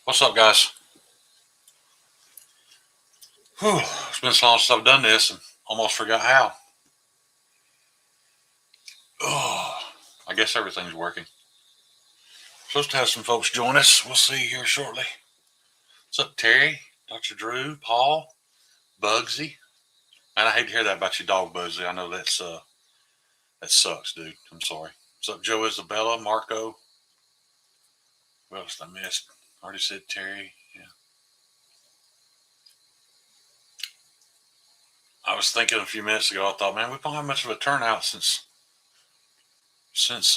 What's up, guys? Whew, it's been so long since I've done this and almost forgot how. Oh, I guess everything's working. Supposed to have some folks join us. We'll see here shortly. What's up, Terry, Dr. Drew, Paul, Bugsy? Man, I hate to hear that about your dog, Bugsy. I know that sucks, dude. I'm sorry. What's up, Joe Isabella, Marco? What else did I miss? Already said Terry. Yeah. I was thinking a few minutes ago. I thought, man, we don't have much of a turnout since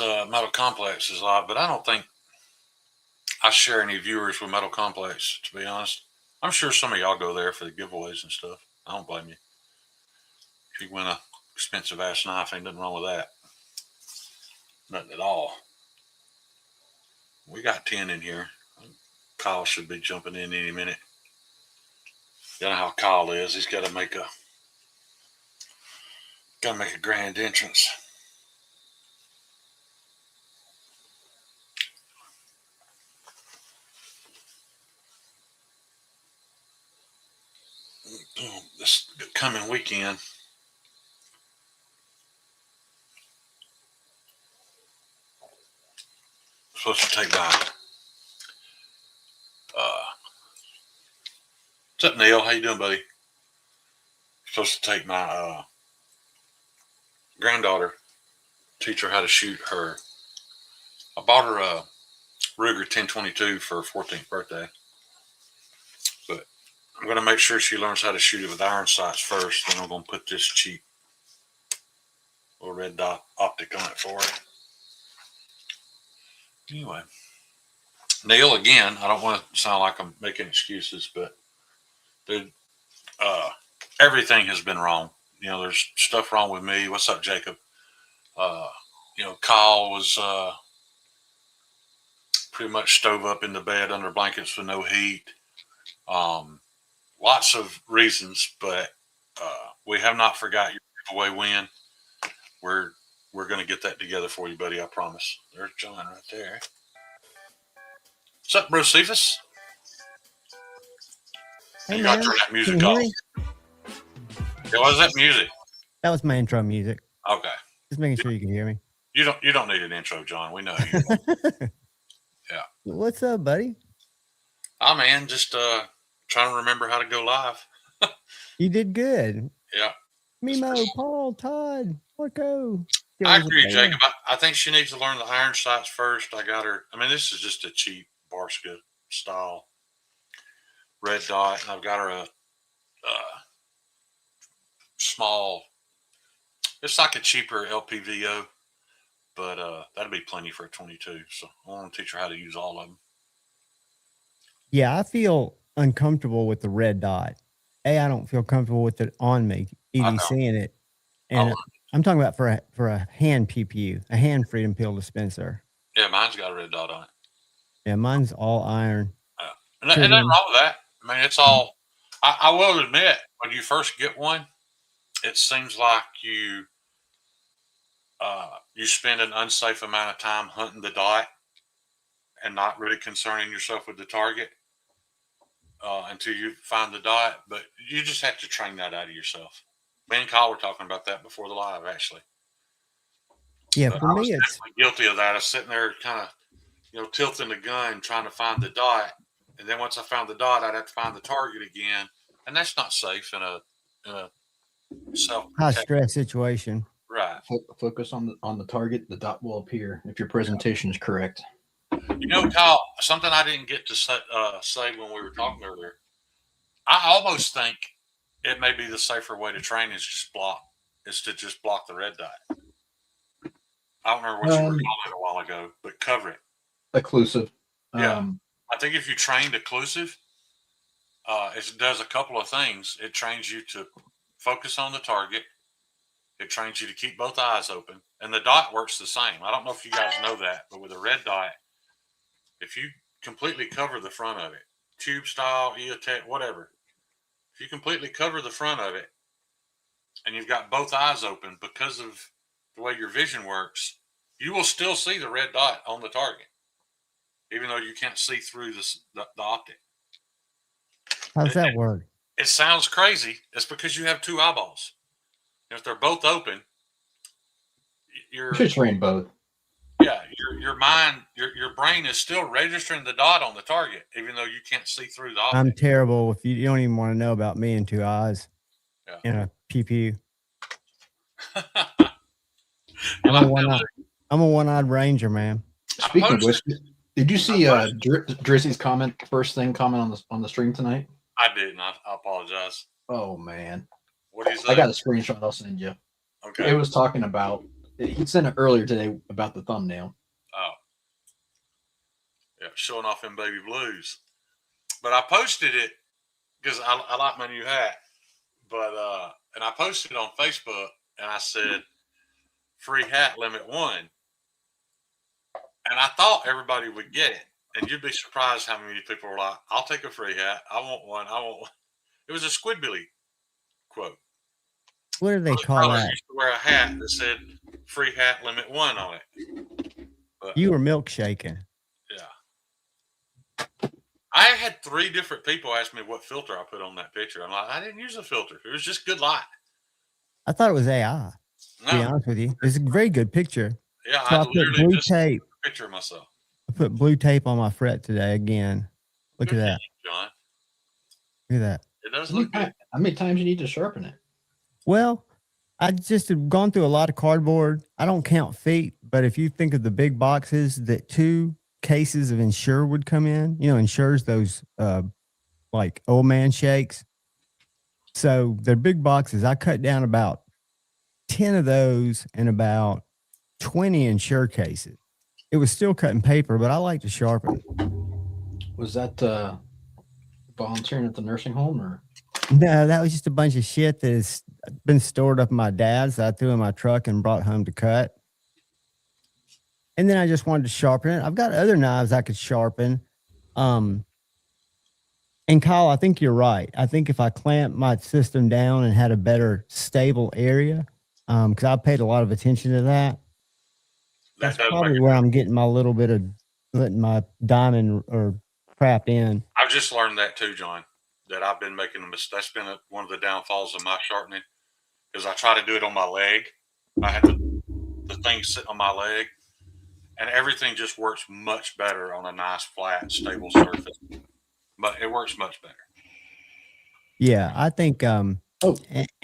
Metal Complex is live, but I don't think I share any viewers with Metal Complex, to be honest. I'm sure some of y'all go there for the giveaways and stuff. I don't blame you. If you win a expensive ass knife, ain't nothing wrong with that. Nothing at all. We got 10 in here. Kyle should be jumping in any minute. You know how Kyle is. He's got to make a grand entrance. This coming weekend, I'm supposed to take my what's up, Neil? How you doing, buddy? I'm supposed to take my granddaughter, teach her how to shoot her. I bought her a Ruger 1022 for her 14th birthday, but I'm going to make sure she learns how to shoot it with iron sights first. Then I'm going to put this cheap little red dot optic on it for her. Anyway, Neil, again, I don't want to sound like I'm making excuses, but dude, everything has been wrong. You know, there's stuff wrong with me. What's up, Jacob? Kyle was pretty much stove up in the bed under blankets with no heat. Lots of reasons, but we have not forgot your giveaway win. We're going to get that together for you, buddy. I promise. There's John right there. What's up, bro, Cephas? Hey, you man. got to turn that music Can you hear off. me? Yeah, what is that music? That was my intro music. Okay. Just making sure you can hear me. You don't need an intro, John. We know you. Yeah. What's up, buddy? Oh man, just trying to remember how to go live. You did good. Yeah. Mimo, Paul, Todd, Marco. I agree, Jacob. I think she needs to learn the iron sights first. I got her. I mean, this is just a cheap Barska style red dot, and I've got her a small. It's like a cheaper LPVO, but that'll be plenty for a 22. So I want to teach her how to use all of them. Yeah, I feel uncomfortable with the red dot. I don't feel comfortable with it on me, even seeing it. And I'm talking about for a hand PPU, a hand freedom pill dispenser. Yeah, mine's got a red dot on it. Yeah, mine's all iron. And nothing wrong with that. I mean, it's all. I will admit, when you first get one, it seems like you spend an unsafe amount of time hunting the dot and not really concerning yourself with the target until you find the dot. But you just have to train that out of yourself. Me and Kyle were talking about that before the live, actually. Yeah, but for me, it's guilty of that. I was sitting there kind of, tilting the gun, trying to find the dot. And then once I found the dot, I'd have to find the target again. And that's not safe in a high stress situation. Right. Focus on the target. The dot will appear if your presentation is correct. Kyle, something I didn't get to say when we were talking earlier. I almost think it may be the safer way to train is to just block the red dot. I don't remember what you were calling it a while ago, but cover it. Occlusive. Yeah. I think if you trained occlusive, it does a couple of things. It trains you to focus on the target. It trains you to keep both eyes open. And the dot works the same. I don't know if you guys know that, but with a red dot, if you completely cover the front of it, tube style, EOTech, whatever, if you completely cover the front of it and you've got both eyes open because of the way your vision works, you will still see the red dot on the target. even though you can't see through the optic. How's that work? It sounds crazy. It's because you have two eyeballs. If they're both open, You should train both. Yeah, your mind, your brain is still registering the dot on the target, even though you can't see through the optic. I'm terrible. If you don't even want to know about me and two eyes in a PPU. I'm a one-eyed ranger, man. Speaking of which, did you see Drizzy's comment on the stream tonight? I didn't. I apologize. Oh man, what do you say? I got a screenshot. I'll send you. Okay. It was talking about. He sent it earlier today about the thumbnail. Oh, yeah, showing off in baby blues. But I posted it because I like my new hat. But and I posted it on Facebook and I said, "Free hat limit 1." And I thought everybody would get it. And you'd be surprised how many people were like, "I'll take a free hat. I want one. I want one." It was a Squidbilly quote. What do they call that? I used to wear a hat that said "Free hat limit 1" on it. But, you were milkshaking. Yeah. I had 3 different people ask me what filter I put on that picture. I'm like, I didn't use a filter. It was just good light. I thought it was AI. To be honest with you, it's a very good picture. Yeah, so I literally blue just tape. Took a picture of myself. I put blue tape on my fret today again. Look good at that, John. Look at that. It does look good. How many times you need to sharpen it? Well, I just have gone through a lot of cardboard. I don't count feet, but if you think of the big boxes that 2 cases of Ensure would come in, Ensure's those like old man shakes. So they're big boxes. I cut down about 10 of those and about 20 Ensure cases. It was still cutting paper, but I like to sharpen. Was that volunteering at the nursing home or? No, that was just a bunch of shit that has been stored up in my dad's that I threw in my truck and brought home to cut. And then I just wanted to sharpen it. I've got other knives I could sharpen. And Kyle, I think you're right. I think if I clamped my system down and had a better stable area, because I paid a lot of attention to that. That's probably where I'm getting my little bit of letting my diamond or crap in. I've just learned that too, John, that I've been making a mistake. That's been one of the downfalls of my sharpening because I try to do it on my leg. I have the thing sit on my leg and everything just works much better on a nice, flat, stable surface. But it works much better. Yeah, I think and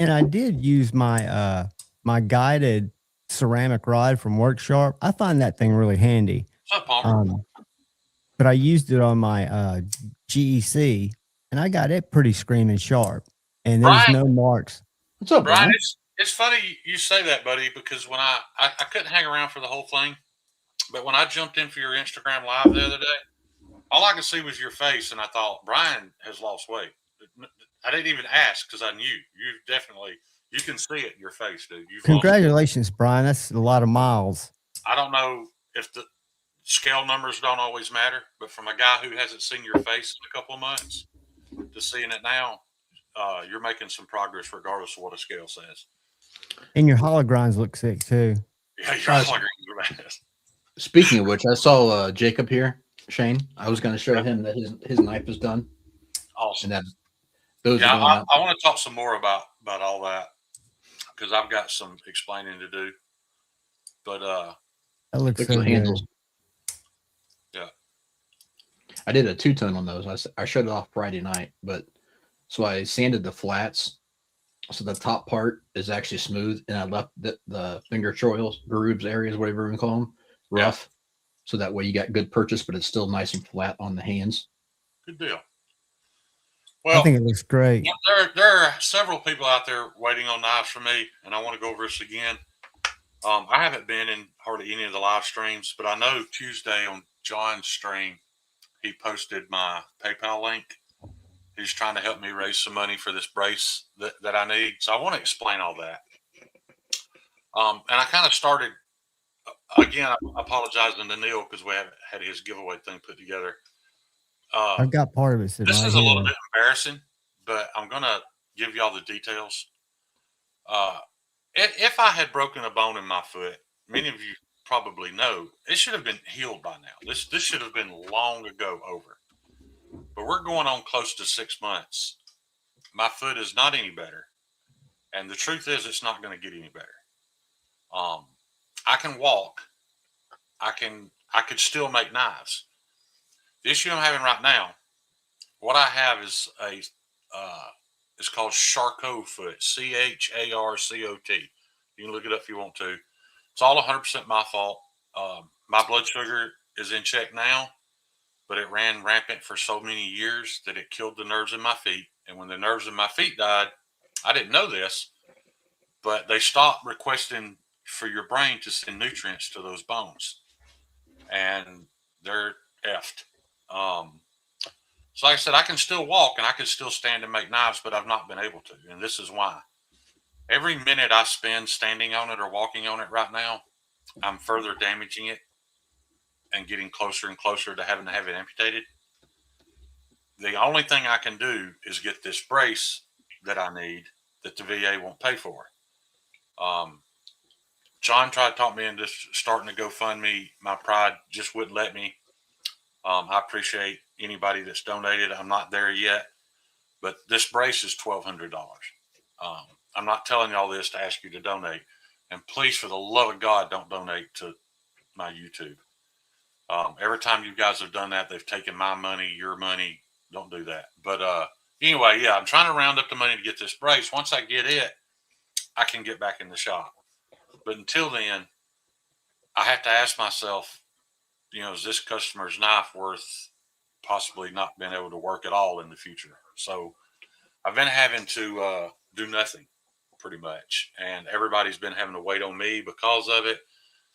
I did use my my guided ceramic rod from Worksharp. I find that thing really handy. What's up, Palmer? But I used it on my GEC and I got it pretty screaming sharp. And there's no marks. What's up, Brian? It's funny you say that, buddy, because when I couldn't hang around for the whole thing, but when I jumped in for your Instagram live the other day, all I could see was your face, and I thought, Brian has lost weight. I didn't even ask because I knew. You can see it in your face, dude. Congratulations, Brian. That's a lot of miles. I don't know if the scale numbers don't always matter, but from a guy who hasn't seen your face in a couple of months to seeing it now, you're making some progress regardless of what a scale says. And your holograms look sick, too. Yeah, your holograms are bad. Speaking of which, I saw Jacob here. Shane, I was going to show him that his knife is done. Awesome. And those I want to talk some more about all that because I've got some explaining to do. But that looks so good. Yeah, I did a 2-tone on those. I showed it off Friday night, but so I sanded the flats so the top part is actually smooth, and I left the finger choils, grooves areas, whatever you call them, rough. Yeah. So that way you got good purchase, but it's still nice and flat on the hands. Good deal. Well, I think it looks great. There are several people out there waiting on knives for me, and I want to go over this again. I haven't been in hardly any of the live streams, but I know Tuesday on John's stream, he posted my PayPal link. He's trying to help me raise some money for this brace that I need. So I want to explain all that. And I kind of started. Again, I apologize to Neil because we haven't had his giveaway thing put together. I've got part of it. This is a little bit embarrassing, but I'm going to give y'all the details. If I had broken a bone in my foot, many of you probably know, it should have been healed by now. This should have been long ago over. But we're going on close to 6 months. My foot is not any better, and the truth is, it's not going to get any better. I can walk. I could still make knives. The issue I'm having right now, what I have is it's called Charcot foot, CHARCOT. You can look it up if you want to. It's all 100% my fault. My blood sugar is in check now, but it ran rampant for so many years that it killed the nerves in my feet. And when the nerves in my feet died, I didn't know this, but they stopped requesting for your brain to send nutrients to those bones, and they're effed. So like I said, I can still walk and I can still stand and make knives, but I've not been able to. And this is why. Every minute I spend standing on it or walking on it right now, I'm further damaging it and getting closer and closer to having to have it amputated. The only thing I can do is get this brace that I need that the VA won't pay for. John tried to talk me into starting to GoFundMe. My pride just wouldn't let me. I appreciate anybody that's donated. I'm not there yet, but this brace is $1,200. I'm not telling y'all this to ask you to donate. And please, for the love of God, don't donate to my YouTube. Every time you guys have done that, they've taken my money, your money. Don't do that. But anyway, yeah, I'm trying to round up the money to get this brace. Once I get it, I can get back in the shop. But until then, I have to ask myself, is this customer's knife worth possibly not being able to work at all in the future? So I've been having to do nothing pretty much. And everybody's been having to wait on me because of it.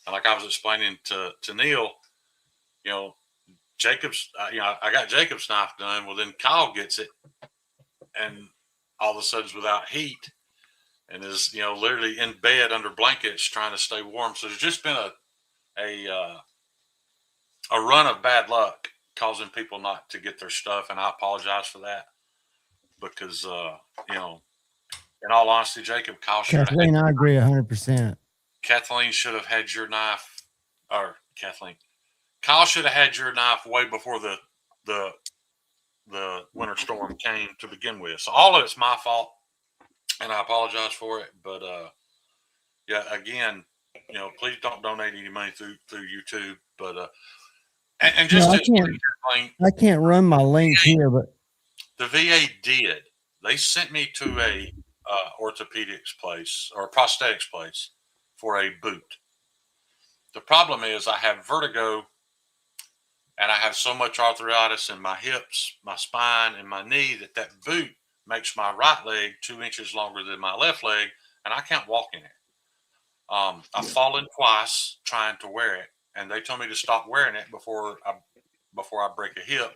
And like I was explaining to Neil, Jacob's, I got Jacob's knife done. Well, then Kyle gets it, and all of a sudden it's without heat and is, literally in bed under blankets trying to stay warm. So there's just been a run of bad luck causing people not to get their stuff. And I apologize for that because, in all honesty, Jacob, Kathleen, I agree 100%. Kathleen should have had your knife, or Kyle should have had your knife way before the winter storm came to begin with. So all of it's my fault, and I apologize for it. But yeah, again, please don't donate any money through YouTube. But and just I can't run my link here, but the VA did. They sent me to a orthopedics place or a prosthetics place for a boot. The problem is I have vertigo and I have so much arthritis in my hips, my spine, and my knee that boot makes my right leg 2 inches longer than my left leg, and I can't walk in it. I've fallen twice trying to wear it, and they told me to stop wearing it before I break a hip.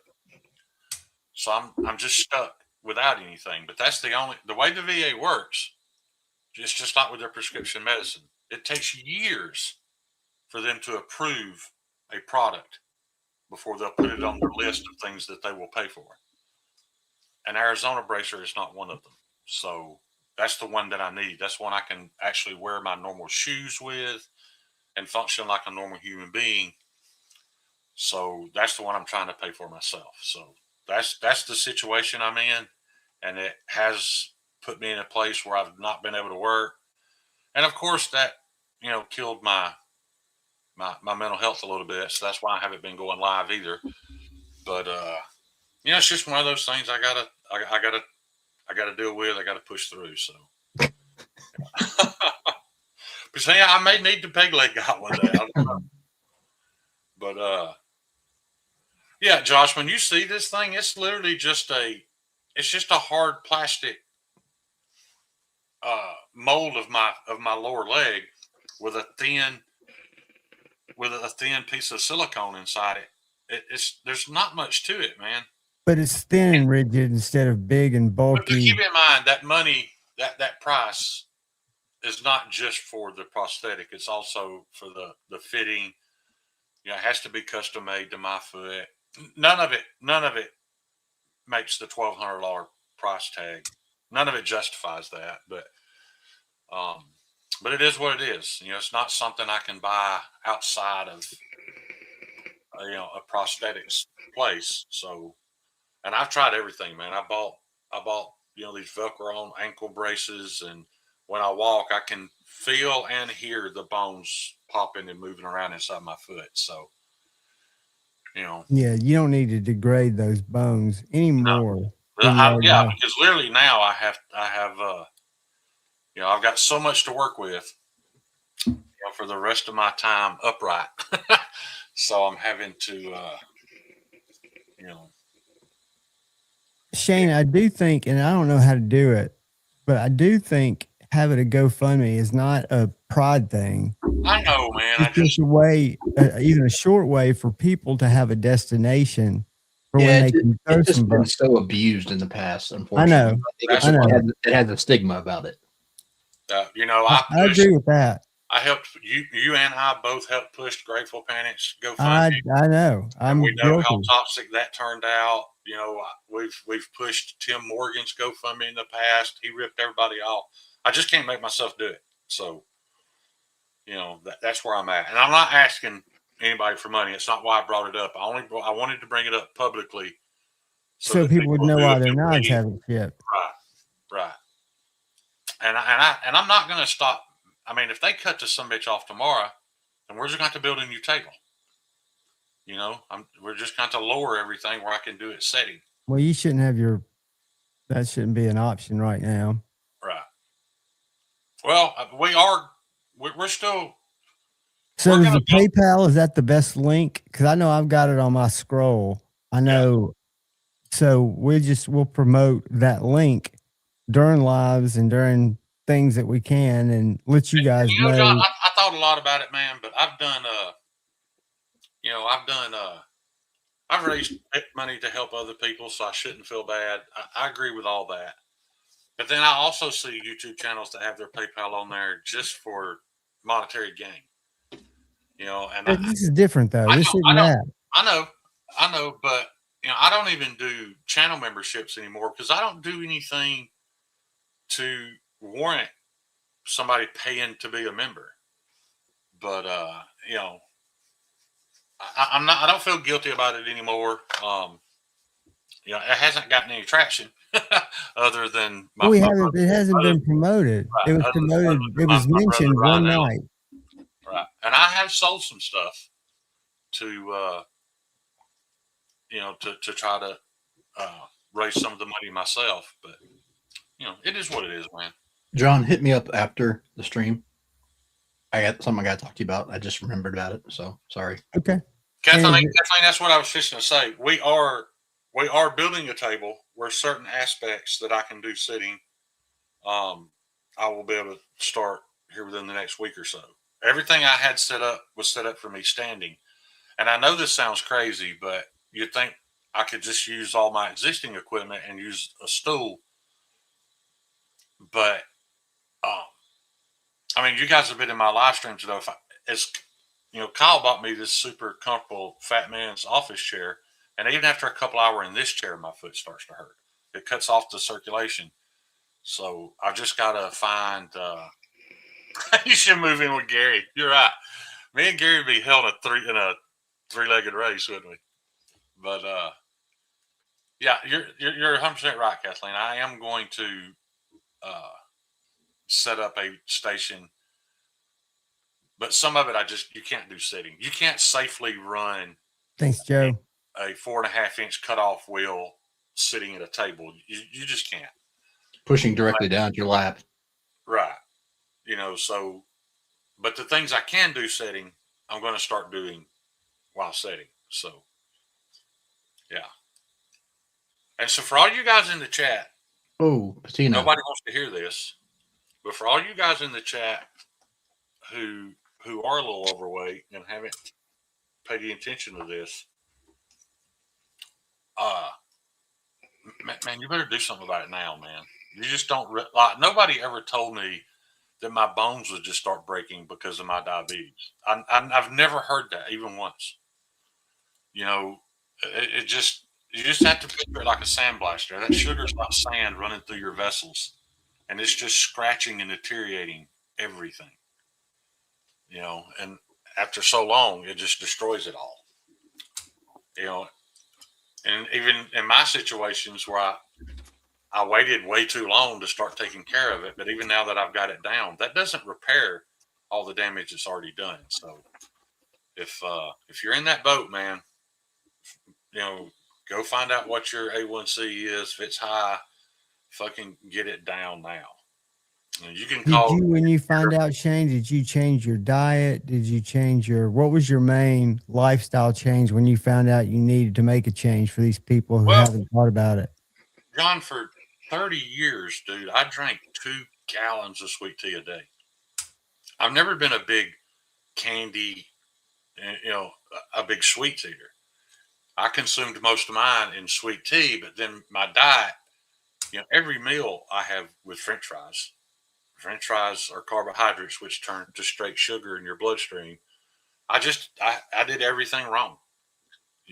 So I'm just stuck without anything. But that's the way the VA works. It's just not with their prescription medicine. It takes years for them to approve a product before they'll put it on their list of things that they will pay for. An Arizona bracer is not one of them. So that's the one that I need. That's one I can actually wear my normal shoes with and function like a normal human being. So that's the one I'm trying to pay for myself. So that's the situation I'm in. And it has put me in a place where I've not been able to work. And of course that, killed my mental health a little bit. So that's why I haven't been going live either. But, it's just one of those things I gotta deal with. I gotta push through. So, but see, I may need to peg leg guy one day. I don't know. But, yeah, Josh, when you see this thing, it's literally just a hard plastic mold of my lower leg with a thin piece of silicone inside it. There's not much to it, man. But it's thin and rigid instead of big and bulky. But keep in mind that money, that price is not just for the prosthetic. It's also for the fitting. It has to be custom made to my foot. None of it makes the $1,200 price tag. None of it justifies that. But But it is what it is. You know, it's not something I can buy outside of a prosthetics place. So, and I've tried everything, man. I bought these Velcro on ankle braces, and when I walk, I can feel and hear the bones popping and moving around inside my foot. So, Yeah, you don't need to degrade those bones anymore no, than you already have. because literally now I have I've got so much to work with, for the rest of my time upright. So I'm having to, Shane, I do think, and I don't know how to do it, but I do think having a GoFundMe is not a pride thing. I know, man. It's just a way, even a short way for people to have a destination for when they can throw it's just some been bucks. so abused in the past, I unfortunately. know. I know. It has a stigma about it. I agree with that. I helped you and I both helped push Grateful Panics I GoFundMe. know. And we know how guilty. toxic that turned out. We've pushed Tim Morgan's GoFundMe in the past. He ripped everybody off. I just can't make myself do it. So, that's where I'm at. And I'm not asking anybody for money. It's not why I brought it up. I wanted to bring it up publicly so people would know why their knives haven't shipped. Right. And I'm not going to stop. I mean, if they cut this some bitch off tomorrow, then we're just going to have to build a new table. We're just going to lower everything where I can do it setting. Well, you shouldn't have that shouldn't be an option right now. Right. Well, we're still. So does the PayPal, is that the best link? Because I know I've got it on my scroll. I know. Yeah. So we'll promote that link during lives and during things that we can, and let you guys know. John, I thought a lot about it, man, but I've raised money to help other people, so I shouldn't feel bad. I agree with all that. But then I also see YouTube channels that have their PayPal on there just for monetary gain. And this is different though. This isn't that. I know, but I don't even do channel memberships anymore because I don't do anything to warrant somebody paying to be a member. But I don't feel guilty about it anymore. It hasn't gotten any traction other than it hasn't been promoted. Right. It was promoted. It was mentioned one night. Right. And I have sold some stuff to to try to raise some of the money myself, but it is what it is, man. John, hit me up after the stream. I got something I got to talk to you about. I just remembered about it, so sorry. Okay, Kathleen, that's what I was just going to say. We are building a table where certain aspects that I can do sitting, I will be able to start here within the next week or so. Everything I had set up was set up for me standing, and I know this sounds crazy, but you'd think I could just use all my existing equipment and use a stool, but I mean, you guys have been in my live stream today. Kyle bought me this super comfortable fat man's office chair, and even after a couple hours in this chair, my foot starts to hurt. It cuts off the circulation. So I've just got to find. You should move in with Gary. You're right. Me and Gary would be held in a three-legged race, wouldn't we? But yeah, you're 100% right, Kathleen. I am going to set up a station, but some of it you can't do sitting. You can't safely run. Thanks, Joe. A 4.5-inch cutoff wheel sitting at a table. You just can't. Pushing directly down your lap. Right. So, but the things I can do sitting, I'm going to start doing while sitting. So, yeah. And so for all you guys in the chat, Patino. Nobody wants to hear this, but for all you guys in the chat who are a little overweight and haven't paid any attention to this, man, you better do something about it now, man. You just don't nobody ever told me that my bones would just start breaking because of my diabetes. I've never heard that even once. You just have to picture it like a sandblaster. That sugar's like sand running through your vessels, and it's just scratching and deteriorating everything. And after so long, it just destroys it all. And even in my situations where I waited way too long to start taking care of it, but even now that I've got it down, that doesn't repair all the damage it's already done. So if you're in that boat, man, go find out what your A1C is. If it's high, fucking get it down now. You can call. When you find out, Shane, did you change your diet? Did you change what was your main lifestyle change when you found out you needed to make a change for these people who haven't thought about it? John, for 30 years, dude, I drank 2 gallons of sweet tea a day. I've never been a big candy, a big sweets eater. I consumed most of mine in sweet tea, but then my diet, every meal I have with French fries. French fries are carbohydrates, which turn to straight sugar in your bloodstream. I did everything wrong.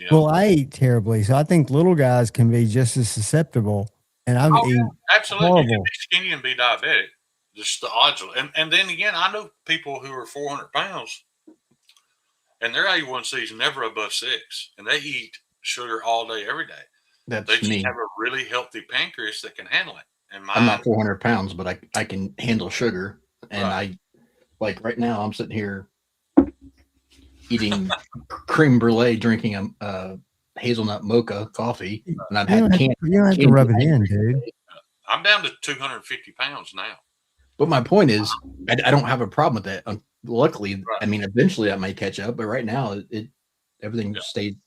Well, I eat terribly, so I think little guys can be just as susceptible. And I've eaten absolutely. horrible. You can be skinny and be diabetic. Just the odds. And then again, I know people who are 400 pounds, and their A1C is never above 6, and they eat sugar all day, every day. That's they just me. have a really healthy pancreas that can handle it. And I'm not 400 pounds, but I can handle sugar. And right. Right now I'm sitting here eating creme brulee, drinking a hazelnut mocha coffee, and I've had candy. You don't have to rub it in, dude. I'm down to 250 pounds now. But my point is, I don't have a problem with that. Luckily, right. I mean, eventually I may catch up, but right now everything stayed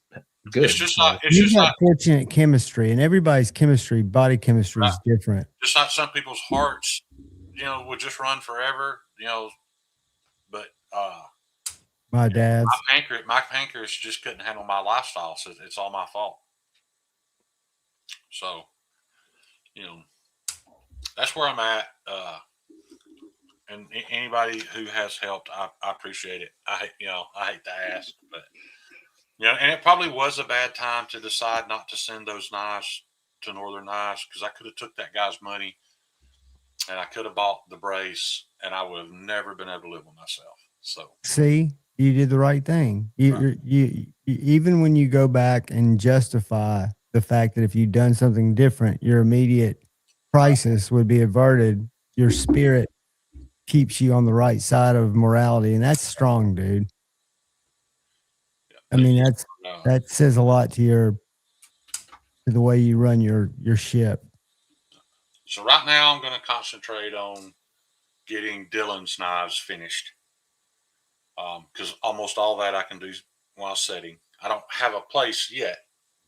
good. It's just not. You've got fortunate chemistry, and everybody's body chemistry is different. Just like some people's hearts, would just run forever, but my dad's my pancreas just couldn't handle my lifestyle, so it's all my fault. So, that's where I'm at. And anybody who has helped, I appreciate it. I hate to ask, but and it probably was a bad time to decide not to send those knives to Northern Knives, because I could have took that guy's money and I could have bought the brace, and I would have never been able to live with myself. So see, you did the right thing. You even when you go back and justify the fact that if you'd done something different, your immediate crisis would be averted. Your spirit keeps you on the right side of morality, and that's strong, dude. I mean, that says a lot to the way you run your ship. So right now I'm going to concentrate on getting Dylan's knives finished. Because almost all that I can do while setting. I don't have a place yet,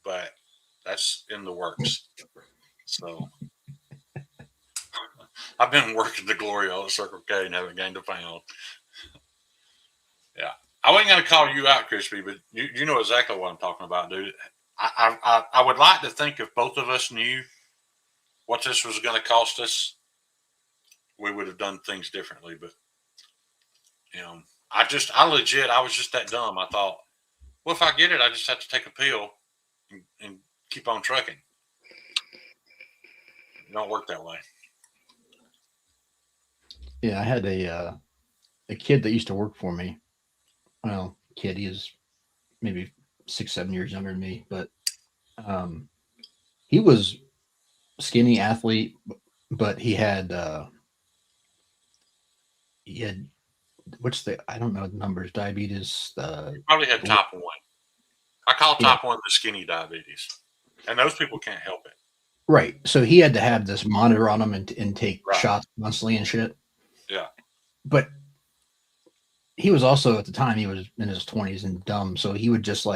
but that's in the works. So I've been working the glory hole at Circle K and haven't gained a pound. Yeah. I wasn't going to call you out, Crispy, but you know exactly what I'm talking about, dude. I would like to think if both of us knew what this was going to cost us, we would have done things differently. But, I was just that dumb. I thought, well, if I get it, I just have to take a pill and keep on trucking. It don't work that way. Yeah, I had a kid that used to work for me. Well, kid, he is maybe 6-7 years younger than me, but he was a skinny athlete, but he had I don't know the numbers, diabetes. He probably had type 1. I call type 1 the skinny diabetes, and those people can't help it. Right. So he had to have this monitor on him and take shots constantly and shit. Yeah. But he was also, at the time, he was in his 20s and dumb. So he would just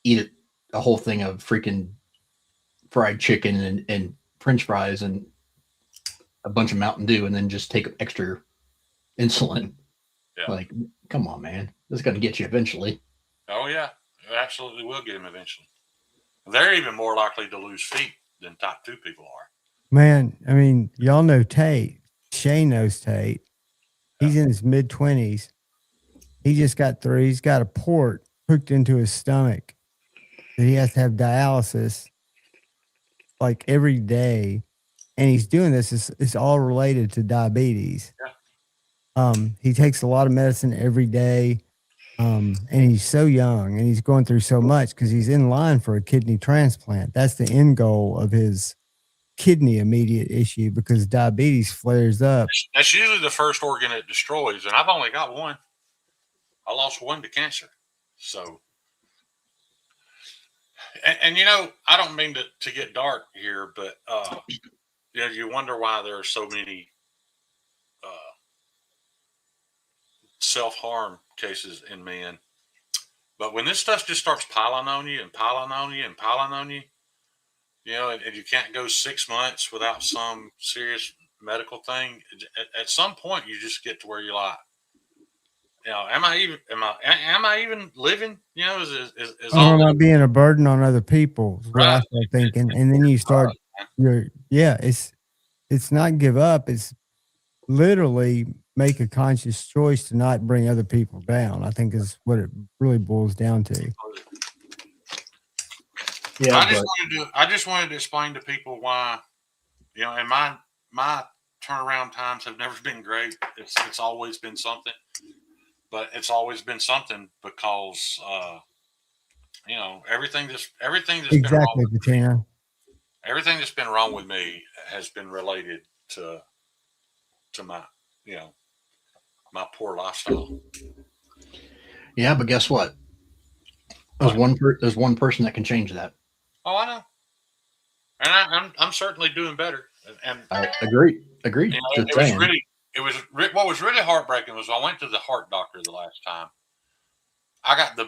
eat a whole thing of freaking fried chicken and French fries and a bunch of Mountain Dew, and then just take extra insulin. Yeah. Come on, man. This is going to get you eventually. Oh, yeah. It absolutely will get him eventually. They're even more likely to lose feet than type 2 people are. Man, I mean, y'all know Tate. Shane knows Tate. He's in his mid-20s. He just got through. He's got a port hooked into his stomach that he has to have dialysis every day. And he's doing this. It's all related to diabetes. Yeah. He takes a lot of medicine every day. And he's so young and he's going through so much because he's in line for a kidney transplant. That's the end goal of his kidney immediate issue because diabetes flares up. That's usually the first organ it destroys, and I've only got one. I lost one to cancer. So, and I don't mean to get dark here, but you wonder why there are so many self-harm cases in men. But when this stuff just starts piling on you and piling on you and piling on you, and you can't go 6 months without some serious medical thing, at some point you just get to where you're like, am I even living? Is all not being a burden on other people is what I start thinking. And then you start it's not give up, it's literally make a conscious choice to not bring other people down. I think is what it really boils down to. Yeah, I just wanted to explain to people why, and my turnaround times have never been great. It's always been something, but it's always been something because everything that's exactly, been wrong with Patina. Everything that's been wrong with me has been related to my my poor lifestyle. Yeah, but guess what? There's one person that can change that. Oh, I know, and I'm certainly doing better. And I agree. What was really heartbreaking was I went to the heart doctor the last time. I got the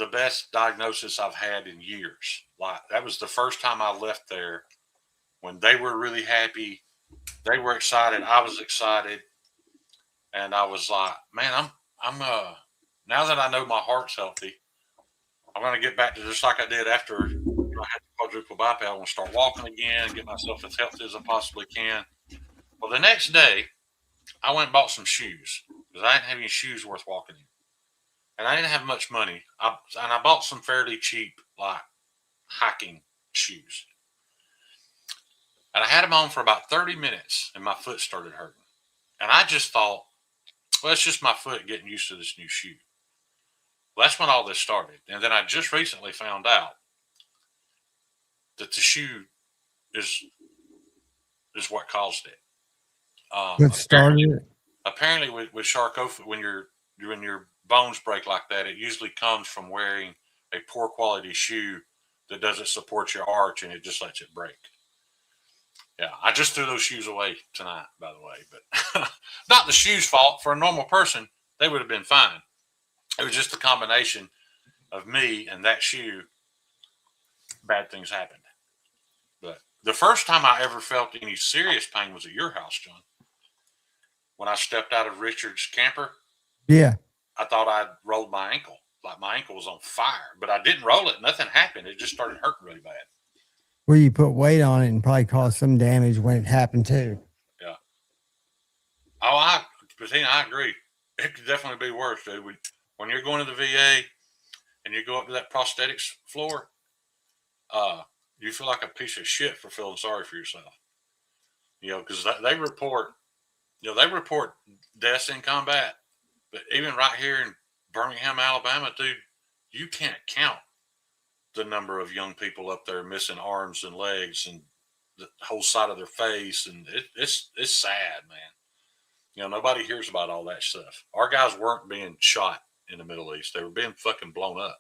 best diagnosis I've had in years. Like that was the first time I left there when they were really happy. They were excited. I was excited. And I was like, man, I'm now that I know my heart's healthy, I'm going to get back to just like I did after I had the quadruple bypass. I want to start walking again, get myself as healthy as I possibly can. Well, the next day, I went and bought some shoes because I didn't have any shoes worth walking in. And I didn't have much money. I bought some fairly cheap, like, hiking shoes. And I had them on for about 30 minutes, and my foot started hurting. And I just thought, well, it's just my foot getting used to this new shoe. Well, that's when all this started. And then I just recently found out that the shoe is what caused it. What started it? Apparently, with sarcophagus, when your bones break like that, it usually comes from wearing a poor quality shoe that doesn't support your arch, and it just lets it break. Yeah, I just threw those shoes away tonight, by the way, but not the shoes' fault. For a normal person, they would have been fine. It was just a combination of me and that shoe. Bad things happened. But the first time I ever felt any serious pain was at your house, John. When I stepped out of Richard's camper. Yeah. I thought I'd rolled my ankle. Like my ankle was on fire, but I didn't roll it. Nothing happened. It just started hurting really bad. Well, you put weight on it and probably caused some damage when it happened too. Yeah. Oh, Christina, I agree. It could definitely be worse, dude. When you're going to the VA and you go up to that prosthetics floor, you feel like a piece of shit for feeling sorry for yourself. Because they report deaths in combat. But even right here in Birmingham, Alabama, dude, you can't count the number of young people up there missing arms and legs and the whole side of their face. And it's sad, man. Nobody hears about all that stuff. Our guys weren't being shot in the Middle East. They were being fucking blown up.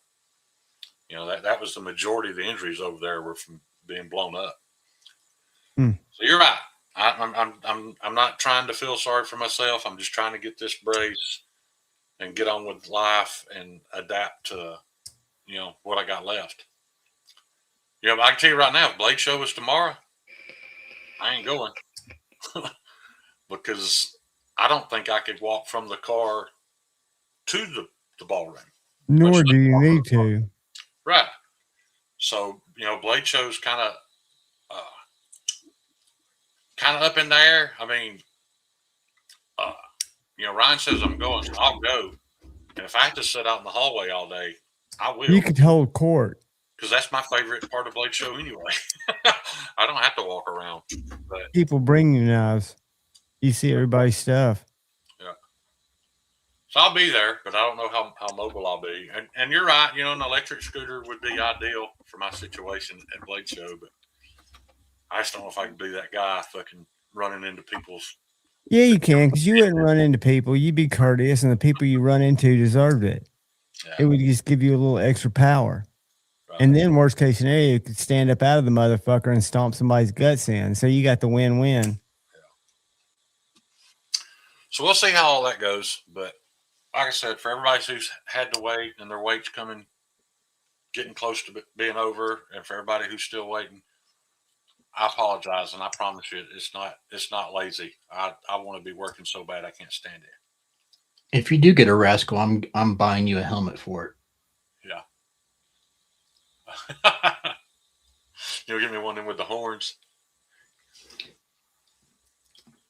That was the majority of the injuries over there were from being blown up. So you're right. I'm not trying to feel sorry for myself. I'm just trying to get this brace and get on with life and adapt to, what I got left. I can tell you right now, if Blade Show was tomorrow, I ain't going because I don't think I could walk from the car to the ballroom. Nor do you need to. Right. So, Blade Show's kind of up in there. I mean, Ryan says I'm going, so I'll go. And if I have to sit out in the hallway all day, I will. You could hold court. Because that's my favorite part of Blade Show anyway. I don't have to walk around. But people bring you knives. You see everybody's stuff. So I'll be there, but I don't know how mobile I'll be. And you're right, an electric scooter would be ideal for my situation at Blade Show, but I just don't know if I can be that guy fucking running into people's. Yeah, you can, because you wouldn't run into people. You'd be courteous, and the people you run into deserved it. Yeah. It would just give you a little extra power. Right. And then, worst case scenario, you could stand up out of the motherfucker and stomp somebody's guts in. So you got the win-win. Yeah. So we'll see how all that goes. But like I said, for everybody who's had to wait and their wait's getting close to being over, and for everybody who's still waiting, I apologize, and I promise you, it's not lazy. I want to be working so bad I can't stand it. If you do get a rascal, I'm buying you a helmet for it. Yeah. You'll give me one with the horns.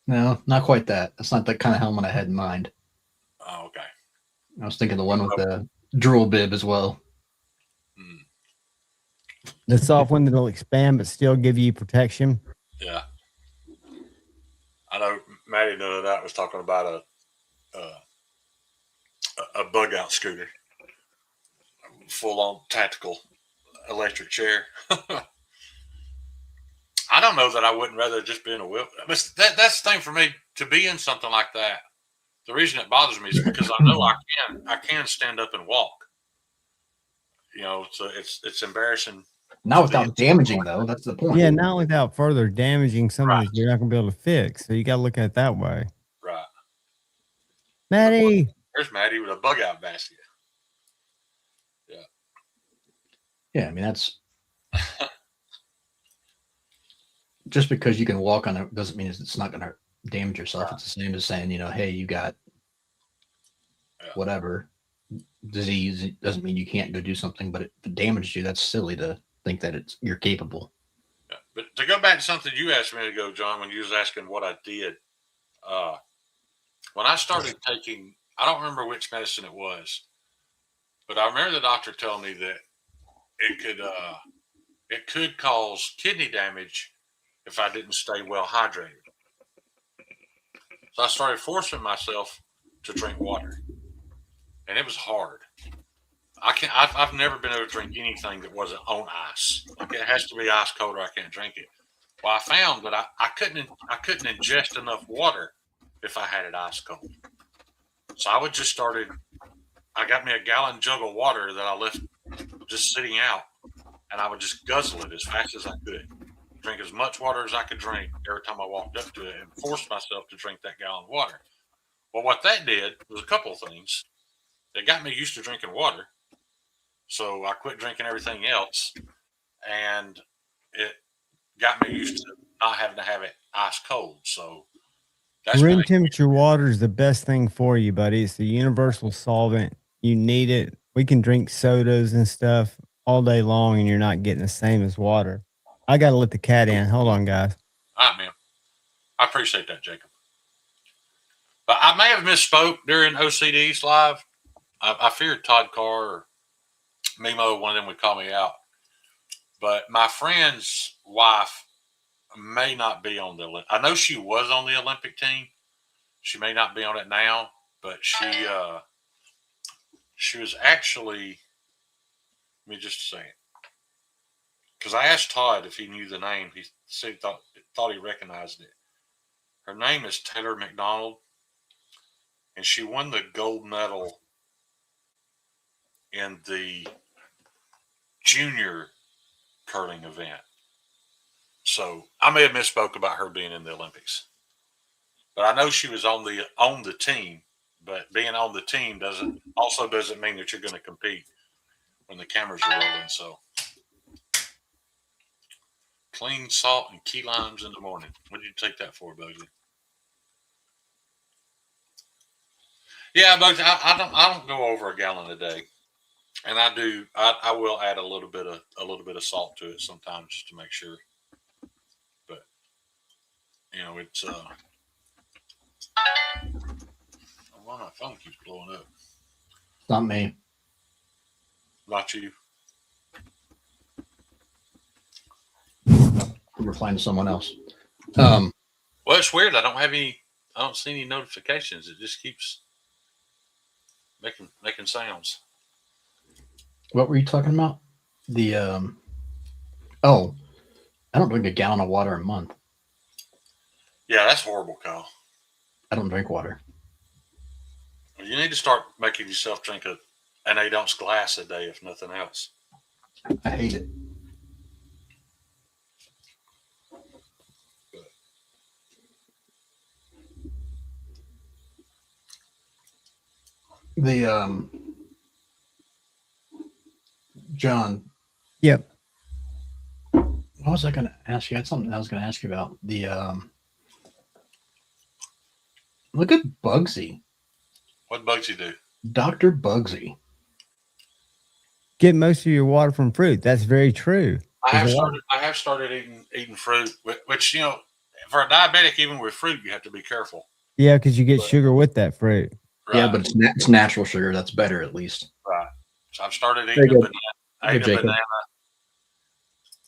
No, not quite that. That's not the kind of helmet I had in mind. Oh, okay. I was thinking the one with the drool bib as well. The soft one that'll expand but still give you protection. Yeah. I know Maddie knew that was talking about a bug out scooter, full on tactical electric chair. I don't know that I wouldn't rather just be in a wheel. But that's the thing for me, to be in something like that. The reason it bothers me is because I know I can stand up and walk. So it's embarrassing. Not without damaging, though. That's the point. Yeah, not without further damaging something that you're not going to be able to fix. So you got to look at it that way. Right. Maddie. There's Maddie with a bug out basket. Yeah. Yeah, I mean, that's just because you can walk on it doesn't mean it's not going to damage yourself. Right. It's the same as saying, hey, you got whatever disease. It doesn't mean you can't go do something, but if it damaged you, that's silly to think that you're capable. Yeah. But to go back to something you asked me to go, John, when you was asking what I did, when I started taking, I don't remember which medicine it was, but I remember the doctor telling me that it could cause kidney damage if I didn't stay well hydrated. So I started forcing myself to drink water, and it was hard. I've never been able to drink anything that wasn't on ice. Like, it has to be ice cold or I can't drink it. Well, I found that I couldn't ingest enough water if I had it ice cold. So I got me a gallon jug of water that I left just sitting out, and I would just guzzle it as fast as I could. Drink as much water as I could drink every time I walked up to it, and force myself to drink that gallon of water. Well, what that did was a couple of things. It got me used to drinking water. So I quit drinking everything else, and it got me used to not having to have it ice cold. So that's room temperature water is the best thing for you, buddy. It's the universal solvent. You need it. We can drink sodas and stuff all day long, and you're not getting the same as water. I got to let the cat in. Hold on, guys. All right, man. I appreciate that, Jacob. But I may have misspoke during OCD's live. I feared Todd Carr or Mimo, one of them would call me out. But my friend's wife may not be on the. I know she was on the Olympic team. She may not be on it now, but she was actually. Let me just say it, because I asked Todd if he knew the name. He said he thought he recognized it. Her name is Taylor McDonald, and she won the gold medal in the junior curling event. So I may have misspoke about her being in the Olympics, but I know she was on the team. But being on the team doesn't mean that you're going to compete when the cameras are rolling. So clean salt and key limes in the morning. What did you take that for, Bugsy? Yeah, Bugsy, I don't go over a gallon a day. And I will add a little bit of salt to it sometimes just to make sure. But it's why my phone keeps blowing up. Not me. Not you. I'm replying to someone else. Well, it's weird. I don't see any notifications. It just keeps making sounds. What were you talking about? The oh, I don't drink a gallon of water a month. Yeah, that's horrible, Kyle. I don't drink water. You need to start making yourself drink an 8-ounce glass a day, if nothing else. I hate it. The John, Yep. what was I going to ask you? I had something I was going to ask you about. The look at Bugsy, What bugs you do? Dr. Bugsy. Get most of your water from fruit. That's very true. I have started eating fruit, which for a diabetic, even with fruit, you have to be careful. Yeah, because you get sugar with that fruit. Right. Yeah, but it's natural sugar. That's better, at least. Right. So I've started Very eating good.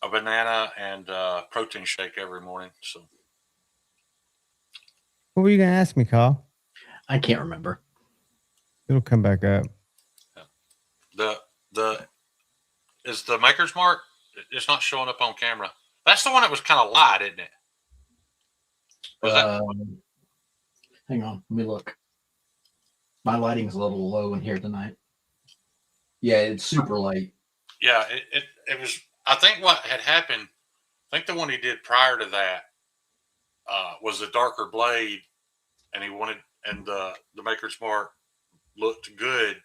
a banana and protein shake every morning. So What were you going to ask me, Kyle? I can't remember. It'll come back up. The is the Maker's Mark? It's not showing up on camera. That's the one that was kind of light, isn't it? Was that? Hang on, let me look. My lighting's a little low in here tonight. Yeah, it's super light. Yeah, it was. I think what had happened. I think the one he did prior to that was a darker blade, and the Maker's Mark looked good,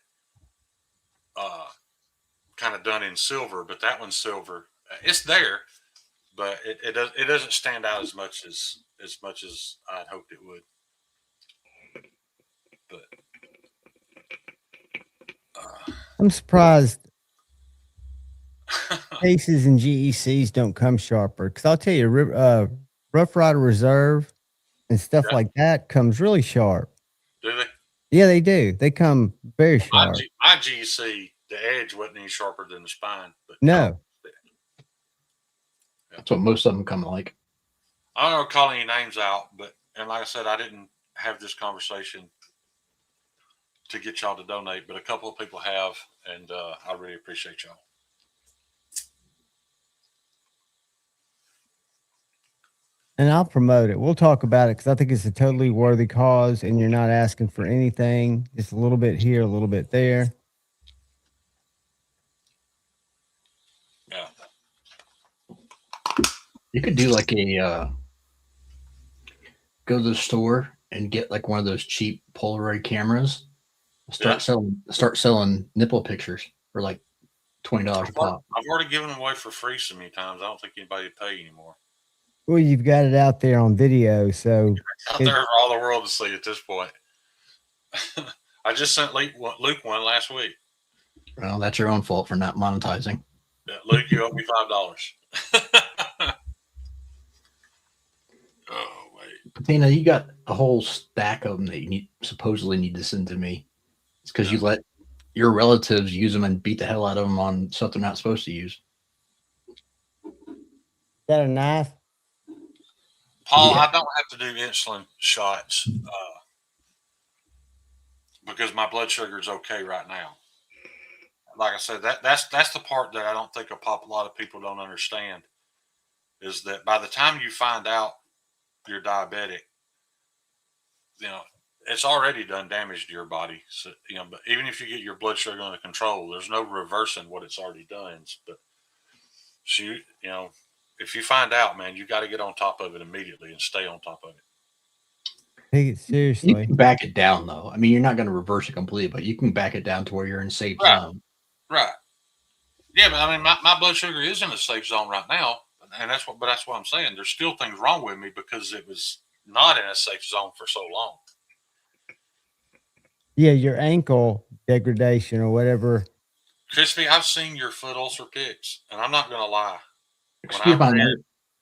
kind of done in silver, but that one's silver. It's there, but it doesn't stand out as much as I'd hoped it would. But I'm surprised Aces and GECs don't come sharper. Because I'll tell you, Rough Rider Reserve and stuff like that comes really sharp. Do they? Yeah, they do. They come very sharp. My GEC, the edge wasn't any sharper than the spine. But no. That's what most of them come like. I don't know call any names out, and like I said, I didn't have this conversation to get y'all to donate, but a couple of people have, and I really appreciate y'all. And I'll promote it. We'll talk about it because I think it's a totally worthy cause, and you're not asking for anything. Just a little bit here, a little bit there. Yeah. You could do like a go to the store and get like one of those cheap Polaroid cameras. Start selling nipple pictures for like $20 a pop. I've already given them away for free so many times. I don't think anybody would pay anymore. Well, you've got it out there on video, so out there for all the world to see at this point. I just sent Luke one last week. Well, that's your own fault for not monetizing. Yeah, Luke, you owe me $5. Oh wait, Patina, you got a whole stack of them that you supposedly need to send to me. It's because you let your relatives use them and beat the hell out of them on stuff they're not supposed to use. Got a knife? Paul, I don't have to do insulin shots because my blood sugar is okay right now. Like I said, that's the part that I don't think a lot of people don't understand is that by the time you find out you're diabetic, it's already done damage to your body. So, but even if you get your blood sugar under control, there's no reversing what it's already done. But if you find out, man, you got to get on top of it immediately and stay on top of it. Take it seriously. You can back it down, though. I mean, you're not going to reverse it completely, but you can back it down to where you're in safe zone. Right. Yeah, but I mean, my blood sugar is in a safe zone right now, and that's what I'm saying. There's still things wrong with me because it was not in a safe zone for so long. Yeah, your ankle degradation or whatever. Crispy, I've seen your foot ulcer pics, and I'm not going to lie.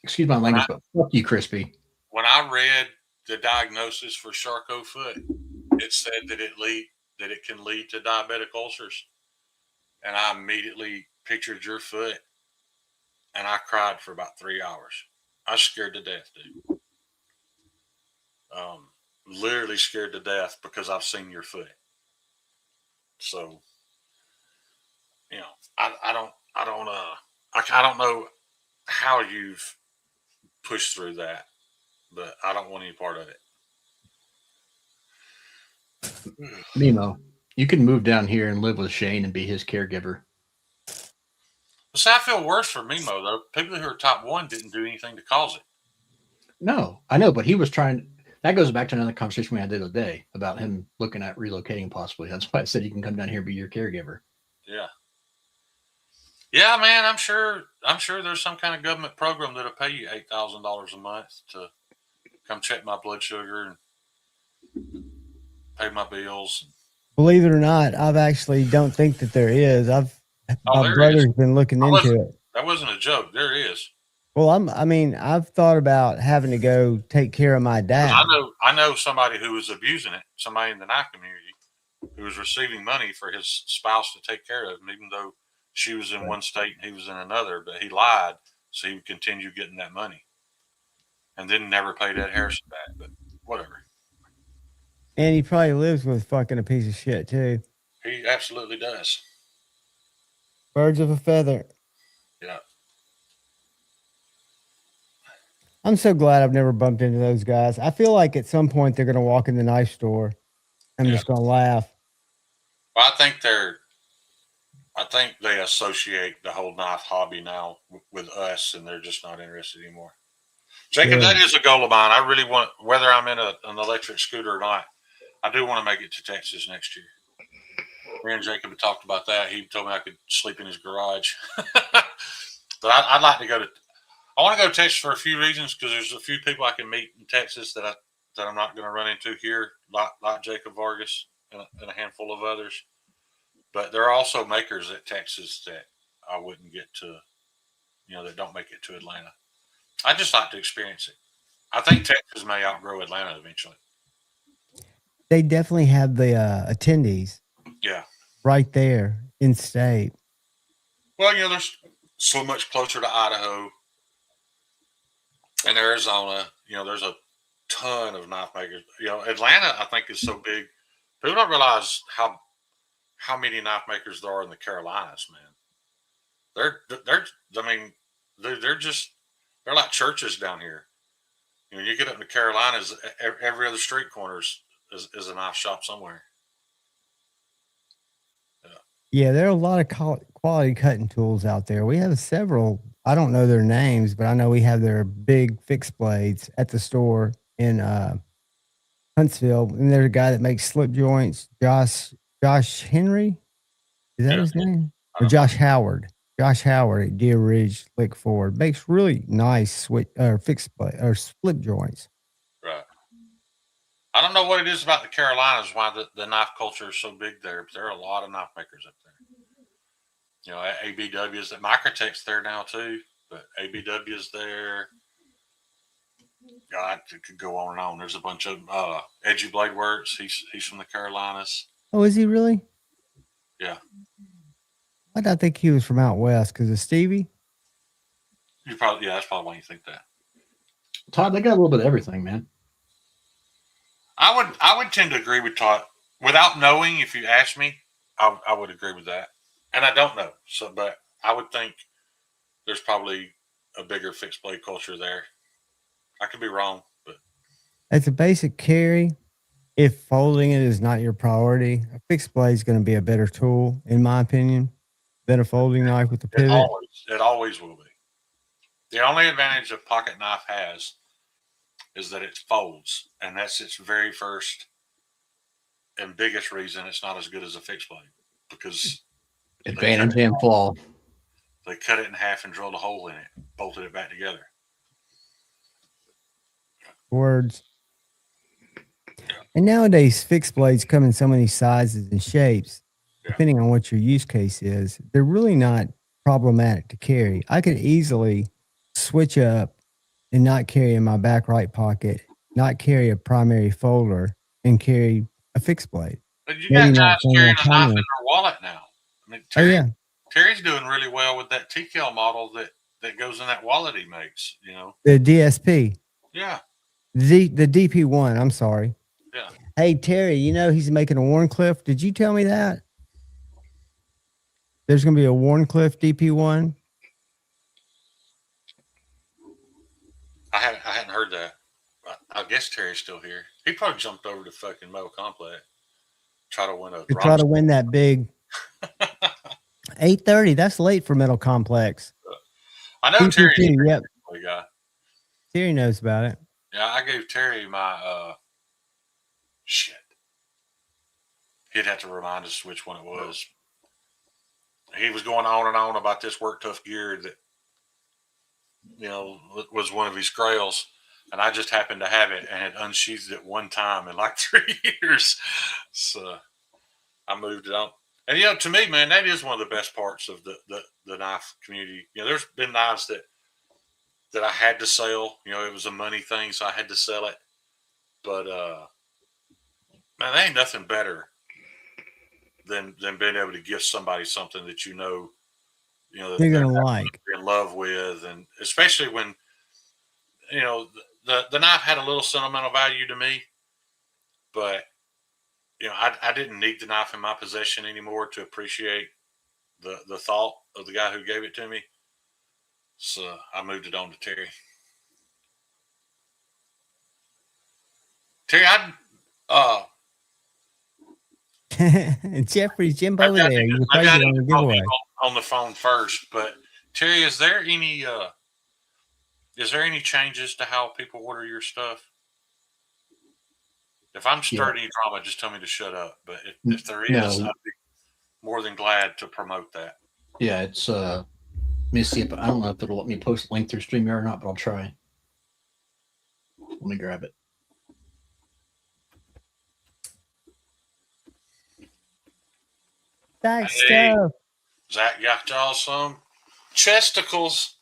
Excuse my language, but fuck you, Crispy. When I read the diagnosis for Charcot foot, it said that it can lead to diabetic ulcers, and I immediately pictured your foot, and I cried for about 3 hours. I was scared to death, dude. Literally scared to death because I've seen your foot. So, you know, I don't know how you've pushed through that, but I don't want any part of it. Nemo, you can move down here and live with Shane and be his caregiver. See, I feel worse for Mimo though. People who are top 1 didn't do anything to cause it. No, I know, but he was trying. That goes back to another conversation we had the other day about him looking at relocating possibly. That's why I said he can come down here and be your caregiver. Yeah. Yeah, man, I'm sure there's some kind of government program that'll pay you $8,000 a month to come check my blood sugar and pay my bills. Believe it or not, I've actually don't think that there is. My brother's been looking into it. That wasn't a joke. There is. Well, I've thought about having to go take care of my dad. I know somebody who was abusing it, somebody in the knife community who was receiving money for his spouse to take care of him, even though she was in one state and he was in another, but he lied so he would continue getting that money. And then never paid Ed Harrison back, but whatever. And he probably lives with fucking a piece of shit too. He absolutely does. Birds of a feather. Yeah. I'm so glad I've never bumped into those guys. I feel like at some point they're going to walk in the knife store. I'm just going to laugh. Well, I think they associate the whole knife hobby now with us, and they're just not interested anymore. Jacob, that is a goal of mine. I really want, whether I'm in an electric scooter or not, I do want to make it to Texas next year. Me and Jacob had talked about that. He told me I could sleep in his garage. But I'd like to go to. I want to go to Texas for a few reasons, because there's a few people I can meet in Texas that I'm not going to run into here, like Jacob Vargas and a handful of others. But there are also makers at Texas that I wouldn't get to, that don't make it to Atlanta. I just like to experience it. I think Texas may outgrow Atlanta eventually. They definitely have the attendees. Yeah. Right there in state. Well, there's so much closer to Idaho and Arizona. There's a ton of knife makers. Atlanta, I think, is so big. People don't realize how many knife makers there are in the Carolinas, man. They're like churches down here. You get up in the Carolinas, every other street corner is a knife shop somewhere. Yeah, there are a lot of quality cutting tools out there. We have several. I don't know their names, but I know we have their big fixed blades at the store in Huntsville. And there's a guy that makes slip joints, Josh Henry. Is that his name? Or Josh Howard. Josh Howard at Deer Ridge Lick Ford makes really nice fixed blade or slip joints. Right. I don't know what it is about the Carolinas, why the knife culture is so big there, but there are a lot of knife makers up there. ABW is at Microtech's there now too, but ABW is there. God, it could go on and on. There's a bunch of Edgy Blade Works. He's from the Carolinas. Oh, is he really? Yeah. I don't think he was from out west because of Stevie. That's probably why you think that. Todd, they got a little bit of everything, man. I would tend to agree with Todd. Without knowing, if you ask me, I would agree with that. And I don't know. But I would think there's probably a bigger fixed blade culture there. I could be wrong, but it's a basic carry. If folding it is not your priority, a fixed blade is going to be a better tool, in my opinion, than a folding knife with the pivot. It always will be. The only advantage a pocket knife has is that it folds, and that's its very first and biggest reason it's not as good as a fixed blade, because advantage and fall. They cut it in half and drilled a hole in it, bolted it back together. Words. And nowadays, fixed blades come in so many sizes and shapes, depending on what your use case is. They're really not problematic to carry. I could easily switch up and not carry in my back right pocket, not carry a primary folder, and carry a fixed blade. But you got guys carrying a knife in their wallet now. I mean, Terry's doing really well with that TKL model that goes in that wallet he makes, The DSP. Yeah. The DP1, I'm sorry. Yeah. Hey, Terry, he's making a Warncliffe. Did you tell me that? There's going to be a Warncliffe DP1. I hadn't heard that. I guess Terry's still here. He probably jumped over to fucking Metal Complex. Try to win that big 8:30. That's late for Metal Complex. I know Terry's yep. Guy. Terry knows about it. Yeah, I gave Terry my shit. He'd have to remind us which one it was. He was going on and on about this Work Tough gear that, you know, was one of his grails, and I just happened to have it and had unsheathed it one time in like 3 years. So I moved it on. And, you know, to me, man, that is one of the best parts of the knife community. You know, there's been knives that I had to sell. You know, it was a money thing, so I had to sell it. But, man, there ain't nothing better than being able to give somebody something that you know that they're gonna like, in love with, and especially when, you know, the knife had a little sentimental value to me, but, you know, I didn't need the knife in my possession anymore to appreciate the thought of the guy who gave it to me. So I moved it on to Terry. Terry, Jeffrey's Jimbo over there. You I got on the phone first, but Terry, is there any changes to how people order your stuff? If I'm starting any drama, just tell me to shut up. But if there is, I'd be more than glad to promote that. Yeah, it's let me see if I don't know if it'll let me post a link through StreamYard or not, but I'll try. Let me grab it. Thanks, stuff. Zach got y'all some chesticles.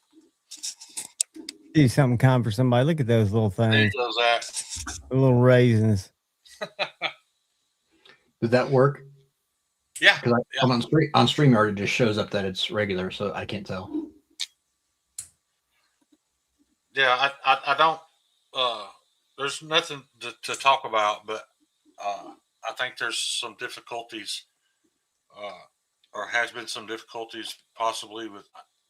Do something kind for somebody. Look at those little things. There you go, Zach. The little raisins. Did that work? Yeah. Because on StreamYard, it just shows up that it's regular, so I can't tell. Yeah, I don't. There's nothing to talk about, but I think there's some difficulties, or has been some difficulties possibly with.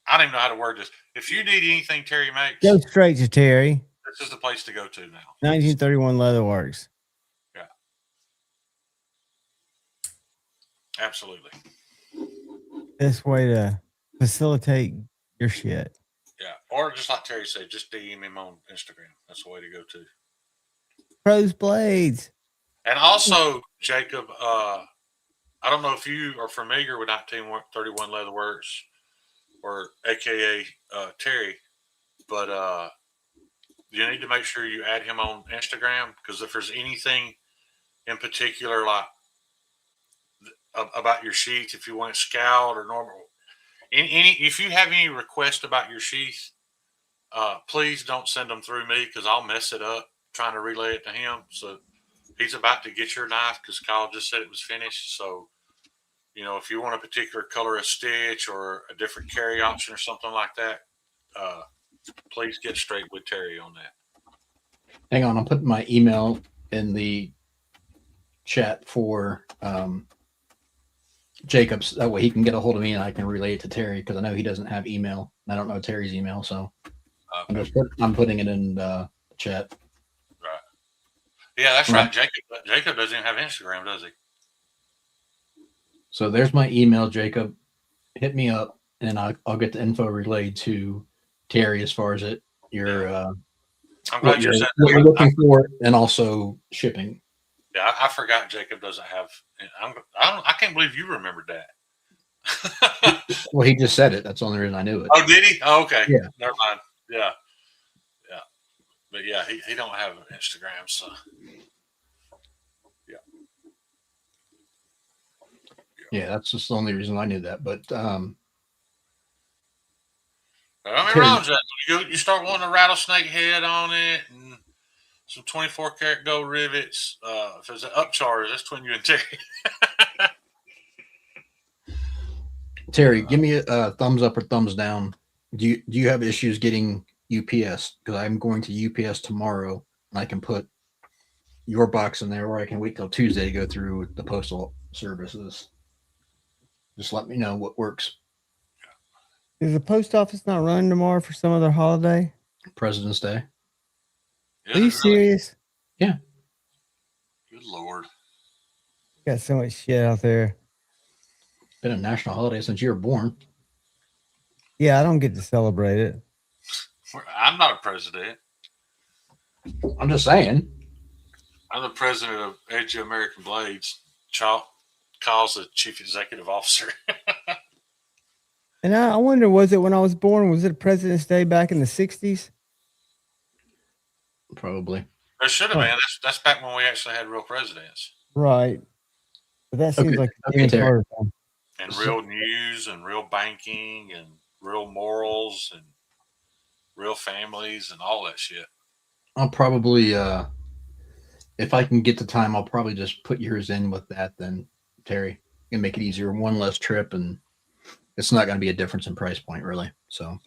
I don't even know how to word this. If you need anything Terry makes, go straight to Terry. This is the place to go to now. 1931 Leatherworks. Yeah. Absolutely. Best way to facilitate your shit. Yeah. Or just like Terry said, just DM him on Instagram. That's the way to go to. Pros Blades. And also, Jacob, I don't know if you are familiar with 1931 Leatherworks or AKA Terry, but you need to make sure you add him on Instagram, because if there's anything in particular, like about your sheath, if you want it scoured or normal, if you have any requests about your sheath, please don't send them through me, because I'll mess it up trying to relay it to him. So he's about to get your knife because Kyle just said it was finished. So, you know, if you want a particular color of stitch or a different carry option or something like that, please get straight with Terry on that. Hang on, I'm putting my email in the chat for Jacobs. That way he can get a hold of me and I can relay it to Terry, because I know he doesn't have email. I don't know Terry's email, so I'm putting it in the chat. Right. Yeah, that's right. Jacob doesn't even have Instagram, does he? So there's my email, Jacob. Hit me up, and I'll get the info relayed to Terry as far as I'm glad what you're looking for, and also shipping. Yeah, I forgot Jacob doesn't have. I can't believe you remembered that. Well, he just said it. That's the only reason I knew it. Oh, did he? Oh, okay. Yeah. Never mind. Yeah. But yeah, he don't have an Instagram, so yeah. Yeah, that's just the only reason I knew that. But I mean, wrong, Jack. You start wanting a rattlesnake head on it and some 24 karat gold rivets. If there's an upcharge, that's between you and Terry. Terry, give me a thumbs up or thumbs down. Do you have issues getting UPS? Because I'm going to UPS tomorrow, and I can put your box in there, or I can wait till Tuesday to go through the postal services. Just let me know what works. Is the post office not running tomorrow for some other holiday? President's Day. Yeah, Are you really? serious? Yeah. Good Lord. Got so much shit out there. Been a national holiday since you were born. Yeah, I don't get to celebrate it. I'm not a president. I'm just saying. I'm the president of Edgy American Blades. Kyle's the chief executive officer. And I wonder, was it when I was born? Was it President's Day back in the 60s? Probably. There should have been. That's back when we actually had real presidents. Right. But that seems like a Jimmy Terry. Carter time. And real news and real banking and real morals and real families and all that shit. I'll probably, if I can get the time, I'll probably just put yours in with that then, Terry, and make it easier. One less trip, and it's not going to be a difference in price point, really. So,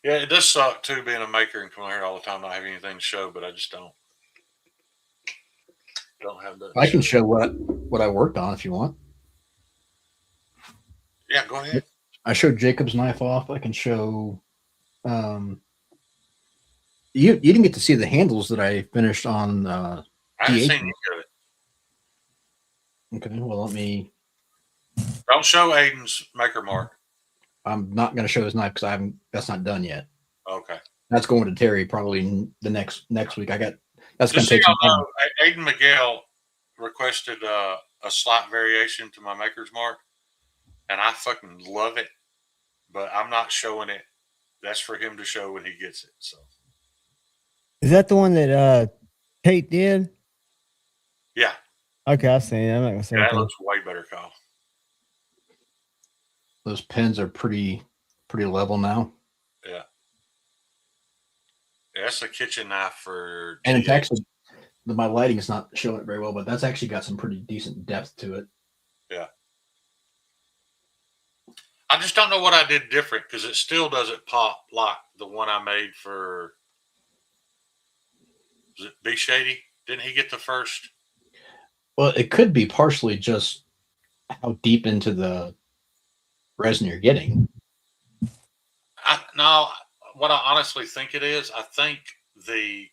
yeah, it does suck too being a maker and coming here all the time, not having anything to show. But I just don't have that. I can show what I worked on if you want. Yeah, go ahead. I showed Jacob's knife off. I can show. You didn't get to see the handles that I finished on. I haven't seen any of it. Okay, well, let me. Don't show Aiden's maker mark. I'm not going to show his knife because that's not done yet. Okay. That's going to Terry probably the next week. That's going to Just take so some y'all time. know, Aiden Miguel requested a slight variation to my maker's mark, and I fucking love it, but I'm not showing it. That's for him to show when he gets it. So. Is that the one that Tate did? Yeah. Okay, I've seen it. I'm not gonna say That anything. looks way better, Kyle. Those pins are pretty level now. Yeah. That's a kitchen knife for. And it's actually, my lighting is not showing it very well, but that's actually got some pretty decent depth to it. Yeah. I just don't know what I did different because it still doesn't pop like the one I made for. Was it B Shady? Didn't he get the first? Well, it could be partially just how deep into the resin you're getting. No, what I honestly think it is, I think the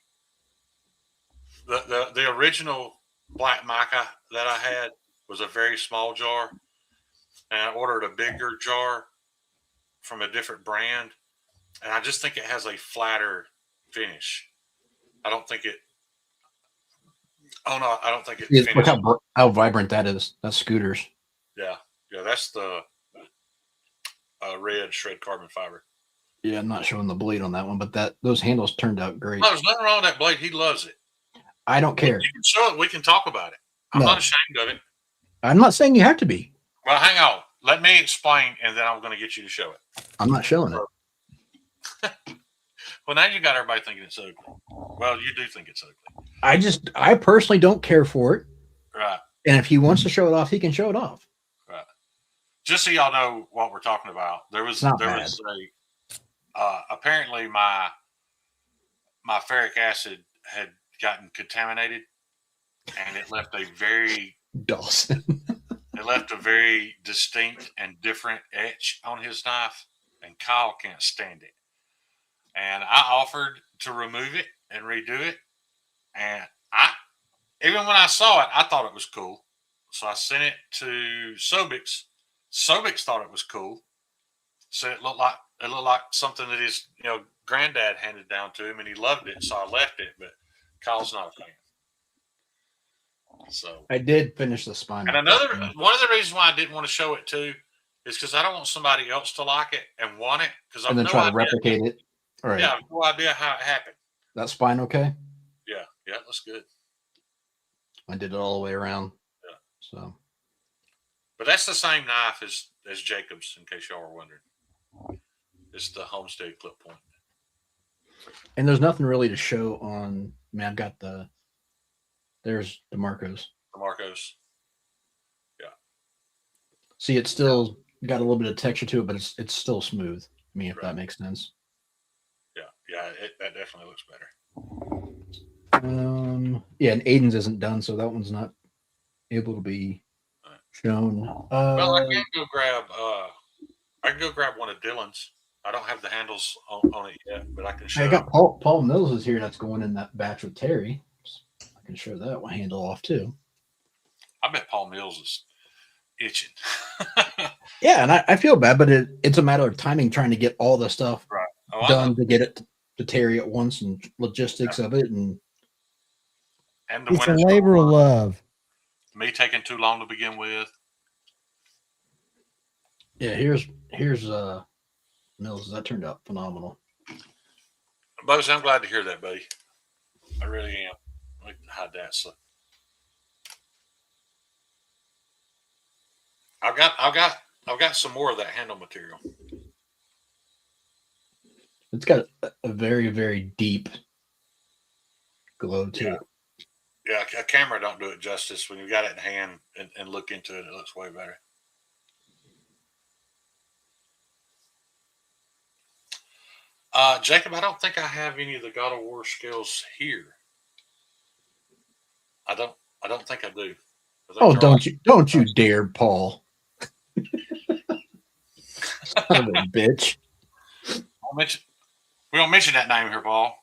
original black mica that I had was a very small jar, and I ordered a bigger jar from a different brand, and I just think it has a flatter finish. I don't think it. Oh no, I don't think it. Yeah, look how vibrant that is. That's Scooters. Yeah, that's the red shred carbon fiber. Yeah, I'm not showing the blade on that one, but those handles turned out great. No, there's nothing wrong with that blade. He loves it. I don't care. You can show it. We can talk about it. I'm not ashamed of it. I'm not saying you have to be. Well, hang on. Let me explain, and then I'm going to get you to show it. I'm not showing it. Well, now you got everybody thinking it's ugly. Well, you do think it's ugly. I personally don't care for it. Right. And if he wants to show it off, he can show it off. Right. Just so y'all know what we're talking about, there was apparently my ferric acid had gotten contaminated, and it left a very Dawson. It left a very distinct and different etch on his knife, and Kyle can't stand it. And I offered to remove it and redo it, and even when I saw it, I thought it was cool. So I sent it to Sobix. Sobix thought it was cool. Said it looked like something that his granddad handed down to him, and he loved it. So I left it, but Kyle's not a fan. So I did finish the spine. And one of the reasons why I didn't want to show it too is because I don't want somebody else to like it and want it because I'm try to replicate it. All right. Yeah, I have no idea how it happened. That spine okay? Yeah, it looks good. I did it all the way around. Yeah. So, but that's the same knife as Jacob's, in case y'all were wondering. It's the Homestead clip point. And there's nothing really to show on. I mean, I've got there's DeMarco's. DeMarco's. Yeah. See, it's still got a little bit of texture to it, but it's still smooth. I mean, if that makes sense. Yeah, that definitely looks better. Yeah, and Aiden's isn't done, so that one's not able to be shown. Well, I can go grab. I can go grab one of Dylan's. I don't have the handles on it yet, but I can show. I got Paul Mills is here. That's going in that batch with Terry. I can show that one handle off too. I bet Paul Mills is itching. Yeah, and I feel bad, but it's a matter of timing, trying to get all the stuff done to get it to Terry at once, and logistics of it, and it's a labor of love. Me taking too long to begin with. Yeah, here's Mills. That turned out phenomenal. Buzz, I'm glad to hear that, buddy. I really am. Let me hide that. So I've got some more of that handle material. It's got a very, very deep glow to it. Yeah, a camera don't do it justice. When you got it in hand and look into it, it looks way better. Jacob, I don't think I have any of the God of War scales here. I don't think I do. Oh, don't you dare, Paul. Son of a bitch. We don't mention that name here, Paul.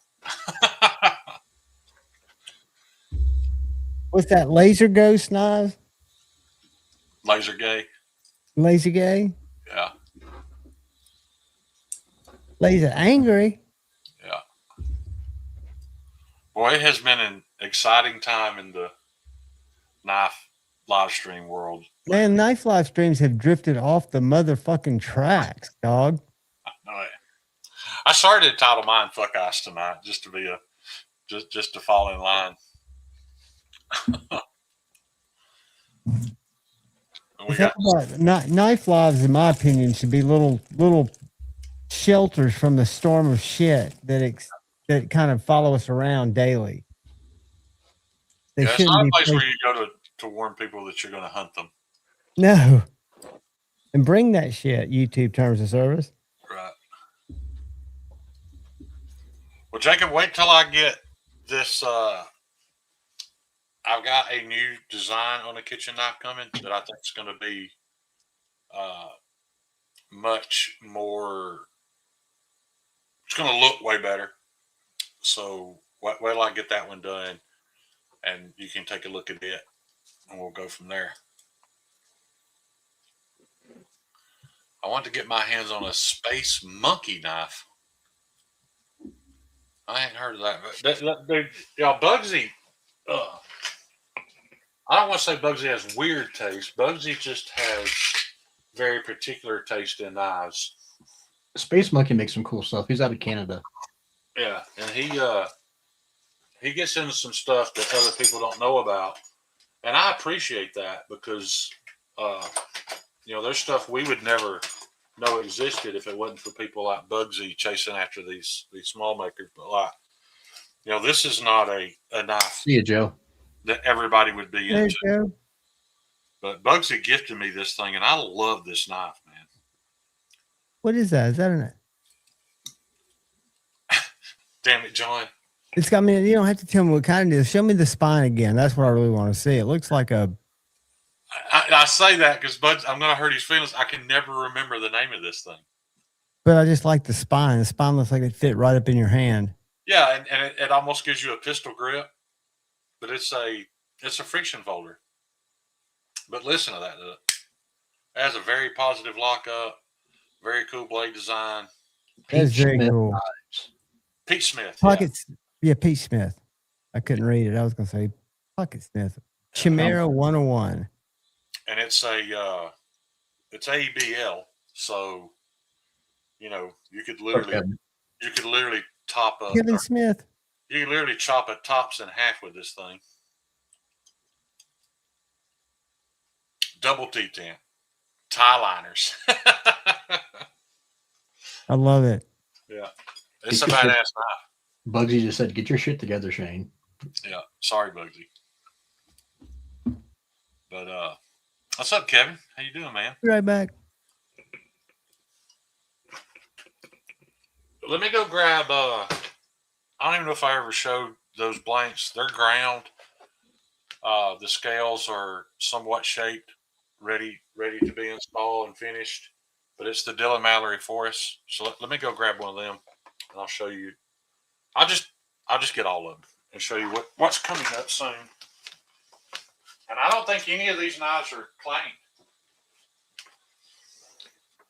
What's that, laser ghost knives? Laser gay. Laser gay? Yeah. Laser angry? Yeah. Boy, it has been an exciting time in the knife live stream world. Man, knife live streams have drifted off the motherfucking tracks, dog. I started to title mine "Fuck Ice" tonight, just to be just to fall in line. Knife lives, in my opinion, should be little shelters from the storm of shit that kind of follow us around daily. It's not a place where you go to warn people that you're going to hunt them. No. And bring that shit, YouTube terms of service. Right. Well, Jacob, wait till I get this. I've got a new design on the kitchen knife coming that I think is going to be much more. It's going to look way better. So wait till I get that one done, and you can take a look at it, and we'll go from there. I want to get my hands on a Space Monkey knife. I ain't heard of that. Y'all, Bugsy. I don't want to say Bugsy has weird taste. Bugsy just has very particular taste in knives. Space Monkey makes some cool stuff. He's out of Canada. Yeah, and he gets into some stuff that other people don't know about, and I appreciate that because there's stuff we would never know existed if it wasn't for people like Bugsy chasing after these small makers. But this is not a knife. See you, Joe. That everybody would be into. Joe. But Bugsy gifted me this thing, and I love this knife, man. What is that? Is that an? Damn it, John. It's got me. You don't have to tell me what kind it is. Show me the spine again. That's what I really want to see. It looks like a. I say that because I'm going to hurt his feelings. I can never remember the name of this thing. But I just like the spine. The spine looks like it fit right up in your hand. Yeah, and it almost gives you a pistol grip, but it's a friction folder. But listen to that. It has a very positive lockup, very cool blade design. That's very cool. Pete Smith. Pockets. Yeah, Pete Smith. I couldn't read it. I was going to say Pocket Smith. Chimera 101. And it's ABL, so you could literally top a Kevin Smith. You can literally chop a tops in half with this thing. Double T10. Tie liners. I love it. Yeah. It's a badass knife. Bugsy just said, "Get your shit together, Shane." Yeah. Sorry, Bugsy. But what's up, Kevin? How you doing, man? Be right back. Let me go grab I don't even know if I ever showed those blanks. They're ground. The scales are somewhat shaped, ready to be installed and finished. But it's the Dylan Mallory Forest. So let me go grab one of them, and I'll show you. I'll just get all of them and show you what's coming up soon. And I don't think any of these knives are claimed.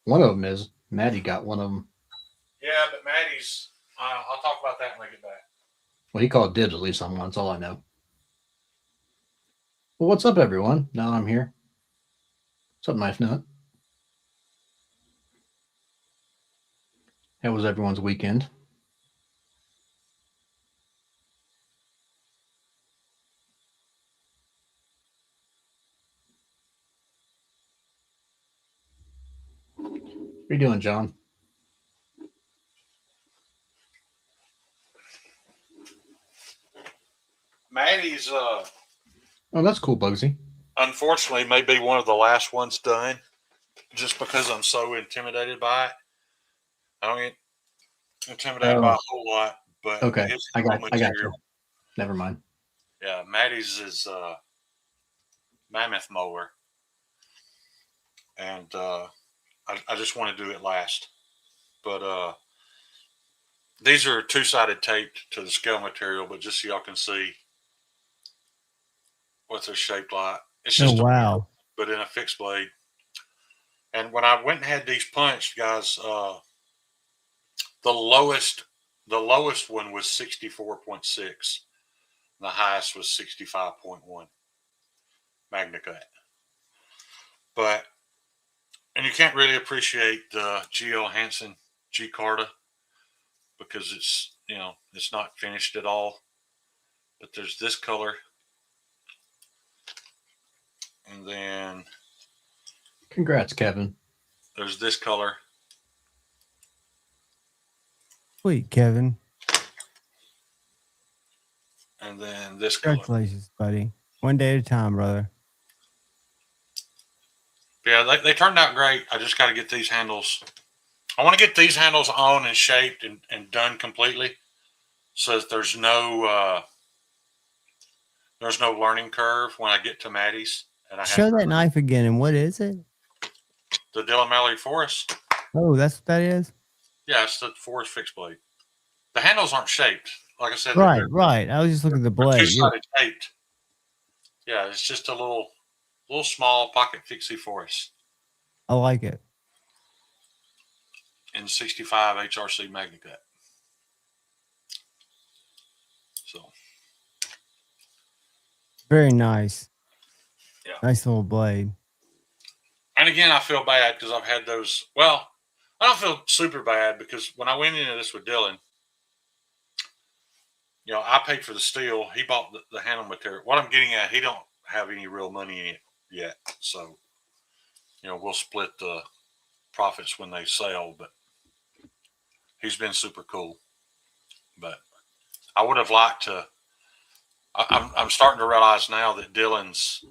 One of them is. Maddie got one of them. Yeah, but Maddie's. I'll talk about that when I get back. Well, he called dibs at least on one. That's all I know. Well, what's up, everyone? Now I'm here. What's up, Knife Nut? How was everyone's weekend? What are you doing, John? Maddie's, oh, that's cool, Bugsy. Unfortunately, may be one of the last ones done, just because I'm so intimidated by it. I don't get intimidated by a whole lot, but okay, I got you. Never mind. Yeah, Maddie's is mammoth mower, and I just want to do it last. But these are two-sided taped to the scale material, but just so y'all can see what they're shaped like. It's just a wheel, but in a fixed blade. And when I went and had these punched, guys, the lowest one was 64.6. The highest was 65.1 Magna Cut. But, and you can't really appreciate the G.L. Hansen G Carta because it's, it's not finished at all. But there's this color. And then. Congrats, Kevin. There's this color. Sweet, Kevin. And then this color. Congratulations, buddy. One day at a time, brother. Yeah, they turned out great. I just got to get these handles. I want to get these handles on and shaped and done completely so that there's no learning curve when I get to Maddie's. And Show that knife again. And what is it? The Dylan Mallory Forest. Oh, that's what that is? Yeah, it's the Forest fixed blade. The handles aren't shaped. Like I said. Right. I was just looking at the blade. Two-sided taped. Yeah, it's just a little small pocket fixie Forest. I like it. In 65 HRC Magna Cut. So. Very nice. Yeah. Nice little blade. And again, I feel bad because I've had those. Well, I don't feel super bad because when I went into this with Dylan, I paid for the steel. He bought the handle material. What I'm getting at, he don't have any real money in it yet. So, we'll split the profits when they sell, but he's been super cool. But I would have liked to. I'm starting to realize now that Dylan's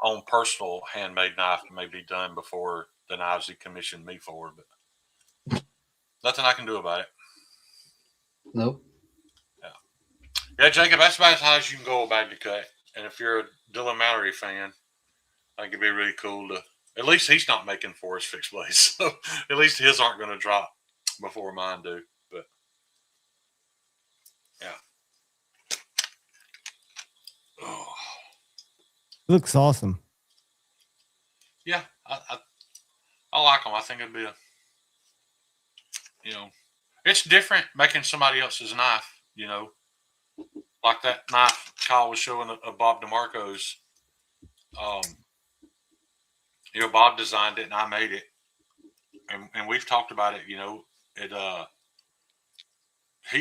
own personal handmade knife may be done before the knives he commissioned me for, but nothing I can do about it. Nope. Yeah, Jacob, that's about as high as you can go with Magna Cut. And if you're a Dylan Mallory fan, I think it'd be really cool to. At least he's not making Forest fixed blades, so at least his aren't going to drop before mine do. But yeah. Oh. Looks awesome. Yeah, I like them. I think it'd be it's different making somebody else's knife, like that knife Kyle was showing of Bob DeMarco's. Bob designed it and I made it, and we've talked about it. He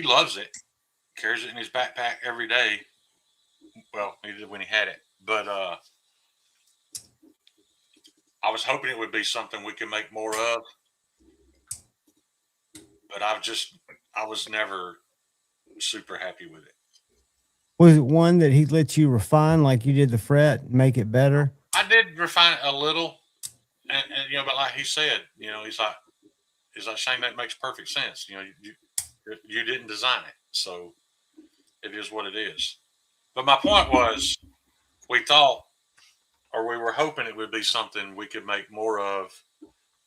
loves it, carries it in his backpack every day. Well, he did when he had it, but I was hoping it would be something we could make more of, but I was never super happy with it. Was it one that he let you refine like you did the fret and make it better? I did refine it a little, and but like he said, he's like Shane, that makes perfect sense. You didn't design it, so it is what it is. But my point was, we thought, or we were hoping it would be something we could make more of,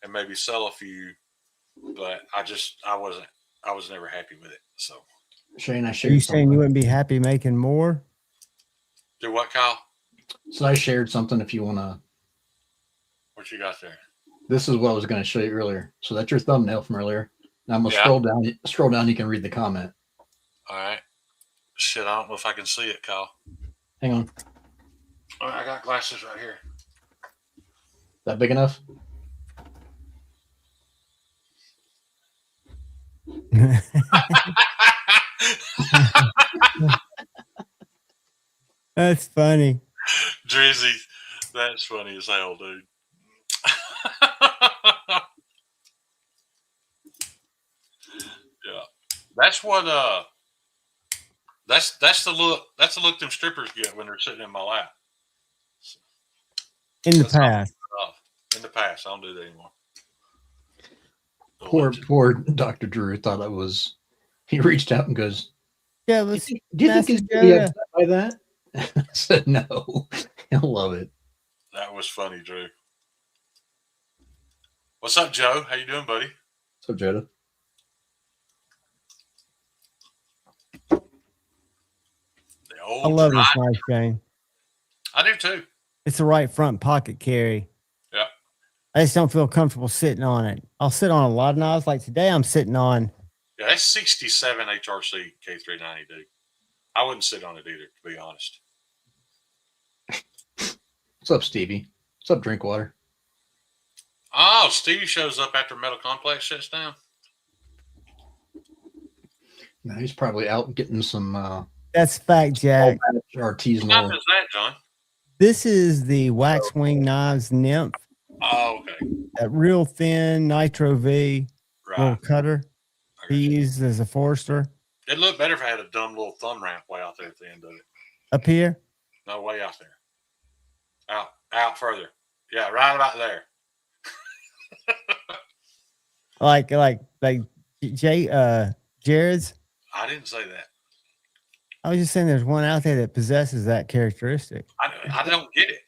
and maybe sell a few. But I was never happy with it. So, Shane, I Are shared you something. saying you wouldn't be happy making more? do what, Kyle? So I shared something. If you want to, What you got there? this is what I was going to show you earlier. So that's your thumbnail from earlier. Now I'm gonna Yeah. scroll down. Scroll down. You can read the comment. All right. Shit, I don't know if I can see it, Kyle. Hang on. Is All right, I got glasses right here. that big enough? That's funny. Drizzy, that's funny as hell, dude. Yeah, that's what that's the look them strippers get when they're sitting in my lap. In the That's not past. in the past, I don't do that anymore. Poor Dr. Drew thought I was. He reached out and goes, Yeah, "Do let's you think he's gonna be upset by that?" I said, "No, he'll love it." That was funny, Drew. What's up, Joe? How you doing, buddy? So Jada, The old I love this dry- knife, Shane. I do too. It's the right front pocket carry. Yeah. I just don't feel comfortable sitting on it. I'll sit on a lot of knives. Like today, I'm sitting on. Yeah, that's 67 HRC K390, dude. I wouldn't sit on it either, to be honest. what's up, Stevie? What's up, Drinkwater? Oh, Steve shows up after Metal Complex shuts down. No, he's probably out getting some That's fact, Jack. What time artisanal. is that, John? This is the Wax Wing Knives Nymph. Oh, okay. That real thin Nitro V little Right. cutter. I got He you. used as a Forester. It'd look better if I had a dumb little thumb ramp way out there at the end of it. Up here. No, way out there. Out further. Yeah, right about there. Like Jared's. I didn't say that. I was just saying there's one out there that possesses that characteristic. I don't get it.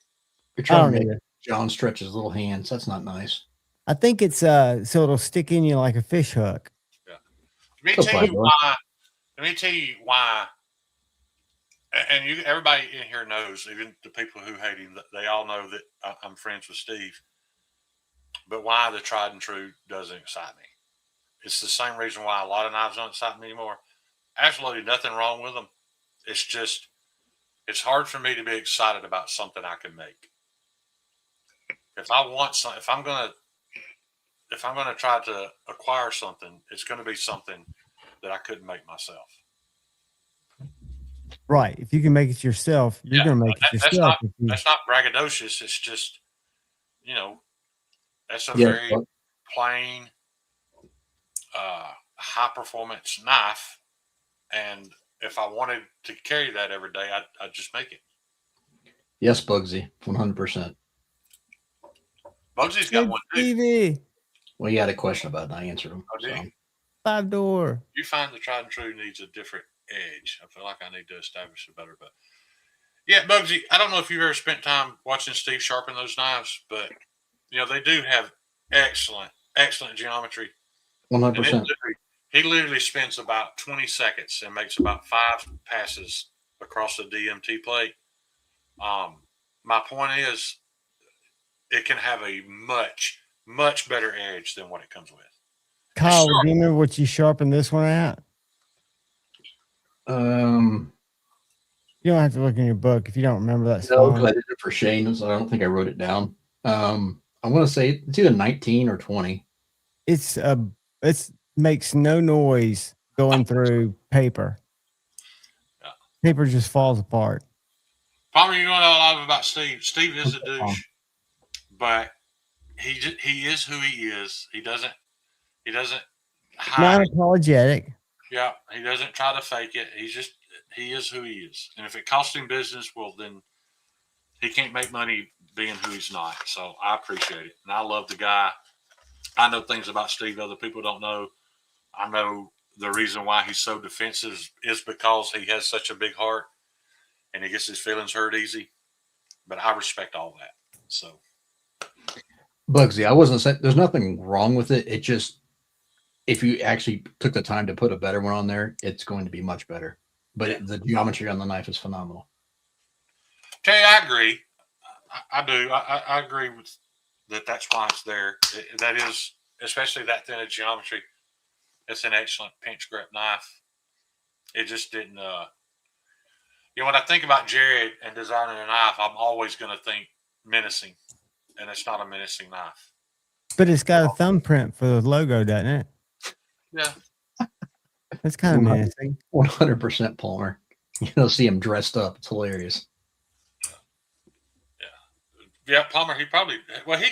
You're I trying don't to make either. John stretch his little hands. That's not nice. I think it's so it'll stick in you like a fish hook. Let me tell you why. Let me tell you why. And everybody in here knows, even the people who hate him, they all know that I'm friends with Steve. But why the tried and true doesn't excite me? It's the same reason why a lot of knives don't excite me anymore. Absolutely nothing wrong with them. It's just, it's hard for me to be excited about something I can make. If I want something, if I'm gonna try to acquire something, it's going to be something that I couldn't make myself. Right. If you can make it yourself, you're going to make it yourself. That's not braggadocious. It's just, that's a very plain, high performance knife. And if I wanted to carry that every day, I'd just make it. Yes, Bugsy, 100%. Bugsy's got one too. TV. Well, you had a question about it. I answered him. Oh, did you? 5-door. You find the tried and true needs a different edge. I feel like I need to establish it better. But yeah, Bugsy, I don't know if you've ever spent time watching Steve sharpen those knives, but they do have excellent geometry. 100%. He literally spends about 20 seconds and makes about 5 passes across the DMT plate. My point is, it can have a much, much better edge than what it comes with. Kyle, do you remember what you sharpened this one at? You don't have to look in your book if you don't remember that. No, because I did it for Shane, so I don't think I wrote it down. I want to say it's either 19 or 20. It's makes no noise going through paper. Yeah. Paper just falls apart. Probably you know a lot about Steve. Steve is a douche, but he is who he is. He doesn't hide. Non-apologetic. Yeah, he doesn't try to fake it. He is who he is. And if it costs him business, well, then he can't make money being who he's not. So I appreciate it. And I love the guy. I know things about Steve other people don't know. I know the reason why he's so defensive is because he has such a big heart and he gets his feelings hurt easy. But I respect all that. So, Bugsy, I wasn't saying there's nothing wrong with it. It just, if you actually took the time to put a better one on there, it's going to be much better. But the geometry on the knife is phenomenal. Okay, I agree. I do. I agree with that. That's why it's there. That is, especially that thin of geometry. It's an excellent pinch grip knife. It just didn't. When I think about Jared and designing a knife, I'm always going to think menacing, and it's not a menacing knife. But it's got a thumbprint for the logo, doesn't it? Yeah. That's kind of menacing. 100% Palmer. You'll see him dressed up. It's hilarious. Yeah, Palmer, he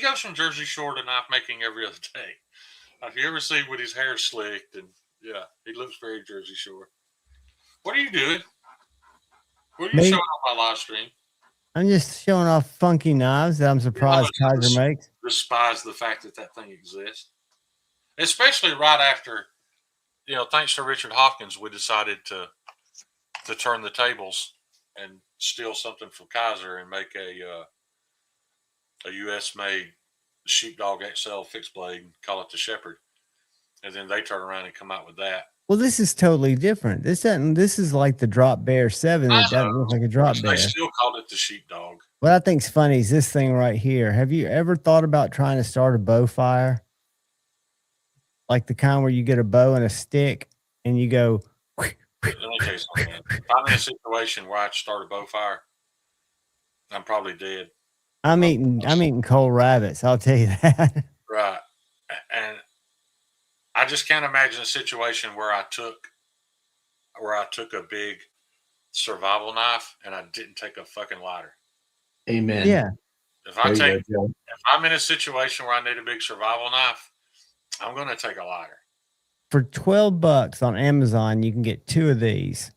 goes from Jersey Shore to knife making every other day. If you ever see with his hair slicked, and yeah, he looks very Jersey Shore. What are you doing? What are you showing on my live stream? I'm just showing off funky knives that I'm surprised Kaiser makes. Despise the fact that thing exists. Especially right after, thanks to Richard Hawkins, we decided to turn the tables and steal something from Kaiser and make a U.S. made Sheepdog XL fixed blade and call it the Shepherd. And then they turn around and come out with that. Well, this is totally different. This is like the Drop Bear 7. It doesn't look like a Drop Bear. They still called it the Sheepdog. What I think's funny is this thing right here. Have you ever thought about trying to start a bow fire? Like the kind where you get a bow and a stick and you go. Let me tell you something. If I'm in a situation where I start a bow fire, I'm probably dead. I'm eating cold rabbits. I'll tell you that. Right. And I just can't imagine a situation where I took a big survival knife and I didn't take a fucking lighter. Amen. Yeah. If I'm in a situation where I need a big survival knife, I'm going to take a lighter. For $12 on Amazon, you can get 2 of these.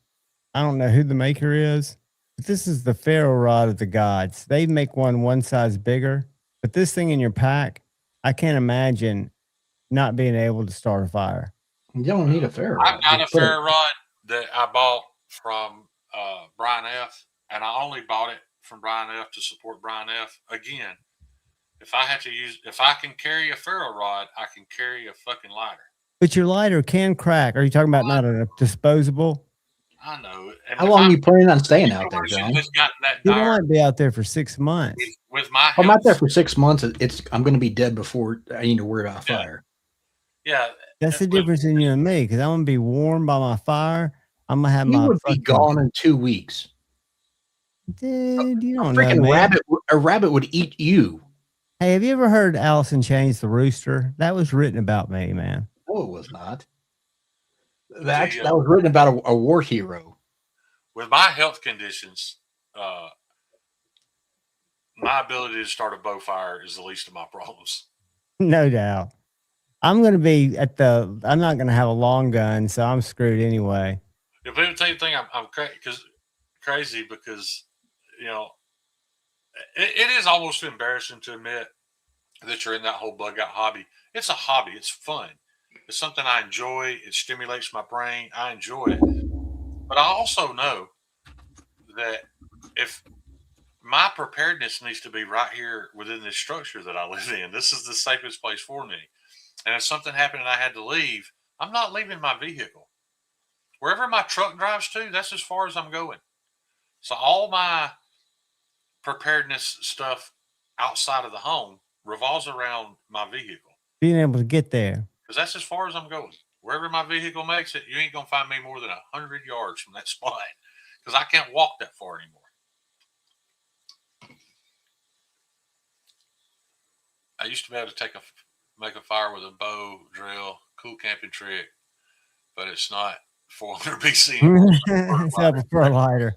I don't know who the maker is, but this is the ferro rod of the gods. They make one size bigger, but this thing in your pack, I can't imagine not being able to start a fire. You don't need a ferro rod. I've got a ferro rod that I bought from Brian F., and I only bought it from Brian F. to support Brian F. Again, if I can carry a ferro rod, I can carry a fucking lighter. But your lighter can crack. Are you talking about not a disposable? I know. And how long are you planning on staying out there, John? You don't want to be out there for 6 months. With my I'm out there for 6 months. I'm going to be dead before I need to worry about fire. Yeah. That's the difference in you and me, because I'm going to be warm by my fire. I'm going to have You would be gone in 2 weeks. Dude, you don't know, man. A rabbit would eat you. Hey, have you ever heard Alice in Chains, the Rooster? That was written about me, man. No, it was not. That was written about a war hero. With my health conditions, my ability to start a bow fire is the least of my problems. No doubt. I'm going to be I'm not going to have a long gun, so I'm screwed anyway. If people tell you the thing, I'm crazy because, it is almost embarrassing to admit that you're in that whole bug out hobby. It's a hobby. It's fun. It's something I enjoy. It stimulates my brain. I enjoy it. But I also know that if my preparedness needs to be right here within this structure that I live in, this is the safest place for me. And if something happened and I had to leave, I'm not leaving my vehicle. Wherever my truck drives to, that's as far as I'm going. So all my preparedness stuff outside of the home revolves around my vehicle. Being able to get there. Because that's as far as I'm going. Wherever my vehicle makes it, you ain't going to find me more than 100 yards from that spot. Because I can't walk that far anymore. I used to be able to make a fire with a bow, drill, cool camping trick. But it's not 400 BC anymore. So I prefer a lighter.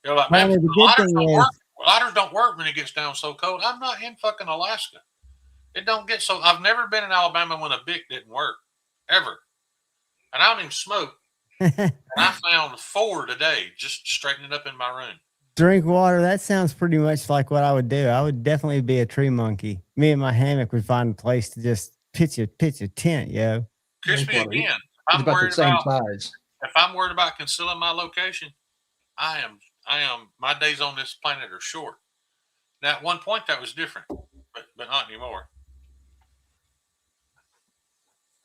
You're like, man, lighters don't work when it gets down so cold. I'm not in fucking Alaska. It don't get so. I've never been in Alabama when a Bic didn't work, ever. And I don't even smoke. And I found 4 today, just straightening up in my room. Drink water. That sounds pretty much like what I would do. I would definitely be a tree monkey. Me and my hammock would find a place to just pitch a tent, yo. Kiss me again. It's about the same size. If I'm worried about concealing my location, I am. My days on this planet are short. Now, at one point that was different, but not anymore.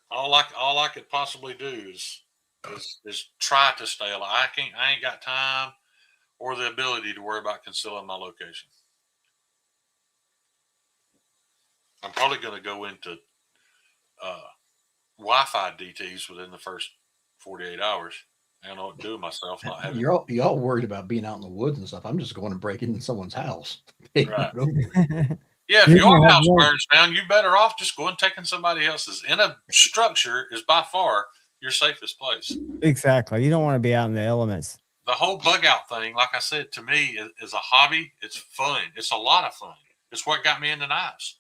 All I could possibly do is try to stay alive. I ain't got time or the ability to worry about concealing my location. I'm probably going to go into Wi-Fi DTs within the first 48 hours. I don't know what to do with myself. Not having y'all worried about being out in the woods and stuff. I'm just going to break into someone's house. right. Yeah, if your house burns down, you're better off just going and taking somebody else's. In a structure is by far your safest place. Exactly. You don't want to be out in the elements. The whole bug out thing, like I said, to me is a hobby. It's fun. It's a lot of fun. It's what got me into knives.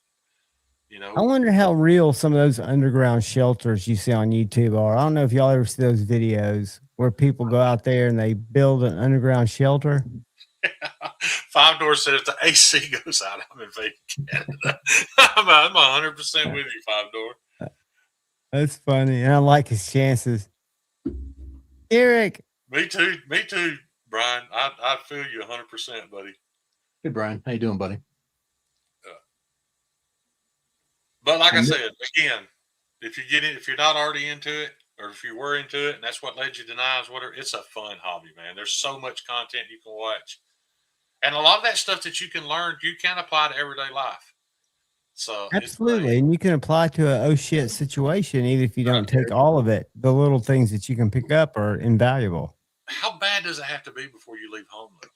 You know, I wonder how real some of those underground shelters you see on YouTube are. I don't know if y'all ever see those videos where people go out there and they build an underground shelter. 5 Door said if the AC goes out, I'm invading Canada. I'm 100% with you, 5 Door. That's funny, and I like his chances. Eric, me too, Brian. I feel you 100%, buddy. Hey, Brian, how you doing, buddy? But like I said, again, if you're not already into it, or if you were into it, and that's what led you to knives, whatever, it's a fun hobby, man. There's so much content you can watch. And a lot of that stuff that you can learn, you can apply to everyday life. So absolutely, and you can apply to a oh shit situation, even if you don't take all of it. The little things that you can pick up are invaluable. How bad does it have to be before you leave home, though?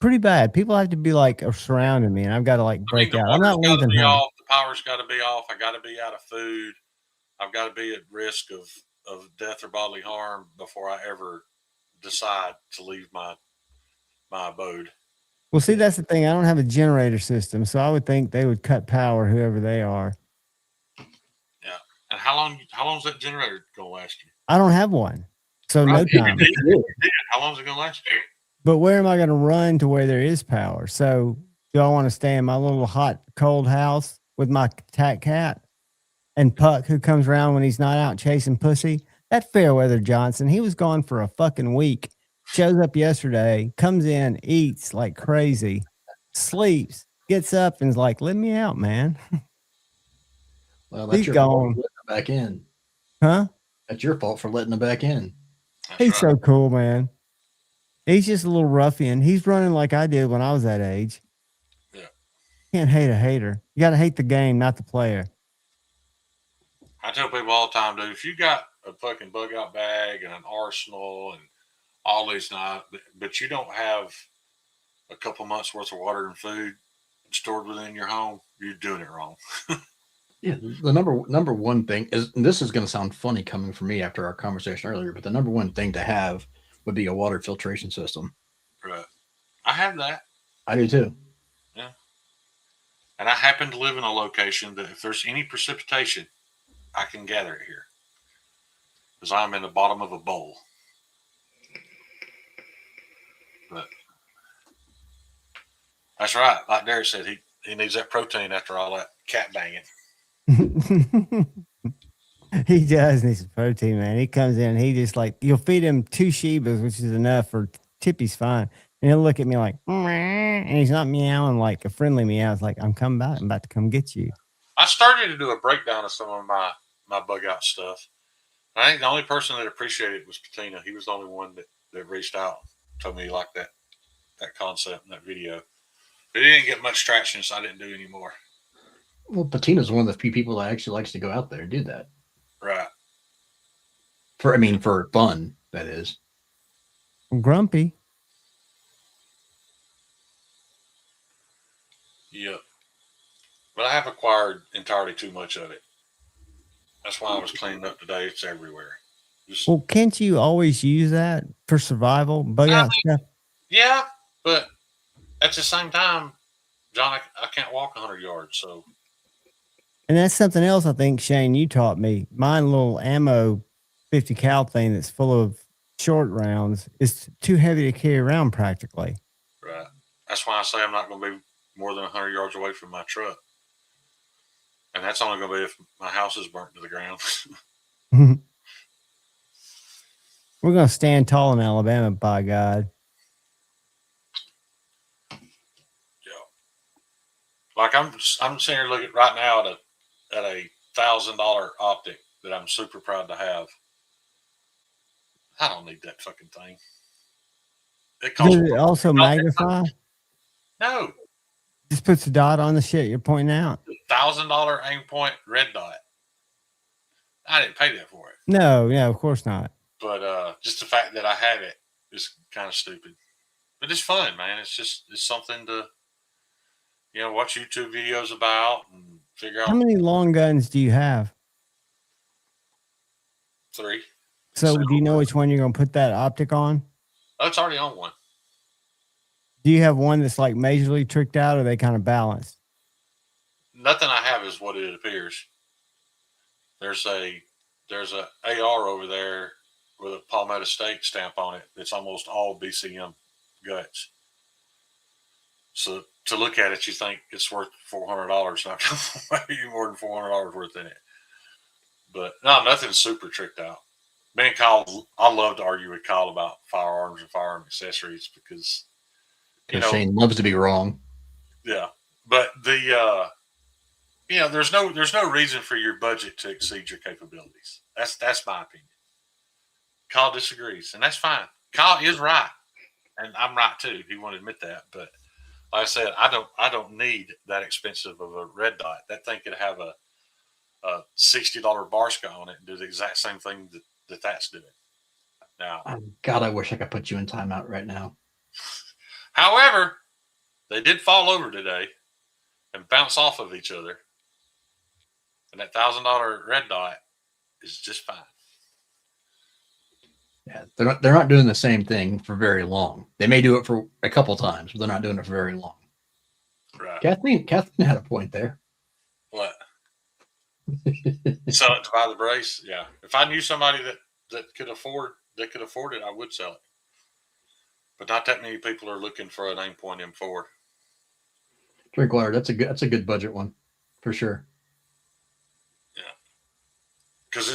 Pretty bad. People have to be like surrounding me, and I've got to like break out. I'm not leaving home. The power's got to be off. I got to be out of food. I've got to be at risk of death or bodily harm before I ever decide to leave my abode. Well, see, that's the thing. I don't have a generator system, so I would think they would cut power, whoever they are. Yeah. And how long is that generator going to last you? I don't have one, so right. No time. How long is it going to last you? But where am I going to run to where there is power? So do I want to stay in my little hot, cold house with my cat and Puck, who comes around when he's not out chasing pussy? That Fairweather Johnson, he was gone for a fucking week. Shows up yesterday, comes in, eats like crazy, sleeps, gets up, and is like, "Let me out, man." Well, that's your fault for letting him back in. Huh? That's your fault for letting him back in. He's so cool, man. He's just a little ruffian. He's running like I did when I was that age. Yeah. Can't hate a hater. You got to hate the game, not the player. I tell people all the time, dude, if you got a fucking bug out bag and an arsenal and all these knives, but you don't have a couple months worth of water and food stored within your home, you're doing it wrong. Yeah, the number one thing is, and this is going to sound funny coming from me after our conversation earlier, but the number one thing to have would be a water filtration system. Right. I have that. I do too. Yeah. And I happen to live in a location that if there's any precipitation, I can gather it here. Because I'm in the bottom of a bowl. But that's right. Like Derek said, he needs that protein after all that cat banging. He does need some protein, man. He comes in, he just like, you'll feed him 2 Shibas, which is enough for Tippy's fine. And he'll look at me like, and he's not meowing like a friendly meow. It's like, I'm coming back. I'm about to come get you. I started to do a breakdown of some of my bug out stuff. I think the only person that appreciated it was Patina. He was the only one that reached out, told me he liked that concept in that video. But it didn't get much traction, so I didn't do any more. Well, Patina's one of the few people that actually likes to go out there and do that. Right. For fun, that is. Grumpy. Yep. But I have acquired entirely too much of it. That's why I was cleaning up today. It's everywhere. Well, can't you always use that for survival? Bug out stuff? Yeah, but at the same time, John, I can't walk 100 yards, so. And that's something else I think, Shane, you taught me. My little ammo 50 cal thing that's full of short rounds is too heavy to carry around practically. Right. That's why I say I'm not going to be more than 100 yards away from my truck. And that's only going to be if my house is burnt to the ground. We're gonna stand tall in Alabama, by God. Yeah. Like I'm sitting here looking right now at a $1,000 optic that I'm super proud to have. I don't need that fucking thing. It costs Does it also magnify? no Just puts a dot on the shit you're pointing out. $1,000 aim point red dot. I didn't pay that for it. No, of course not. But just the fact that I have it is kind of stupid. But it's fun, man. It's something to watch YouTube videos about and figure out. How many long guns do you have? 3. So do you know which one you're gonna put that optic on? Oh, it's already on one. Do you have one that's like majorly tricked out, or are they kind of balanced? Nothing I have is what it appears. There's a AR over there with a Palmetto State stamp on it. It's almost all BCM guts. So to look at it, you think it's worth $400. Not maybe more than $400 worth in it. But no, nothing's super tricked out. Me and Kyle, I love to argue with Kyle about firearms and firearm accessories because Shane loves to be wrong. Yeah, but there's no reason for your budget to exceed your capabilities. That's my opinion. Kyle disagrees, and that's fine. Kyle is right, and I'm right too. He won't admit that, but like I said, I don't need that expensive of a red dot. That thing could have a $60 Barska on it and do the exact same thing that's doing. Now, God, I wish I could put you in timeout right now. However, they did fall over today and bounce off of each other, and that $1,000 red dot is just fine. Yeah, they're not doing the same thing for very long. They may do it for a couple times, but they're not doing it for very long. Right. Kathleen had a point there. What? Sell it to buy the brace? Yeah. If I knew somebody that could afford it, I would sell it. But not that many people are looking for an aim point M4. Drink water. That's a good budget one, for sure. Yeah. Because I'll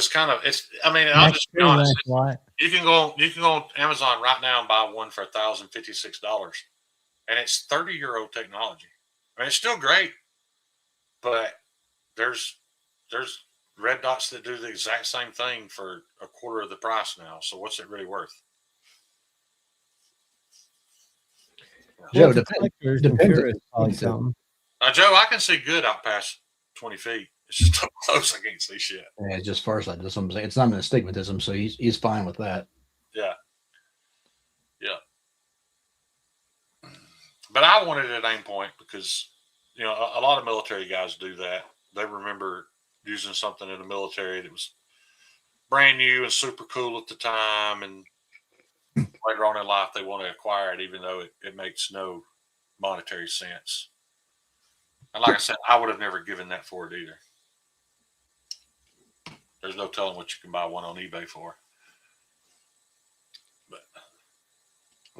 just be honest. You can go on Amazon right now and buy one for $1,056, and it's 30-year-old technology. I mean, it's still great, but there's red dots that do the exact same thing for a quarter of the price now. So what's it really worth? Joe, depends. Now, Joe, I can see good out past 20 feet. It's just up close. I can't see shit. Yeah, it's just far sight. That's what I'm saying. It's not an astigmatism, so he's fine with that. Yeah. Yeah. But I wanted it at aim point because, a lot of military guys do that. They remember using something in the military that was brand new and super cool at the time, and later on in life they want to acquire it even though it makes no monetary sense. And like I said, I would have never given that for it either. There's no telling what you can buy one on eBay for. But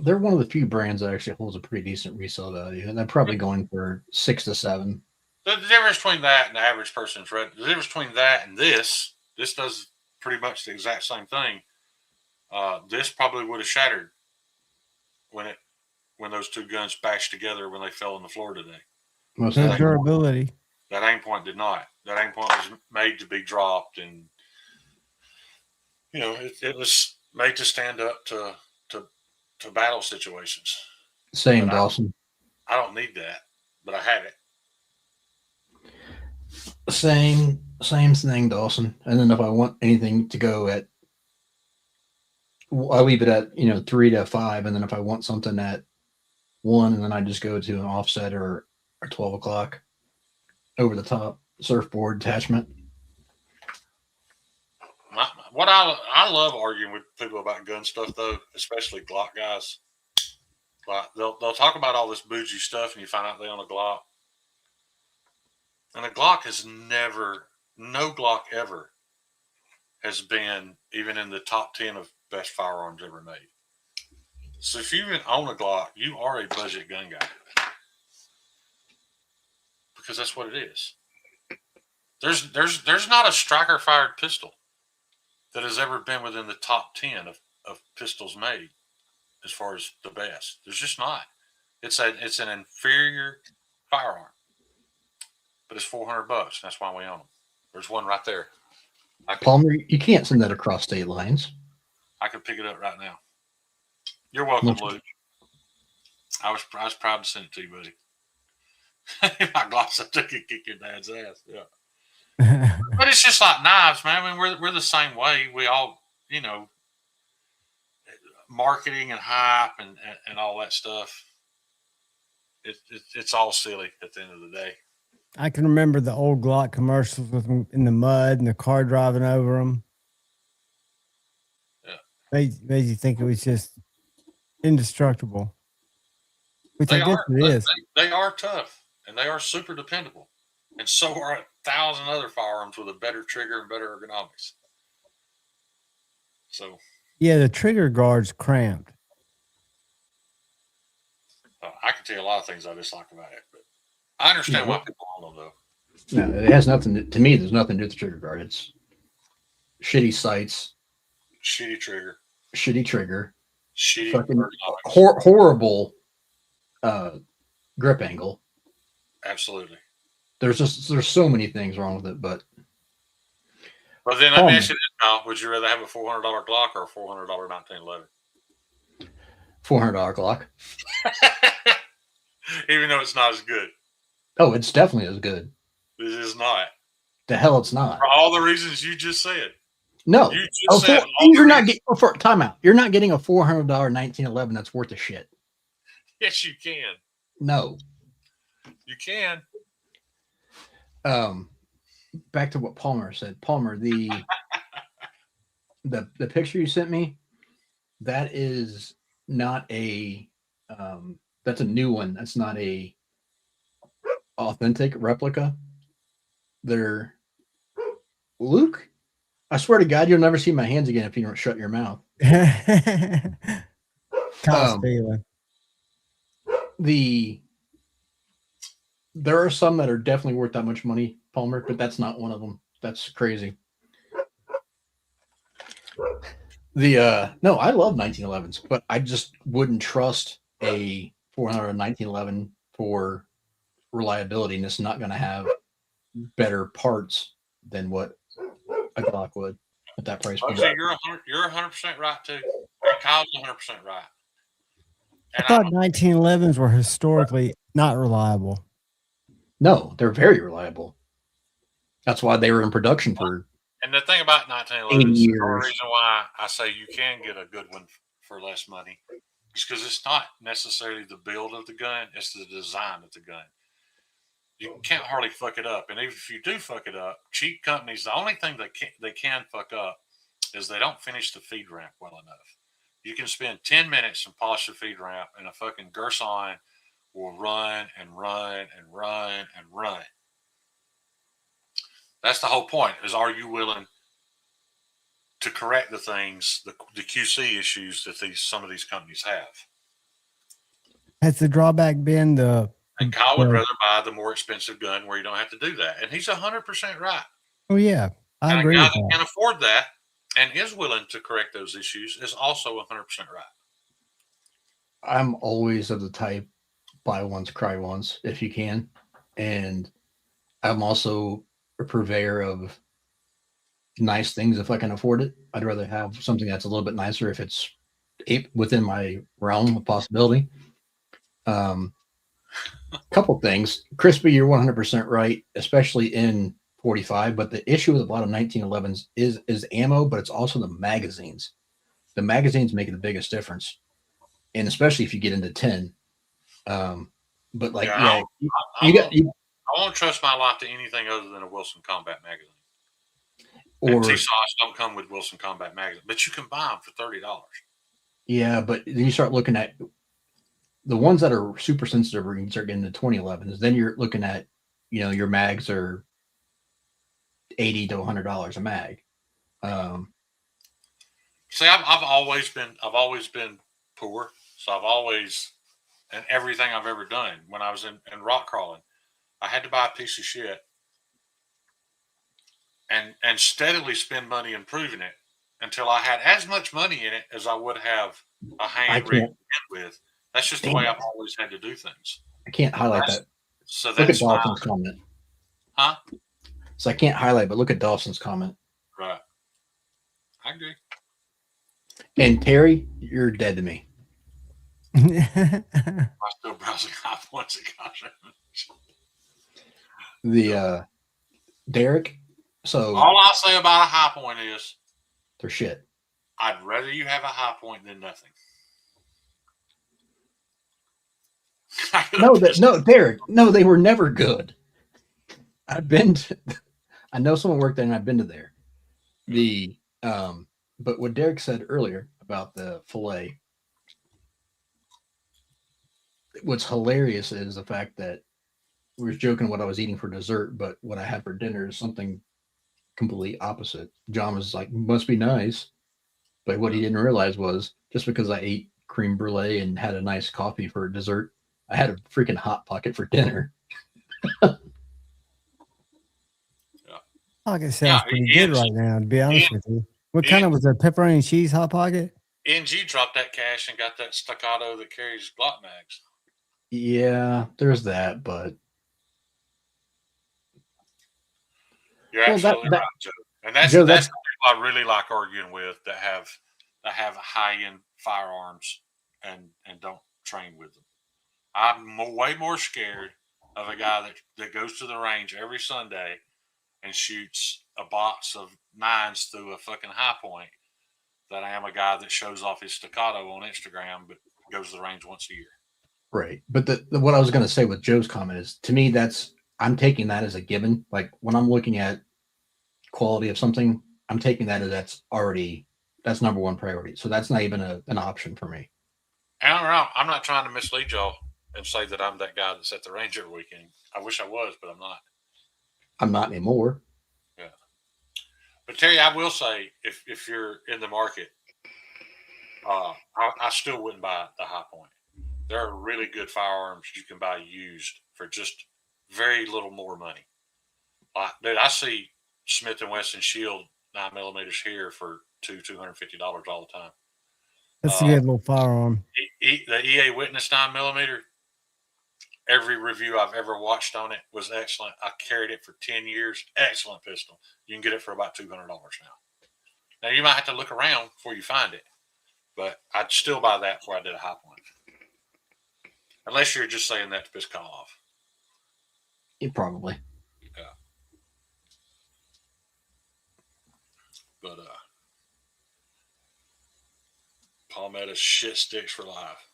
they're one of the few brands that actually holds a pretty decent resale value, and they're probably going for 6 to 7. The difference between that and the average person's red, the difference between that and this does pretty much the exact same thing. This probably would have shattered when those two guns bashed together when they fell on the floor today. No durability. That aim point did not. That aim point was made to be dropped, and it was made to stand up to battle situations. Same, Dawson. I don't need that, but I have it. Same thing, Dawson. And then if I want anything to go at, I leave it at 3 to 5, and then if I want something at 1, and then I just go to an offset or 12 o'clock over the top surfboard attachment. What I love arguing with people about gun stuff though, especially Glock guys. They'll talk about all this bougie stuff, and you find out they own a Glock. And a Glock has no Glock ever has been even in the top 10 of best firearms ever made. So if you even own a Glock, you are a budget gun guy. Because that's what it is. There's not a striker fired pistol that has ever been within the top 10 of of pistols made as far as the best. There's just not. It's an inferior firearm, but it's $400. That's why we own them. There's one right there. Palmer, you can't send that across state lines. I could pick it up right now. You're welcome, Luke. I was proud to send it to you, buddy. My gloss, I took it, kick your dad's ass. Yeah. But it's just like knives, man. I mean, we're the same way. We all, marketing and hype and all that stuff. It's all silly at the end of the day. I can remember the old Glock commercials with them in the mud and the car driving over them. Yeah. Made you think it was just indestructible. Which I guess it is. They are tough and they are super dependable. And so are 1,000 other firearms with a better trigger and better ergonomics. So. Yeah, the trigger guard's cramped. I can tell you a lot of things I dislike about it, but I understand why people own them, though. No, it has nothing to me. There's nothing to do with the trigger guard. It's shitty sights, shitty trigger, fucking horrible grip angle. Absolutely. There's so many things wrong with it, but. Well, then let me ask you this, Kyle. Would you rather have a $400 Glock or a $400 1911? $400 Glock. Even though it's not as good. Oh, it's definitely as good. It is not. The hell it's not. For all the reasons you just said. No. You just said you're not getting time out. You're not getting a $400 1911 that's worth a shit. Yes, you can. No. You can. Back to what Palmer said. Palmer, the picture you sent me, that is not a that's a new one. That's not a authentic replica. They're Luke, I swear to God, you'll never see my hands again if you don't shut your mouth. There are some that are definitely worth that much money, Palmer, but that's not one of them. That's crazy. No, I love 1911s, but I just wouldn't trust a 400 1911 for reliability, and it's not going to have better parts than what a Glock would at that price point. Okay, you're 100% right too. And Kyle's 100% right. And I thought 1911s were historically not reliable. No, they're very reliable. That's why they were in production for. And the thing about 1911s, the reason why I say you can get a good one for less money is because it's not necessarily the build of the gun; it's the design of the gun. You can't hardly fuck it up, and even if you do fuck it up, cheap companies, the only thing they can fuck up is they don't finish the feed ramp well enough. You can spend 10 minutes and polish the feed ramp, and a fucking Gerson will run and run and run and run. That's the whole point, is are you willing to correct the things, the QC issues that some of these companies have? Has the drawback been and Kyle would rather buy the more expensive gun where you don't have to do that. And he's 100% right. Oh, yeah. I agree. A guy that can afford that and is willing to correct those issues is also 100% right. I'm always of the type, buy once, cry once, if you can. And I'm also a purveyor of nice things if I can afford it. I'd rather have something that's a little bit nicer if it's within my realm of possibility. Couple things. Crispy, you're 100% right, especially in 45. But the issue with a lot of 1911s is ammo, but it's also the magazines. The magazines make the biggest difference, and especially if you get into 10. But like, I won't trust my life to anything other than a Wilson Combat magazine. Or T-Sauce don't come with Wilson Combat magazine, but you can buy them for $30. Yeah, but then you start looking at the ones that are super sensitive, where you can start getting the 2011s. Then you're looking at, your mags are $80 to $100 a mag. See, I've always been poor, so I've always, and everything I've ever done when I was in rock crawling, I had to buy a piece of shit and steadily spend money improving it until I had as much money in it as I would have a hand rig with. That's just the way I've always had to do things. I can't highlight that. So look at Dawson's comment. Huh? So I can't highlight, but look at Dawson's comment. Right. I agree. And Terry, you're dead to me. I'm still browsing high points at gosh. The Derek. So all I'll say about a high point is they're shit. I'd rather you have a high point than nothing. No, Derek. No, they were never good. I know someone worked there, and I've been to there. But what Derek said earlier about the filet, what's hilarious is the fact that we were joking what I was eating for dessert, but what I had for dinner is something completely opposite. John was like, must be nice. But what he didn't realize was just because I ate creme brulee and had a nice coffee for dessert, I had a freaking Hot Pocket for dinner. Pocket sounds pretty good right now, to be honest with you. What kind of was a pepperoni and cheese Hot Pocket? NG dropped that cash and got that staccato that carries Glock mags. Yeah, there's that, but you're absolutely right, Joe. And that's the people I really like arguing with that have high end firearms and don't train with them. I'm way more scared of a guy that goes to the range every Sunday and shoots a box of 9s through a fucking high point than I am a guy that shows off his staccato on Instagram but goes to the range once a year. Right. But what I was going to say with Joe's comment is, to me, I'm taking that as a given. Like when I'm looking at quality of something, I'm taking that as that's number one priority. So that's not even an option for me. And I'm not trying to mislead y'all and say that I'm that guy that's at the range every weekend. I wish I was, but I'm not. I'm not anymore. Yeah. But Terry, I will say, if you're in the market, I still wouldn't buy the high point. There are really good firearms you can buy used for just very little more money. Dude, I see Smith & Wesson Shield 9mm here for $250 all the time. That's a good little firearm. The EA Witness 9mm, every review I've ever watched on it was excellent. I carried it for 10 years. Excellent pistol. You can get it for about $200 now. Now, you might have to look around before you find it, but I'd still buy that before I did a high point. Unless you're just saying that to piss Kyle off. Yeah, probably. Yeah. But Palmetto shit sticks for life.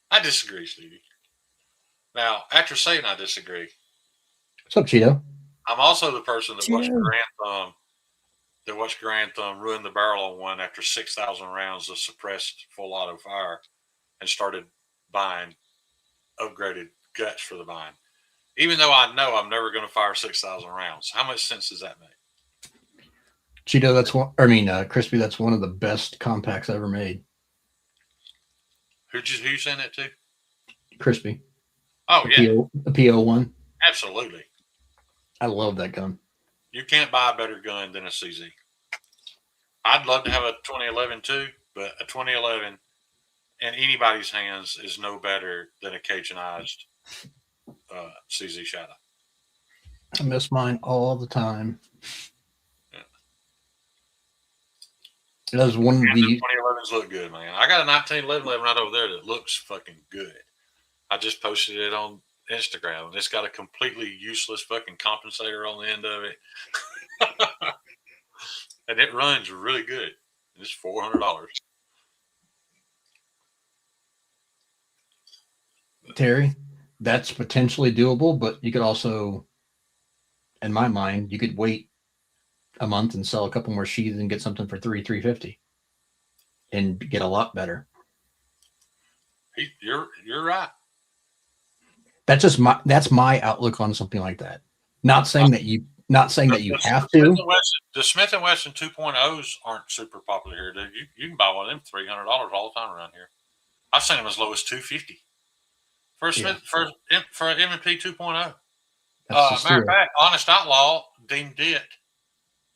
I disagree, Stevie. Now, after saying I disagree, what's up, Cheeto? I'm also the person that watched Grand Thumb ruin the barrel on one after 6,000 rounds of suppressed full auto fire and started buying upgraded guts for the bind. Even though I know I'm never going to fire 6,000 rounds. How much sense does that make? Cheeto, Crispy, that's one of the best compacts ever made. Who you sent it to? Crispy. Oh, yeah. The PO1. Absolutely. I love that gun. You can't buy a better gun than a CZ. I'd love to have a 2011 too, but a 2011 in anybody's hands is no better than a Cajunized CZ Shadow. I miss mine all the time. Yeah. That was one of the 2011s look good, man. I got a 1911 right over there that looks fucking good. I just posted it on Instagram, and it's got a completely useless fucking compensator on the end of it. And it runs really good. It's $400. Terry, that's potentially doable, but you could also, in my mind, you could wait a month and sell a couple more sheaths and get something for $350 and get a lot better. You're right. That's my outlook on something like that. Not saying that you have to. The Smith & Wesson 2.0s aren't super popular here, dude. You can buy one of them $300 all the time around here. I've seen them as low as $250 for an M&P 2.0. Matter of fact, Honest Outlaw deemed it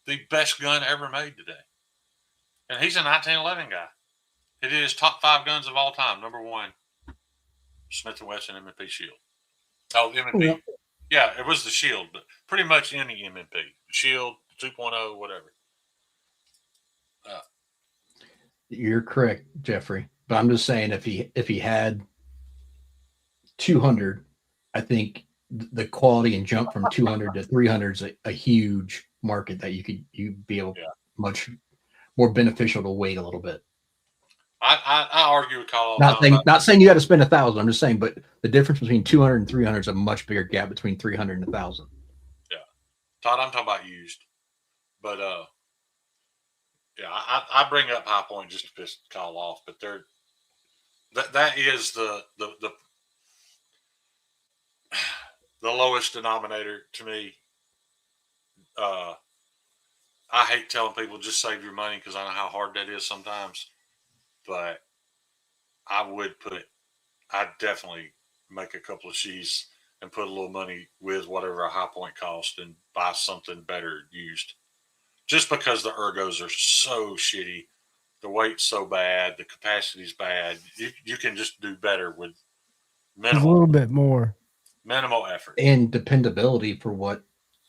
the best gun ever made today. And he's a 1911 guy. It is top 5 guns of all time. Number 1, Smith & Wesson M&P Shield. Oh, M&P. Yeah, it was the Shield, but pretty much any M&P. Shield, 2.0, whatever. You're correct, Jeffrey. But I'm just saying, if he had 200, I think the quality and jump from 200 to 300 is a huge market that you'd be able much more beneficial to wait a little bit. I argue with Kyle. Not saying you got to spend 1,000. I'm just saying, but the difference between 200 and 300 is a much bigger gap between 300 and 1,000. Yeah, Todd, I'm talking about used, but yeah, I bring up High Point just to piss Kyle off, but that is the lowest denominator to me. I hate telling people just save your money because I know how hard that is sometimes. But I'd definitely make a couple of sheaths and put a little money with whatever a High Point cost and buy something better used. Just because the ergos are so shitty, the weight's so bad, the capacity's bad, you can just do better with minimal. A little bit more. Minimal effort. And dependability for what,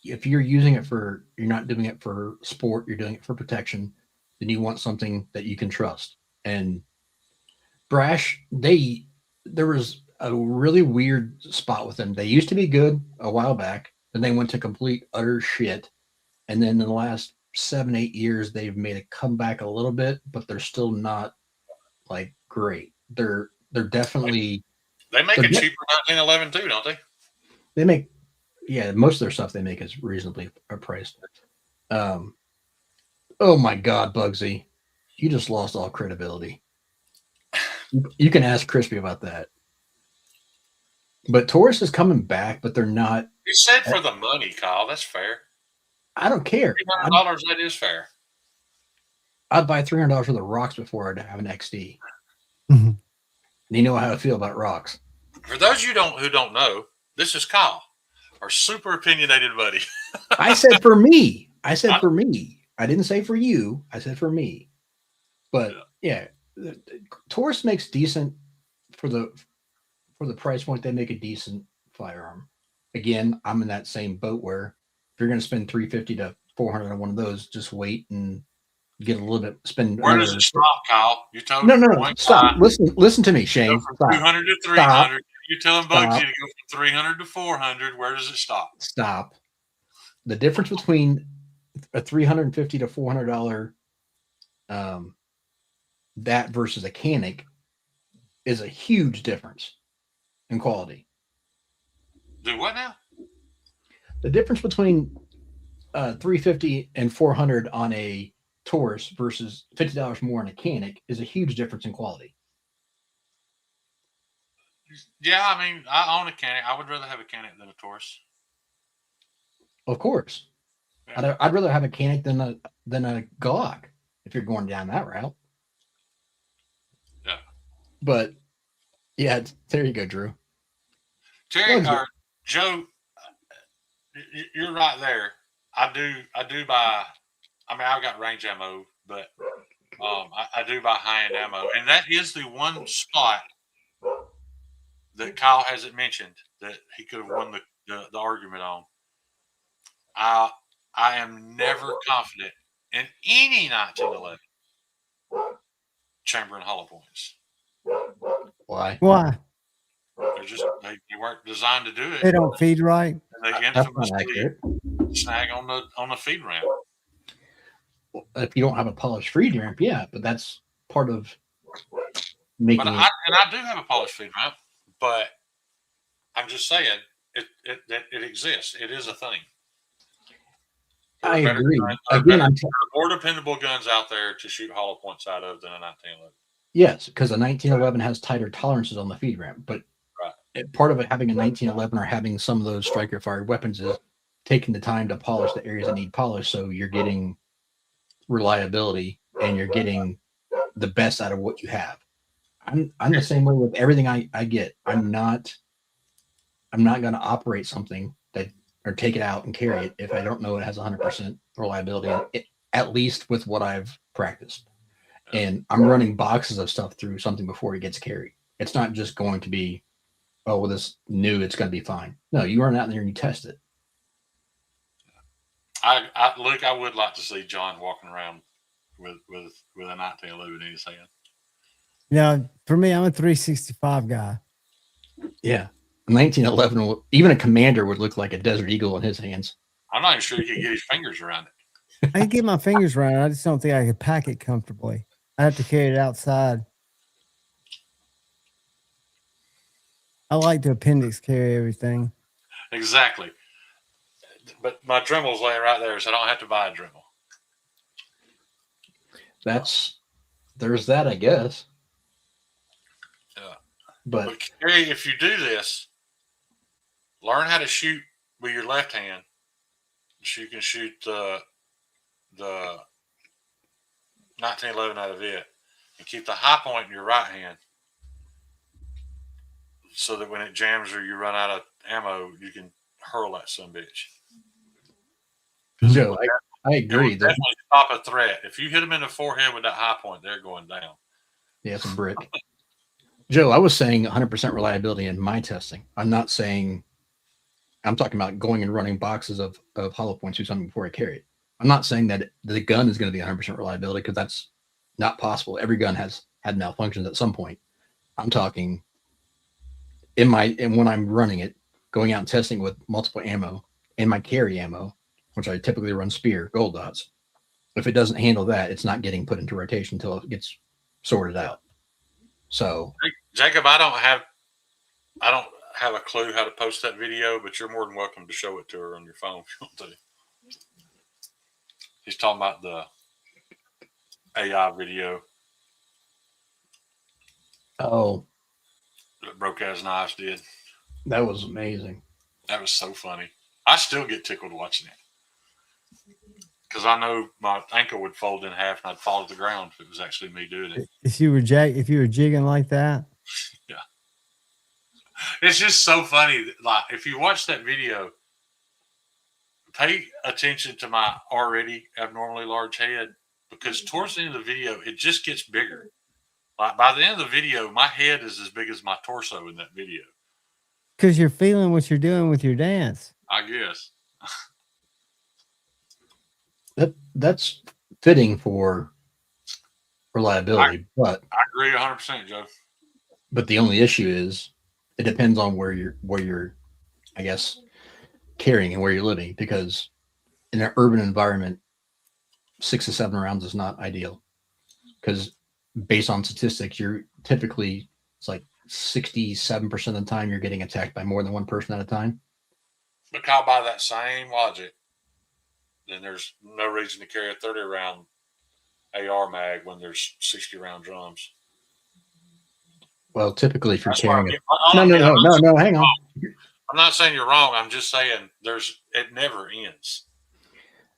if you're using it for, you're not doing it for sport, you're doing it for protection, then you want something that you can trust. And Brash, there was a really weird spot with them. They used to be good a while back, then they went to complete utter shit. And then in the last 7-8 years, they've made a comeback a little bit, but they're still not like great. They're definitely they make a cheaper 1911 too, don't they? They make, yeah, most of their stuff they make is reasonably priced. Oh my God, Bugsy, you just lost all credibility. You can ask Crispy about that. But Taurus is coming back, but they're not. You said for the money, Kyle. That's fair. I don't care. $300, that is fair. I'd buy $300 for the rocks before I'd have an XD. Mm-hmm. And you know how I feel about rocks. For those who don't know, this is Kyle, our super opinionated buddy. I said for me. I didn't say for you. I said for me. But yeah, Taurus makes decent for the price point. They make a decent firearm. Again, I'm in that same boat where if you're going to spend $350 to $400 on one of those, just wait and get a little bit. Spend. Where does it stop, Kyle? You told no. Stop. Listen to me, Shane. From 200 to 300. You're telling Bugsy to go from 300 to 400. Where does it stop? Stop. The difference between a $350 to $400 that versus a Canic is a huge difference in quality. Do what now? The difference between $350 and $400 on a Taurus versus $50 more on a Canic is a huge difference in quality. Yeah, I mean, I own a Canic. I would rather have a Canic than a Taurus. Of course. Yeah. I'd rather have a Canic than a Glock if you're going down that route. Yeah. But yeah, there you go, Drew. Terry or Joe, you're right there. I do buy. I mean, I've got range ammo, but I do buy high-end ammo, and that is the one spot that Kyle hasn't mentioned that he could have won the argument on. I am never confident in any 1911 chamber and hollow points. Why? They're just they weren't designed to do it. They don't feed right. And they infamously snag on the feed ramp. Well, if you don't have a polished feed ramp, yeah, but that's part of making. But I do have a polished feed ramp, but I'm just saying it exists. It is a thing. I agree. Again, more dependable guns out there to shoot hollow points out of than a 1911. Yes, because a 1911 has tighter tolerances on the feed ramp, but part of it having a 1911 or having some of those striker fired weapons is taking the time to polish the areas that need polish, so you're getting reliability and you're getting the best out of what you have. I'm the same way with everything I get. I'm not going to operate something that or take it out and carry it if I don't know it has 100% reliability, at least with what I've practiced. And I'm running boxes of stuff through something before it gets carried. It's not just going to be, oh, well, this new, it's going to be fine. No, you run out there and you test it. Luke, I would like to see John walking around with a 1911 in his hand. Yeah, for me, I'm a 365 guy. Yeah. 1911, even a commander would look like a Desert Eagle in his hands. I'm not even sure he could get his fingers around it. I can get my fingers around it. I just don't think I could pack it comfortably. I have to carry it outside. I like to appendix carry everything. Exactly. But my Dremel's laying right there, so I don't have to buy a Dremel. There's that, I guess. Yeah. But Carrie, if you do this, learn how to shoot with your left hand. So you can shoot the 1911 out of it, and keep the high point in your right hand, so that when it jams or you run out of ammo, you can hurl that son bitch. Joe, I agree. Definitely stop a threat. If you hit them in the forehead with that high point, they're going down. Yeah, it's a brick. Joe, I was saying 100% reliability in my testing. I'm not saying, I'm talking about going and running boxes of hollow points or something before I carry it. I'm not saying that the gun is going to be 100% reliability, because that's not possible. Every gun has had malfunctions at some point. I'm talking and when I'm running it, going out and testing with multiple ammo and my carry ammo, which I typically run spear gold dots. If it doesn't handle that, it's not getting put into rotation until it gets sorted out. So, Jacob, I don't have a clue how to post that video, but you're more than welcome to show it to her on your phone if you want to. He's talking about the AI video. Oh, that Broke Ass Knives did. That was amazing. That was so funny. I still get tickled watching it, because I know my ankle would fold in half and I'd fall to the ground if it was actually me doing it. If you were jigging like that. Yeah. It's just so funny. Like, if you watch that video, pay attention to my already abnormally large head, because towards the end of the video, it just gets bigger. Like, by the end of the video, my head is as big as my torso in that video. Because you're feeling what you're doing with your dance. I guess. That's fitting for reliability, but I agree 100%, Joe. But the only issue is it depends on where you're, I guess, carrying and where you're living, because in an urban environment, 6 to 7 rounds is not ideal, because based on statistics, you're typically, it's like 67% of the time you're getting attacked by more than one person at a time. Because by that same logic, then there's no reason to carry a 30 round AR mag when there's 60 round drums. Well, typically if you're That's carrying it. No, Hang on. I'm not saying you're wrong. I'm just saying it never ends.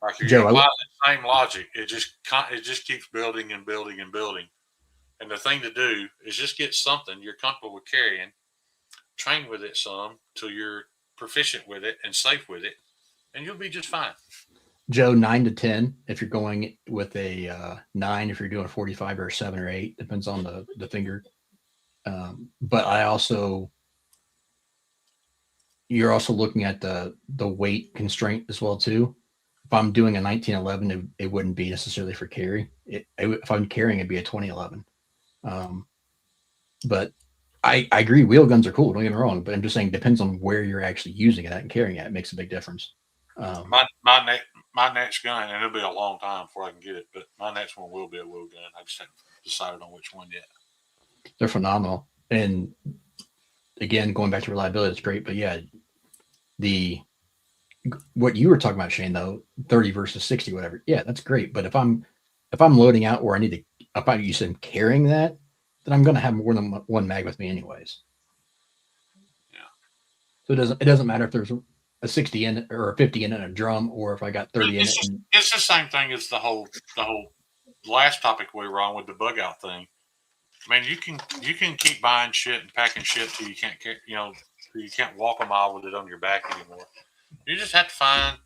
Like, if you Joe, apply the same logic, it just keeps building and building and building. And the thing to do is just get something you're comfortable with carrying, train with it some till you're proficient with it and safe with it, and you'll be just fine. Joe, 9 to 10 if you're going with a 9, if you're doing a 45 or a 7 or 8, depends on the finger. But you're also looking at the weight constraint as well too. If I'm doing a 1911, it wouldn't be necessarily for carry. If I'm carrying, it'd be a 2011. But I agree, wheel guns are cool, don't get me wrong, but I'm just saying it depends on where you're actually using it at and carrying it. It makes a big difference. My next gun, and it'll be a long time before I can get it, but my next one will be a wheel gun. I just haven't decided on which one yet. They're phenomenal. And again, going back to reliability, it's great. But yeah, what you were talking about, Shane, though, 30 versus 60, whatever. Yeah, that's great. But if I'm loading out where I need to, if I'm used to carrying that, then I'm going to have more than one mag with me anyways. Yeah. So it doesn't matter if there's a 60 in it or a 50 in it, a drum, or if I got 30 in it. It's the same thing as the whole last topic we were on with the bug out thing. I mean, you can keep buying shit and packing shit till you can't, you can't walk a mile with it on your back anymore. You just have to find,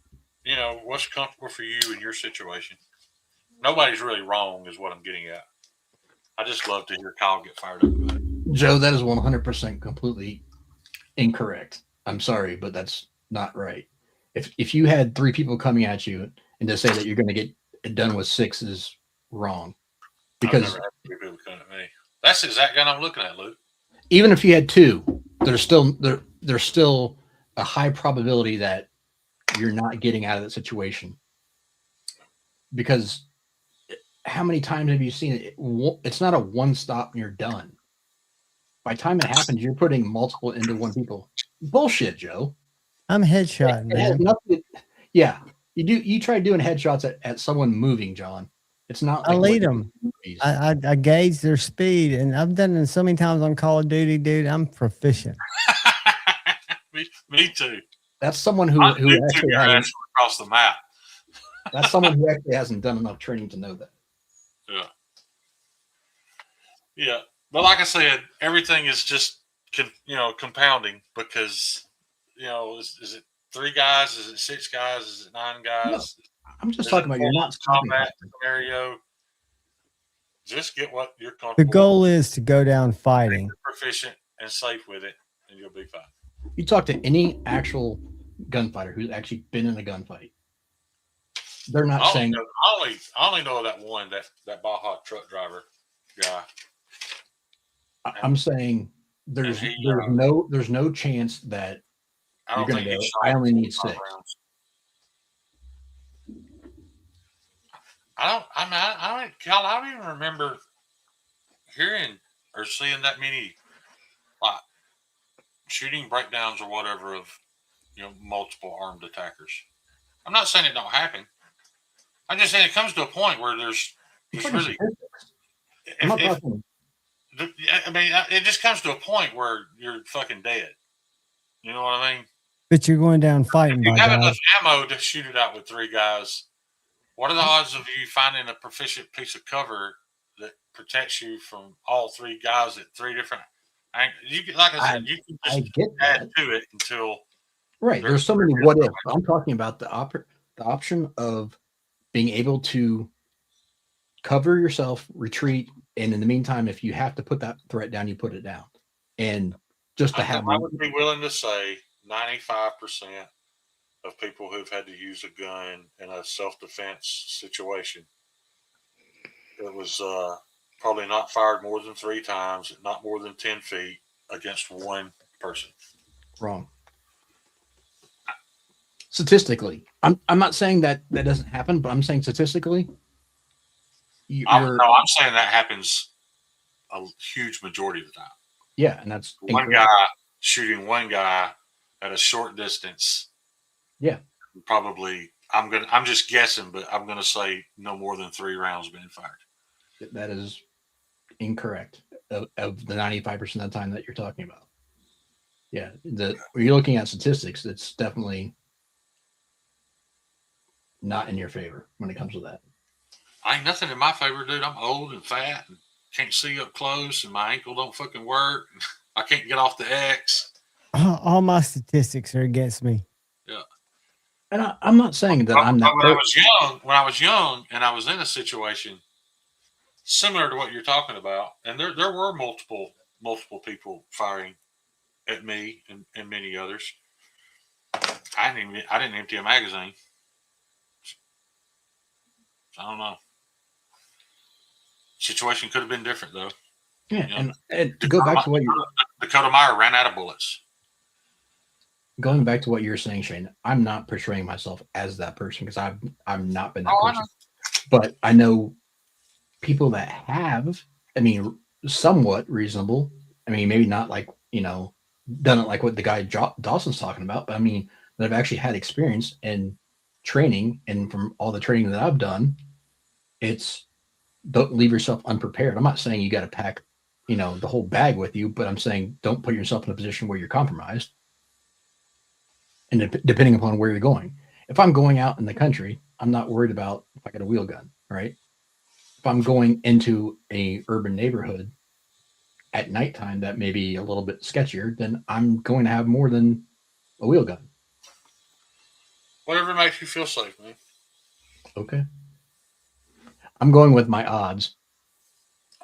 what's comfortable for you in your situation. Nobody's really wrong, is what I'm getting at. I just love to hear Kyle get fired up about it. Joe, that is 100% completely incorrect. I'm sorry, but that's not right. If you had 3 people coming at you and to say that you're going to get it done with 6 is wrong. I've Because never had 3 people coming at me. That's the exact gun I'm looking at, Luke. even if you had 2, there's still a high probability that you're not getting out of that situation. Because how many times have you seen it? It's not a one stop and you're done. By the time it happens, you're putting multiple into one people. Bullshit, Joe. I'm headshotting, It has man. nothing. Yeah, you try doing headshots at someone moving, John. It's not I like lead them. I gauge their speed, and I've done it so many times on Call of Duty, dude. I'm proficient. me too. That's someone who actually hasn't across the map. That's someone who actually hasn't done enough training to know that. Yeah. Yeah. But like I said, everything is just, compounding because, is it 3 guys? Is it 6 guys? Is it 9 guys? No, I'm just talking about you're not combat scenario. Just get what you're comfortable The goal is to go down fighting. You're proficient and safe with it, and you'll be fine. You talk to any actual gunfighter who's actually been in a gunfight. They're not saying. I only know that one, that Baja truck driver guy. I'm saying there's no chance that you're going to go. I only need 6. Rounds. I don't even remember hearing or seeing that many like shooting breakdowns or whatever of multiple armed attackers. I'm not saying it don't happen. I'm just saying it comes to a point where there's really. It just comes to a point where you're fucking dead. You know what I mean? But you're going down fighting. If you have enough ammo to shoot it out with 3 guys, what are the odds of you finding a proficient piece of cover that protects you from all 3 guys at 3 different angles? Like I said, you can just add to it until. Right. There's so many what if. I'm talking about the option of being able to cover yourself, retreat, and in the meantime, if you have to put that threat down, you put it down. And just to have. I would be willing to say 95% of people who've had to use a gun in a self-defense situation, it was probably not fired more than 3 times, not more than 10 feet against one person. Wrong. Statistically, I'm not saying that doesn't happen, but I'm saying statistically. I'm saying that happens a huge majority of the time. Yeah, and that's one guy shooting one guy at a short distance. Yeah, probably. I'm just guessing, but I'm gonna say no more than 3 rounds being fired. That is incorrect. Of the 95% of the time that you're talking about. Yeah, when you're looking at statistics, it's definitely not in your favor when it comes to that. I ain't nothing in my favor, dude. I'm old and fat and can't see up close, and my ankle don't fucking work. I can't get off the X. All my statistics are against me. Yeah, and I'm not saying that I'm not. When I was young, and I was in a situation similar to what you're talking about, and there were multiple people firing at me and many others. I didn't empty a magazine. I don't know. Situation could have been different though. Yeah, and to go back to what Dakota Meyer ran out of bullets. Going back to what you're saying, Shane, I'm not portraying myself as that person because I've not been that person. But I know people that have. I mean, somewhat reasonable. I mean, maybe not like done it like what the guy Dawson's talking about, but I mean that I've actually had experience in training, and from all the training that I've done, it's don't leave yourself unprepared. I'm not saying you got to pack, the whole bag with you, but I'm saying don't put yourself in a position where you're compromised. And depending upon where you're going, if I'm going out in the country, I'm not worried about if I got a wheel gun, right? If I'm going into a urban neighborhood at nighttime that may be a little bit sketchier, then I'm going to have more than a wheel gun. Whatever makes you feel safe, man. Okay. I'm going with my odds.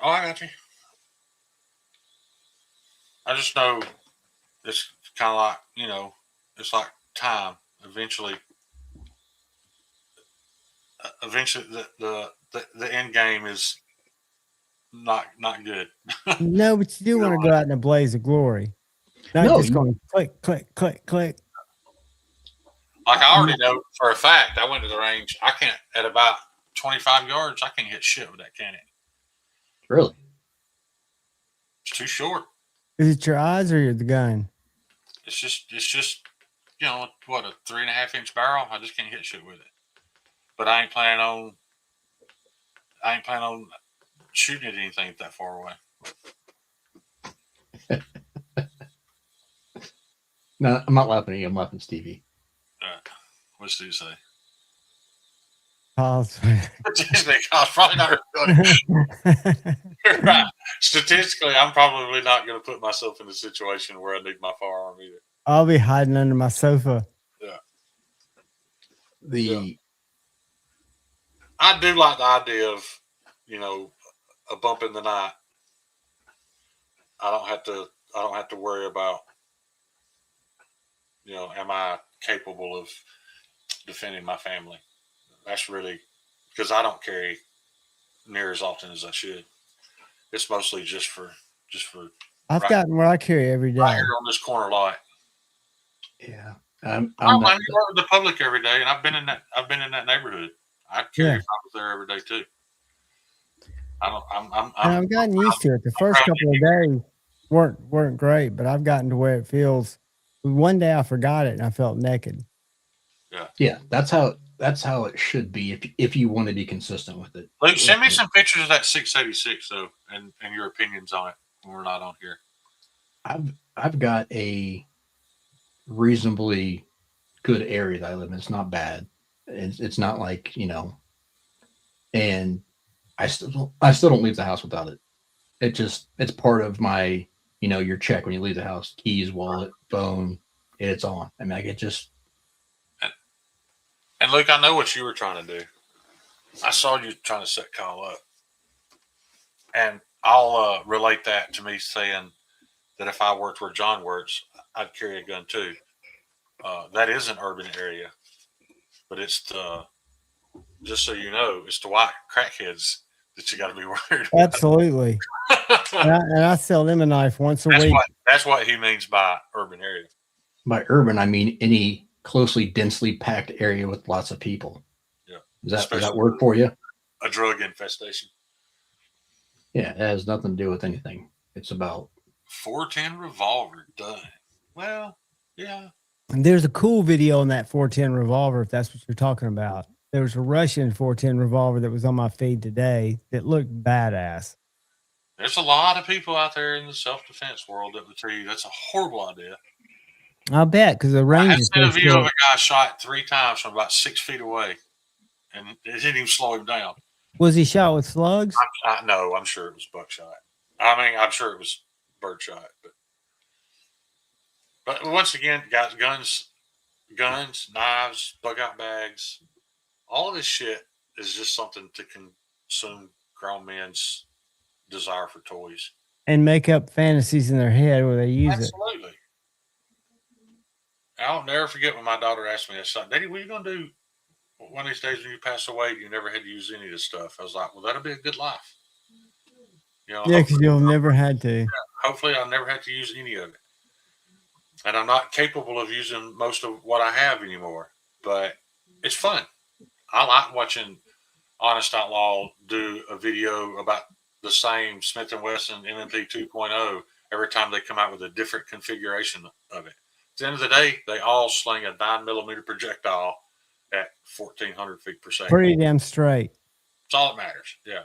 Oh, I got you. I just know it's kind of like, it's like time. Eventually, the end game is not good. No, but you do want to go out in a blaze of glory. Not No, just going click, click, click, click. Like I already know for a fact, I went to the range. I can't at about 25 yards. I can't hit shit with that cannon. really? It's too short. Is it your eyes or the gun? It's just what, a 3.5-inch barrel. I just can't hit shit with it. But I ain't planning on shooting at anything that far away. No, I'm not laughing at you. I'm laughing at Stevie. What's Steve say? Probably not really. Right. Statistically, I'm probably not going to put myself in a situation where I need my firearm either. I'll be hiding under my sofa. Yeah. I do like the idea of, a bump in the night. I don't have to worry about, am I capable of defending my family? That's really because I don't carry near as often as I should. It's mostly just for. I've gotten where I carry every day. Right here on this corner lot. Yeah, I work with the public every day, and I've been in that neighborhood. I carry if I was there every day too. I've gotten used to it. The first couple of days weren't great, but I've gotten to where it feels. One day I forgot it and I felt naked. Yeah, that's how it should be if you want to be consistent with it. Luke, send me some pictures of that 686 though, and your opinions on it when we're not on here. I've got a reasonably good area that I live in. It's not bad. It's not like, and I still don't leave the house without it. It's part of my, your check when you leave the house, keys, wallet, phone, it's on. I mean, And Luke, I know what you were trying to do. I saw you trying to set Kyle up. And I'll relate that to me saying that if I worked where John works, I'd carry a gun too. That is an urban area, but it's just so you know, it's the white crackheads that you got to be worried about. Absolutely. and I sell them a knife once a week. That's what he means by urban area. By urban, I mean any closely, densely packed area with lots of people. Yeah. Does that work for you? A drug infestation. Yeah, it has nothing to do with anything. It's about 410 revolver done. Well, yeah. And there's a cool video on that 410 revolver, if that's what you're talking about. There was a Russian 410 revolver that was on my feed today that looked badass. There's a lot of people out there in the self-defense world that would tell you that's a horrible idea. I bet, because the range is I seen a video of a guy shot 3 times from about 6 feet away, and it didn't even slow him down. Was he shot with slugs? No, I'm sure it was buckshot. I mean, I'm sure it was birdshot. But once again, guys, guns, knives, bug-out bags, all of this shit is just something to consume grown men's desire for toys. And make up fantasies in their head where they use it. Absolutely. I'll never forget when my daughter asked me, Daddy, what are you going to do one of these days when you pass away? You never had to use any of this stuff. I was like, well, that'll be a good life. Yeah, because you'll never had to. Yeah, hopefully I'll never have to use any of it. And I'm not capable of using most of what I have anymore. But it's fun. I like watching Honest Outlaw do a video about the same Smith & Wesson M&P 2.0 every time they come out with a different configuration of it. At the end of the day, they all sling a 9mm projectile at 1,400 feet per second. Pretty damn straight. That's all that matters. Yeah.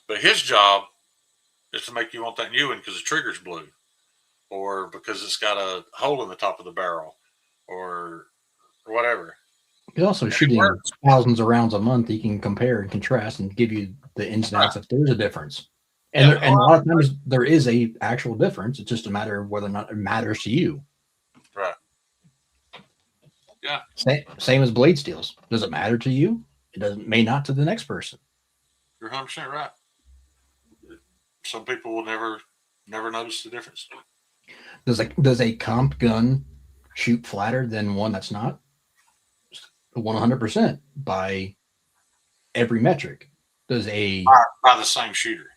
But his job is to make you want that new one because the trigger's blue, or because it's got a hole in the top of the barrel, or whatever. He's also shooting thousands of rounds a month. He can compare and contrast and give you the ins and outs if there's a difference. And, and a lot of times there is a actual difference. It's just a matter of whether or not it matters to you. Right. Yeah. Same as blade steels. Does it matter to you? It may not to the next person. You're 100% right. some people will never notice the difference. Does a comp gun shoot flatter than one that's not? 100% by every metric. Does a by the same shooter?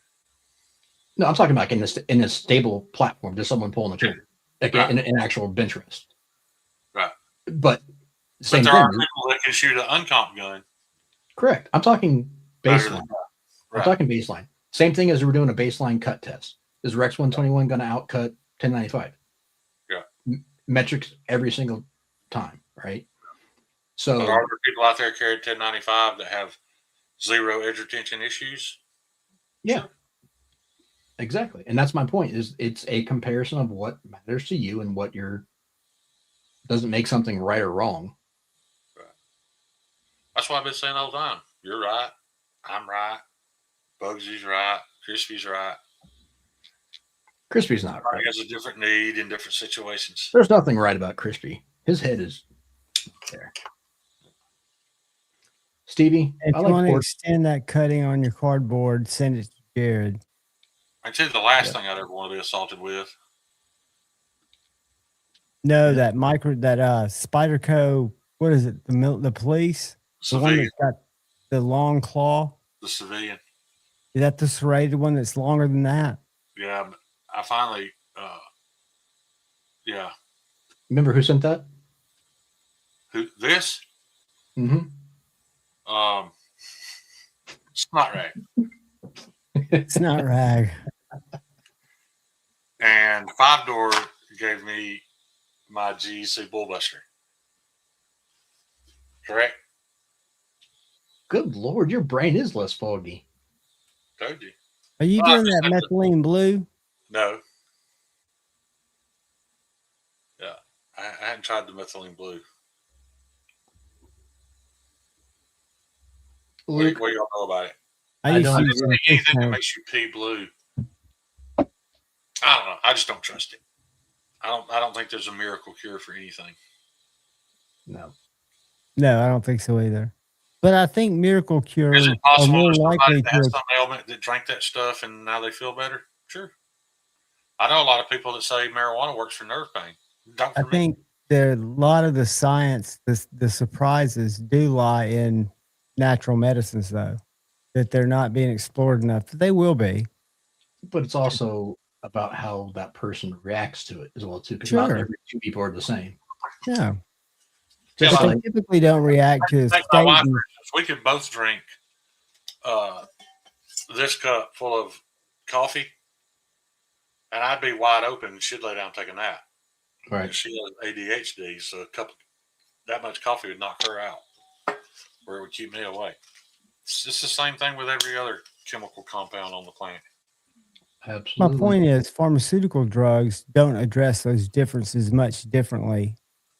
No, I'm talking about in a stable platform. Does someone pulling the trigger, like Right. in an actual bench rest? Right. But same there thing. are people that can shoot an uncomp gun. Correct. I'm talking better than baseline. that. I'm talking baseline. Same thing as we're doing a baseline cut test. Is Rex 121 going to outcut 1095? Yeah. Metrics every single time, right? So But are there people out there carrying 1095 that have zero edge retention issues? yeah. Sure. Exactly. And that's my point, is it's a comparison of what matters to you and what doesn't make something right or wrong. Right. That's what I've been saying all the time. You're right. I'm right. Bugsy's right. Crispy's right. Crispy's not right. He has a different need in different situations. There's nothing right about Crispy. His head is there. Stevie, if you want to extend that cutting on your cardboard, send it to Jared. I tell you, the last thing I'd ever want to be assaulted with. No, that Spyderco. What is it? The police. The one that's got the long claw. The civilian. Is that the serrated one that's longer than that? Yeah, but I finally. Yeah. Remember who sent that? Who this? Mm-hmm. It's not rag. It's not rag. And 5-door gave me my GEC Bullbuster. Correct? Good Lord, your brain is less foggy. Told you. Are you doing that methylene blue? No. Yeah. I hadn't tried the methylene blue. Luke, what do y'all know about it? I don't see anything that makes you pee blue. I don't know. I just don't trust it. I don't think there's a miracle cure for anything. No, I don't think so either. But I think miracle cures is it possible are more there's somebody likely that has some ailment that drank that stuff and now they feel better? Sure. I know a lot of people that say marijuana works for nerve pain. I think there a lot of the science, the surprises do lie in natural medicines, though, that they're not being explored enough. They will be. But it's also about how that person reacts to it as well, too. Because Sure. not every two people are the same. Yeah. Just But they typically don't react to a statement. We could both drink this cup full of coffee, and I'd be wide open and she'd lay down and take a nap. Right. She has ADHD, so that much coffee would knock her out, where it would keep me awake. It's just the same thing with every other chemical compound on the planet. Absolutely. My point is, pharmaceutical drugs don't address those differences much differently,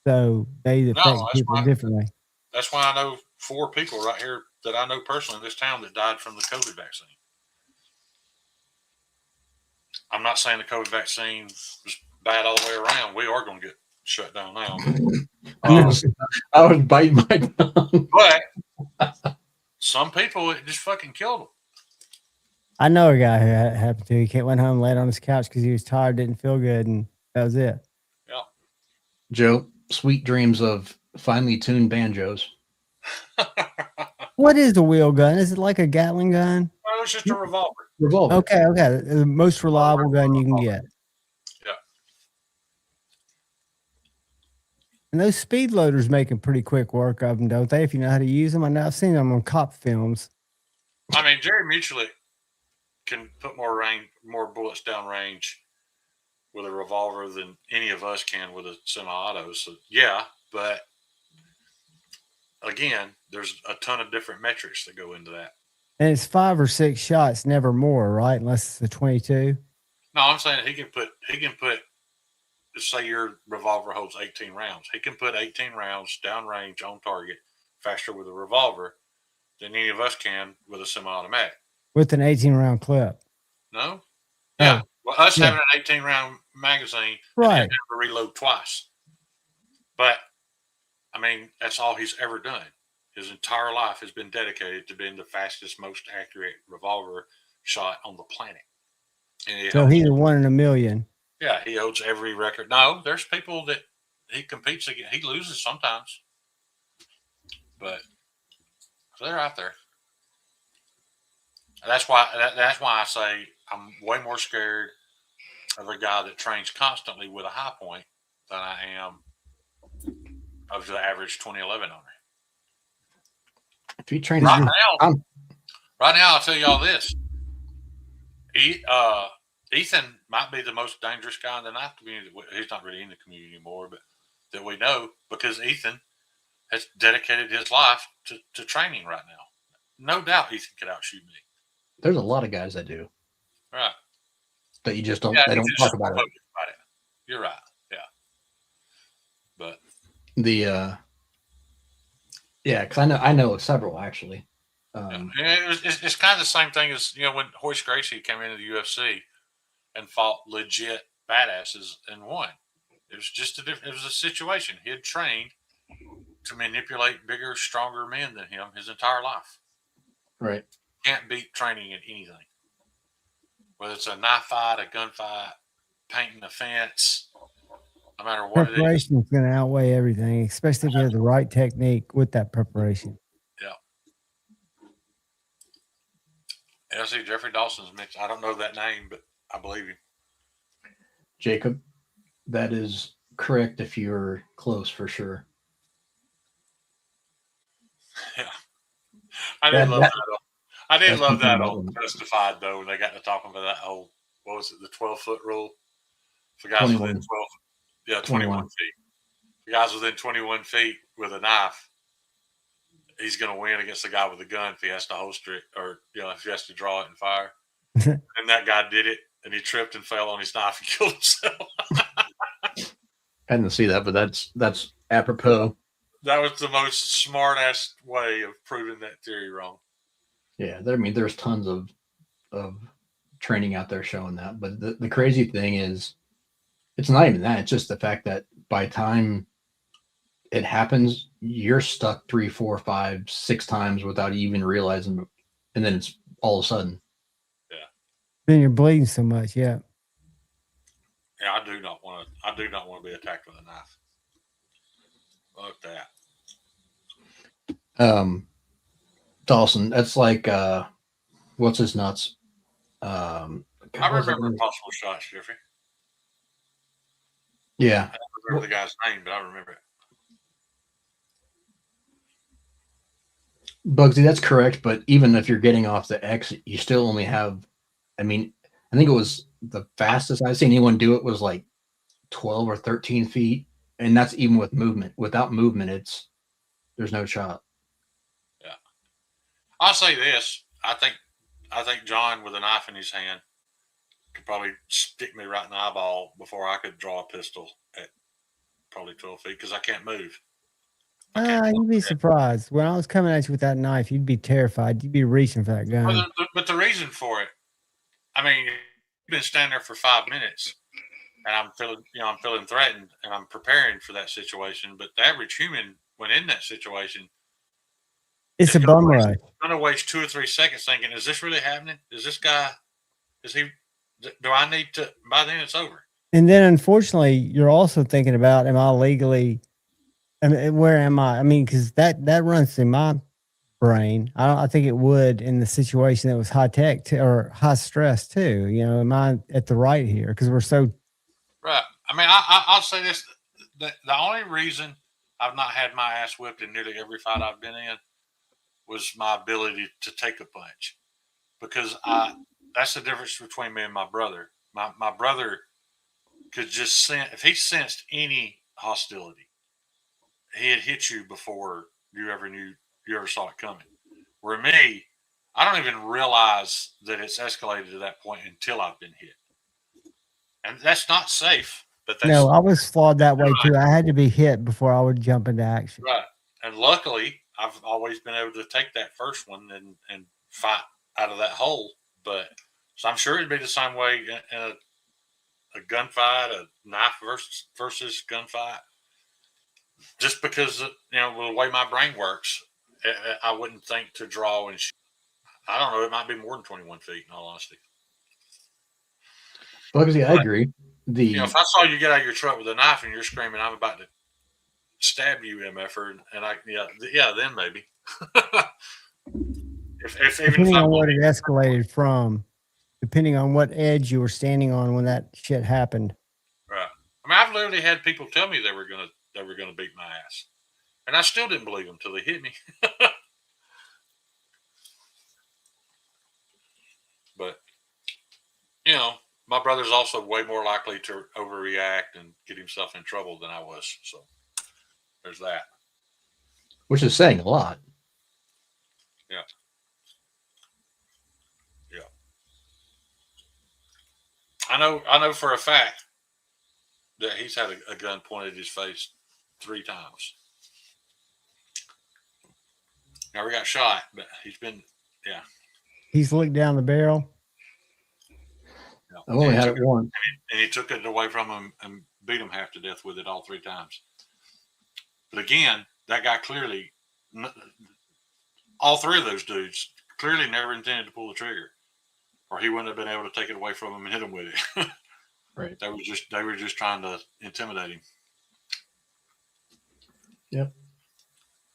so they affect people differently. That's why I know 4 people right here that I know personally in this town that died from the COVID vaccine. I'm not saying the COVID vaccine was bad all the way around. We are going to get shut down now. I was biting my tongue. But some people, it just fucking killed them. I know a guy who it happened to. He went home, laid on his couch because he was tired, didn't feel good, and that was it. Yeah. Joe, sweet dreams of finely tuned banjos. What is the wheel gun? Is it like a Gatling gun? No, it's just a revolver. Okay. The most reliable gun you can get. Yeah. And those speed loaders making pretty quick work of them, don't they? If you know how to use them. I know I've seen them on cop films. I mean, Jerry Mutually can put more bullets down range with a revolver than any of us can with a semi-auto. So yeah, but again, there's a ton of different metrics that go into that. And it's 5 or 6 shots, never more, right? Unless it's a 22. No, I'm saying he can put. Say your revolver holds 18 rounds. He can put 18 rounds down range on target faster with a revolver than any of us can with a semi-automatic. With an 18-round clip. No? Yeah. Well, us having an 18-round magazine, right? And have to reload twice. But I mean, that's all he's ever done. His entire life has been dedicated to being the fastest, most accurate revolver shot on the planet. So he's a 1 in a million. Yeah, he holds every record. No, there's people that he competes against. He loses sometimes, but they're out there. That's why I say I'm way more scared of a guy that trains constantly with a high point than I am of the average 2011 owner. If he trains right now, I'll tell you all this. Ethan might be the most dangerous guy in the knife community. He's not really in the community anymore, but that we know, because Ethan has dedicated his life to training right now. No doubt Ethan could outshoot me. There's a lot of guys that do. Right. That you just don't, they don't talk about it. You're right. Yeah. But because I know of several actually. It's kind of the same thing as, when Horace Gracie came into the UFC and fought legit badasses and won. It was just it was a situation. He had trained to manipulate bigger, stronger men than him his entire life. Right. Can't beat training in anything. Whether it's a knife fight, a gun fight, painting a fence, no matter what it is. Preparation is going to outweigh everything, especially if you have the right technique with that preparation. Yeah. I see Jeffrey Dawson's mixed. I don't know that name, but I believe him. Jacob, that is correct if you're close for sure. Yeah. I did love that. I did love that on Justified, though, when they got to talking about that whole, what was it, the 12-foot rule? For guys 21. within 21 feet. For guys within 21 feet with a knife, he's going to win against the guy with a gun if he has to holster it, or if he has to draw it and fire. And that guy did it, and he tripped and fell on his knife and killed himself. I didn't see that, but that's apropos. That was the most smart-ass way of proving that theory wrong. Yeah, there's tons of training out there showing that. But the crazy thing is, it's not even that. It's just the fact that by the time it happens, you're stuck 3, 4, 5, 6 times without even realizing, and then it's all of a sudden. Yeah. Then you're bleeding so much. Yeah. Yeah, I do not want to be attacked with a knife. Look at that. Dawson, that's like what's his nuts? I remember Impossible Shots, Jeffrey. Yeah. I don't remember the guy's name, but I remember it. Bugsy, that's correct, but even if you're getting off the X, you still only have, I think it was the fastest I've seen anyone do it was like 12 or 13 feet, and that's even with movement. Without movement, there's no shot. Yeah. I'll say this. I think John with a knife in his hand could probably stick me right in the eyeball before I could draw a pistol at probably 12 feet because I can't move. You'd be surprised. When I was coming at you with that knife, you'd be terrified. You'd be reaching for that gun. But the reason for it, you've been standing there for 5 minutes, and I'm feeling threatened, and I'm preparing for that situation. But the average human, when in that situation, it's a bum rush. I'm gonna waste 2 or 3 seconds thinking, "Is this really happening? Is this guy? Do I need to?" By then, it's over. And then, unfortunately, you're also thinking about, am I legally? Where am I? Because that runs through my brain. I think it would in the situation that was high tech or high stress too. Am I at the right here? Because we're so right. I'll say this: the only reason I've not had my ass whipped in nearly every fight I've been in was my ability to take a punch, because that's the difference between me and my brother. My brother could just sense, if he sensed any hostility, he had hit you before you ever saw it coming. Where me, I don't even realize that it's escalated to that point until I've been hit. And that's not safe. But no, I was flawed that way too. I had to be hit before I would jump into action. Right. And luckily, I've always been able to take that first one and fight out of that hole. But so I'm sure it'd be the same way in a gunfight, a knife versus gunfight. Just because the way my brain works, I wouldn't think to draw and shoot. I don't know. It might be more than 21 feet, in all honesty. Bugsy, I agree. If I saw you get out of your truck with a knife and you're screaming, I'm about to stab you, MFer, and then maybe. Depending on what it escalated from, depending on what edge you were standing on when that shit happened. Right. I mean, I've literally had people tell me they were gonna beat my ass, and I still didn't believe them until they hit me. But my brother's also way more likely to overreact and get himself in trouble than I was. So there's that. Which is saying a lot. Yeah. Yeah. I know for a fact that he's had a gun pointed at his face 3 times. Never got shot, but he's been, He's looked down the barrel. I've only had it once. And he took it away from him and beat him half to death with it all 3 times. But again, that guy clearly, all 3 of those dudes clearly never intended to pull the trigger, or he wouldn't have been able to take it away from him and hit him with it. Right. They were just trying to intimidate him. Yep.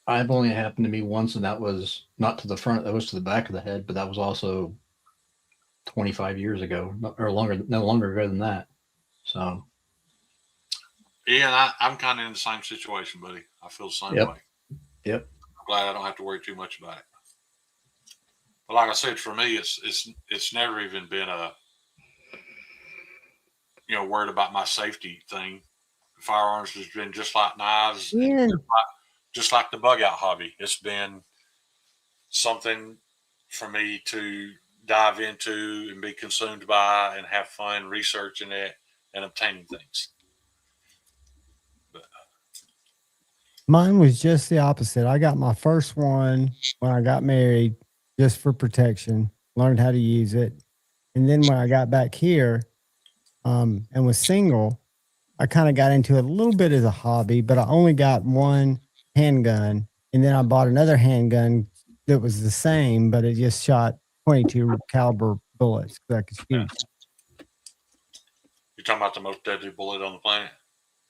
I've only happened to me once, and that was not to the front; that was to the back of the head. But that was also 25 years ago, or longer, no longer ago than that. So, yeah, I'm kind of in the same situation, buddy. I feel the same way. Yep. I'm glad I don't have to worry too much about it. But like I said, for me, it's never even been a worried about my safety thing. Firearms has been just like knives, just like the bug out hobby. It's been something for me to dive into and be consumed by and have fun researching it and obtaining things. But mine was just the opposite. I got my first one when I got married just for protection, learned how to use it. And then when I got back here and was single, I kind of got into it a little bit as a hobby, but I only got one handgun. And then I bought another handgun that was the same, but it just shot 22 caliber bullets that I could shoot. You're talking about the most deadly bullet on the planet?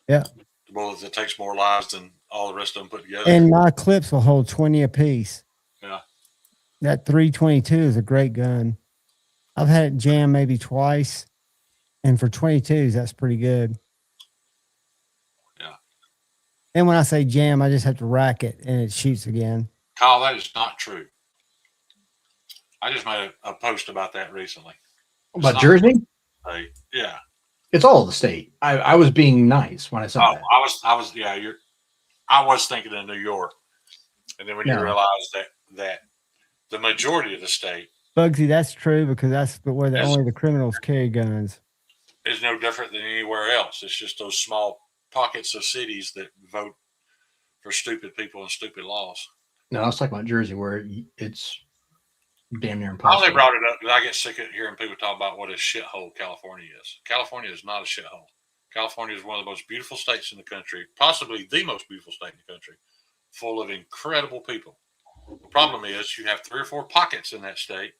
Yeah. The bullet that takes more lives than all the rest of them put together. And my clips will hold 20 apiece. Yeah. That 322 is a great gun. I've had it jam maybe twice. And for 22s, that's pretty good. Yeah. And when I say jam, I just have to rack it and it shoots again. Kyle, that is not true. I just made a post about that recently. About Jersey? Yeah. It's all the state. I was being nice when I said that. I was thinking of New York. And then when you realize that the majority of the state, Bugsy, that's true because that's where only the criminals carry guns. Is no different than anywhere else. It's just those small pockets of cities that vote for stupid people and stupid laws. No, I was talking about Jersey, where it's damn near impossible. I only brought it up because I get sick of hearing people talk about what a shithole California is. California is not a shithole. California is one of the most beautiful states in the country, possibly the most beautiful state in the country, full of incredible people. The problem is you have 3 or 4 pockets in that state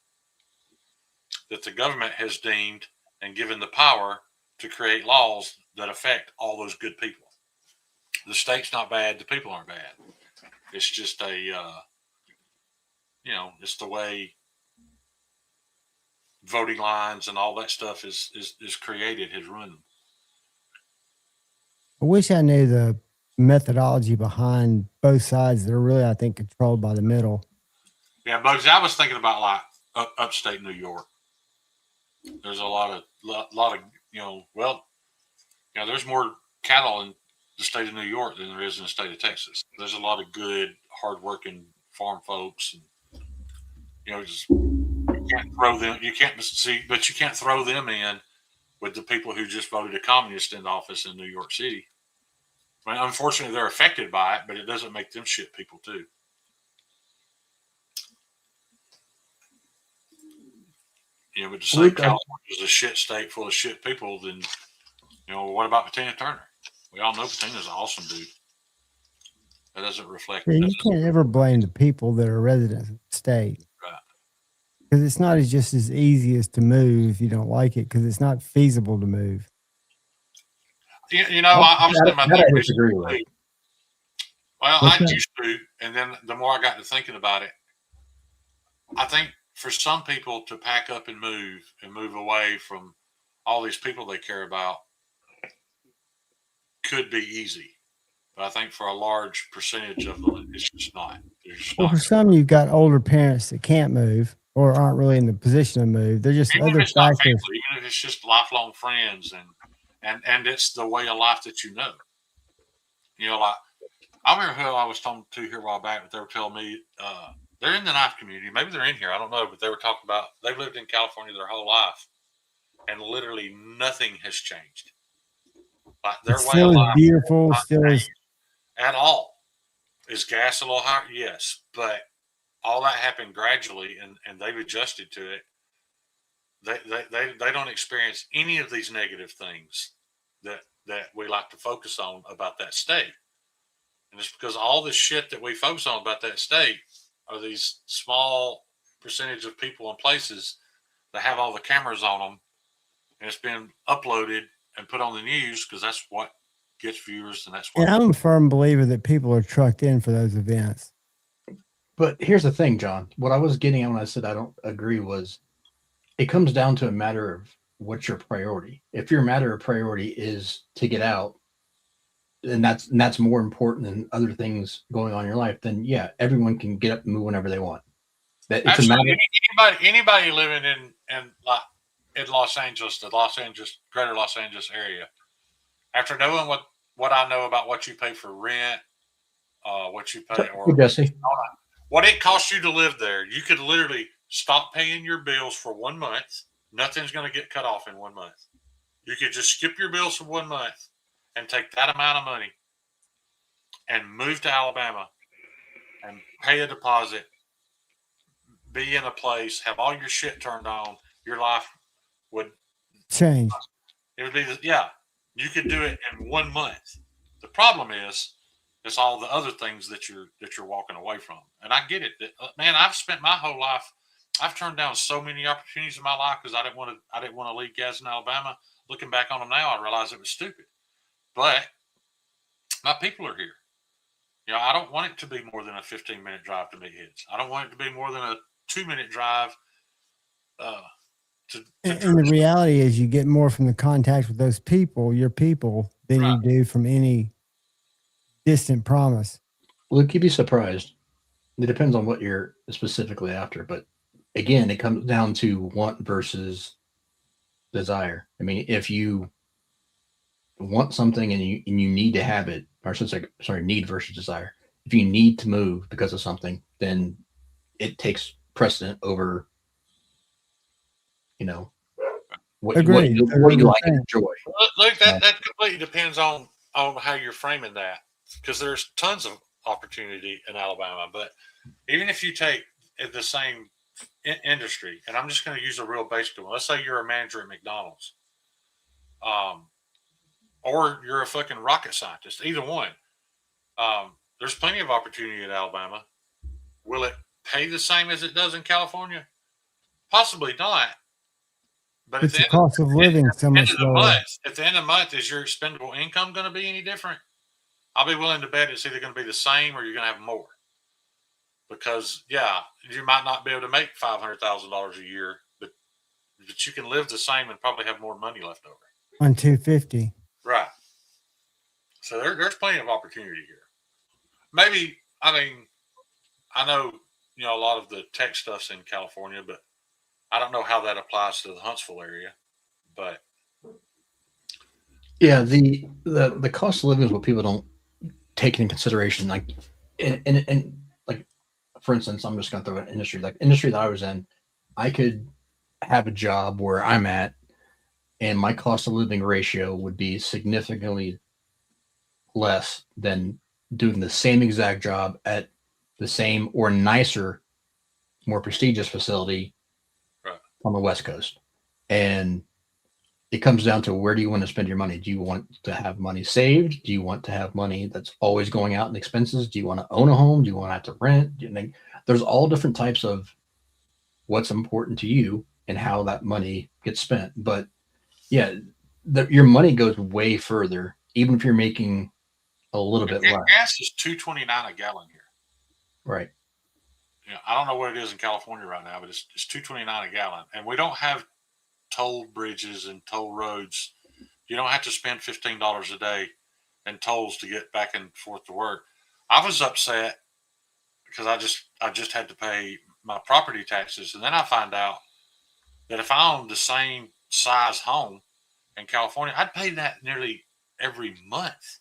that the government has deemed and given the power to create laws that affect all those good people. The state's not bad. The people aren't bad. It's just it's the way voting lines and all that stuff is created, has ruined them. I wish I knew the methodology behind both sides that are really, I think, controlled by the middle. Yeah, Bugsy, I was thinking about like upstate New York. There's a lot of there's more cattle in the state of New York than there is in the state of Texas. There's a lot of good, hardworking farm folks, and just you can't throw them. You can't throw them in with the people who just voted a communist into office in New York City. I mean, unfortunately, they're affected by it, but it doesn't make them shit people too. But to say California is a shit state full of shit people, then what about Patina Turner? We all know Patina's an awesome dude. That doesn't reflect. Yeah, you can't ever blame the people that are residents of the state. Right. Because it's not just as easy as to move if you don't like it, because it's not feasible to move. I'm saying about that I disagree with. too. Well, I used to, and then the more I got to thinking about it, I think for some people to pack up and move away from all these people they care about could be easy. But I think for a large percentage of them, it's just not. For some, you've got older parents that can't move or aren't really in the position to move. They're just even other if it's not factors. family, even if it's just lifelong friends, and it's the way of life that you know. Like I remember who I was talking to here a while back, but they were telling me they're in the knife community. Maybe they're in here. I don't know, but they were talking about they've lived in California their whole life, and literally nothing has changed. Like their way of life, beautiful, still is at all. Is gas a little higher? Yes, but all that happened gradually, and they've adjusted to it. They don't experience any of these negative things that we like to focus on about that state. And it's because all this shit that we focus on about that state are these small percentage of people and places that have all the cameras on them, and it's been uploaded and put on the news because that's what gets viewers, and that's what. And I'm a firm believer that people are trucked in for those events. But here's the thing, John. What I was getting at when I said I don't agree was it comes down to a matter of what's your priority. If your matter of priority is to get out, and that's more important than other things going on in your life, then yeah, everyone can get up and move whenever they want. That it's Absolutely. Anybody living in Los Angeles, the greater Los Angeles area, after knowing what I know about what you pay for rent, what you pay, or Jesse, what it costs you to live there, you could literally stop paying your bills for 1 month. Nothing's going to get cut off in 1 month. You could just skip your bills for 1 month and take that amount of money and move to Alabama and pay a deposit, be in a place, have all your shit turned on. Your life would change. It would be, you could do it in 1 month. The problem is, it's all the other things that you're walking away from. And I get it. Man, I've spent my whole life. I've turned down so many opportunities in my life because I didn't want to leave gas in Alabama. Looking back on them now, I realize it was stupid. But my people are here. I don't want it to be more than a 15-minute drive to meet Heads. I don't want it to be more than a 2-minute drive. And the reality is, you get more from the contact with those people, your people, than you do from any distant promise. Luke, you'd be surprised. It depends on what you're specifically after, but again, it comes down to want versus desire. I mean, if you want something and you need to have it, or need versus desire. If you need to move because of something, then it takes precedent over, what you like and enjoy. Look, that completely depends on how you're framing that, because there's tons of opportunity in Alabama. But even if you take the same industry, and I'm just going to use a real basic one. Let's say you're a manager at McDonald's, or you're a fucking rocket scientist. Either one. There's plenty of opportunity in Alabama. Will it pay the same as it does in California? Possibly not. But it's the cost of living so much lower. At the end of the month, is your expendable income going to be any different? I'll be willing to bet it's either going to be the same or you're going to have more. Because, you might not be able to make $500,000 a year, but you can live the same and probably have more money left over. On $250. Right. So there's plenty of opportunity here. Maybe, I know, a lot of the tech stuff's in California, but I don't know how that applies to the Huntsville area. But yeah, the cost of living is what people don't take into consideration. Like, and like, for instance, I'm just going to throw an industry, like industry that I was in, I could have a job where I'm at, and my cost of living ratio would be significantly less than doing the same exact job at the same or nicer, more prestigious facility on the West Coast. And it comes down to, where do you want to spend your money? Do you want to have money saved? Do you want to have money that's always going out in expenses? Do you want to own a home? Do you want to have to rent? There's all different types of what's important to you and how that money gets spent. But yeah, your money goes way further, even if you're making a little bit less. Gas is $2.29 a gallon here. Right. Yeah, I don't know what it is in California right now, but it's $2.29 a gallon, and we don't have toll bridges and toll roads. You don't have to spend $15 a day in tolls to get back and forth to work. I was upset because I just had to pay my property taxes, and then I find out that if I owned the same size home in California, I'd pay that nearly every month.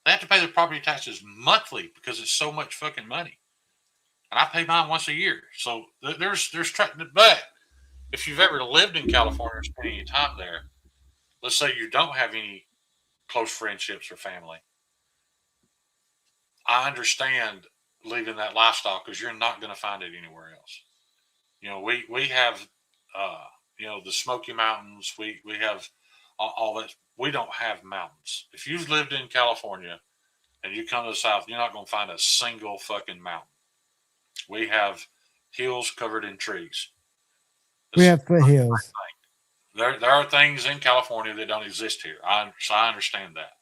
They have to pay their property taxes monthly because it's so much fucking money, and I pay mine once a year. So but if you've ever lived in California or spent any time there, let's say you don't have any close friendships or family, I understand leaving that lifestyle because you're not going to find it anywhere else. We have, the Smoky Mountains. We have all that. We don't have mountains. If you've lived in California and you come to the South, you're not going to find a single fucking mountain. We have hills covered in trees. We have foothills. There are things in California that don't exist here. So I understand that.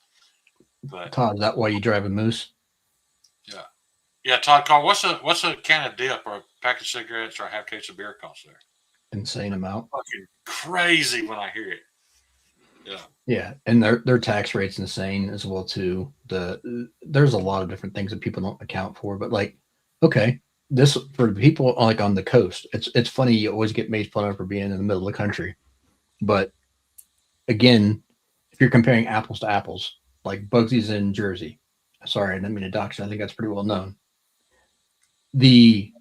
But Todd, is that why you drive a Moose? Yeah, Todd, Carl, what's a can of dip or a pack of cigarettes or a half case of beer cost there? Insane amount. Fucking crazy when I hear it. Yeah. Yeah, and their tax rate's insane as well too. There's a lot of different things that people don't account for, but like, okay, this for people like on the coast, it's funny you always get made fun of for being in the middle of the country, but again, if you're comparing apples to apples, like Bugsy's in Jersey. Sorry, I didn't mean to dox you. I think that's pretty well known. The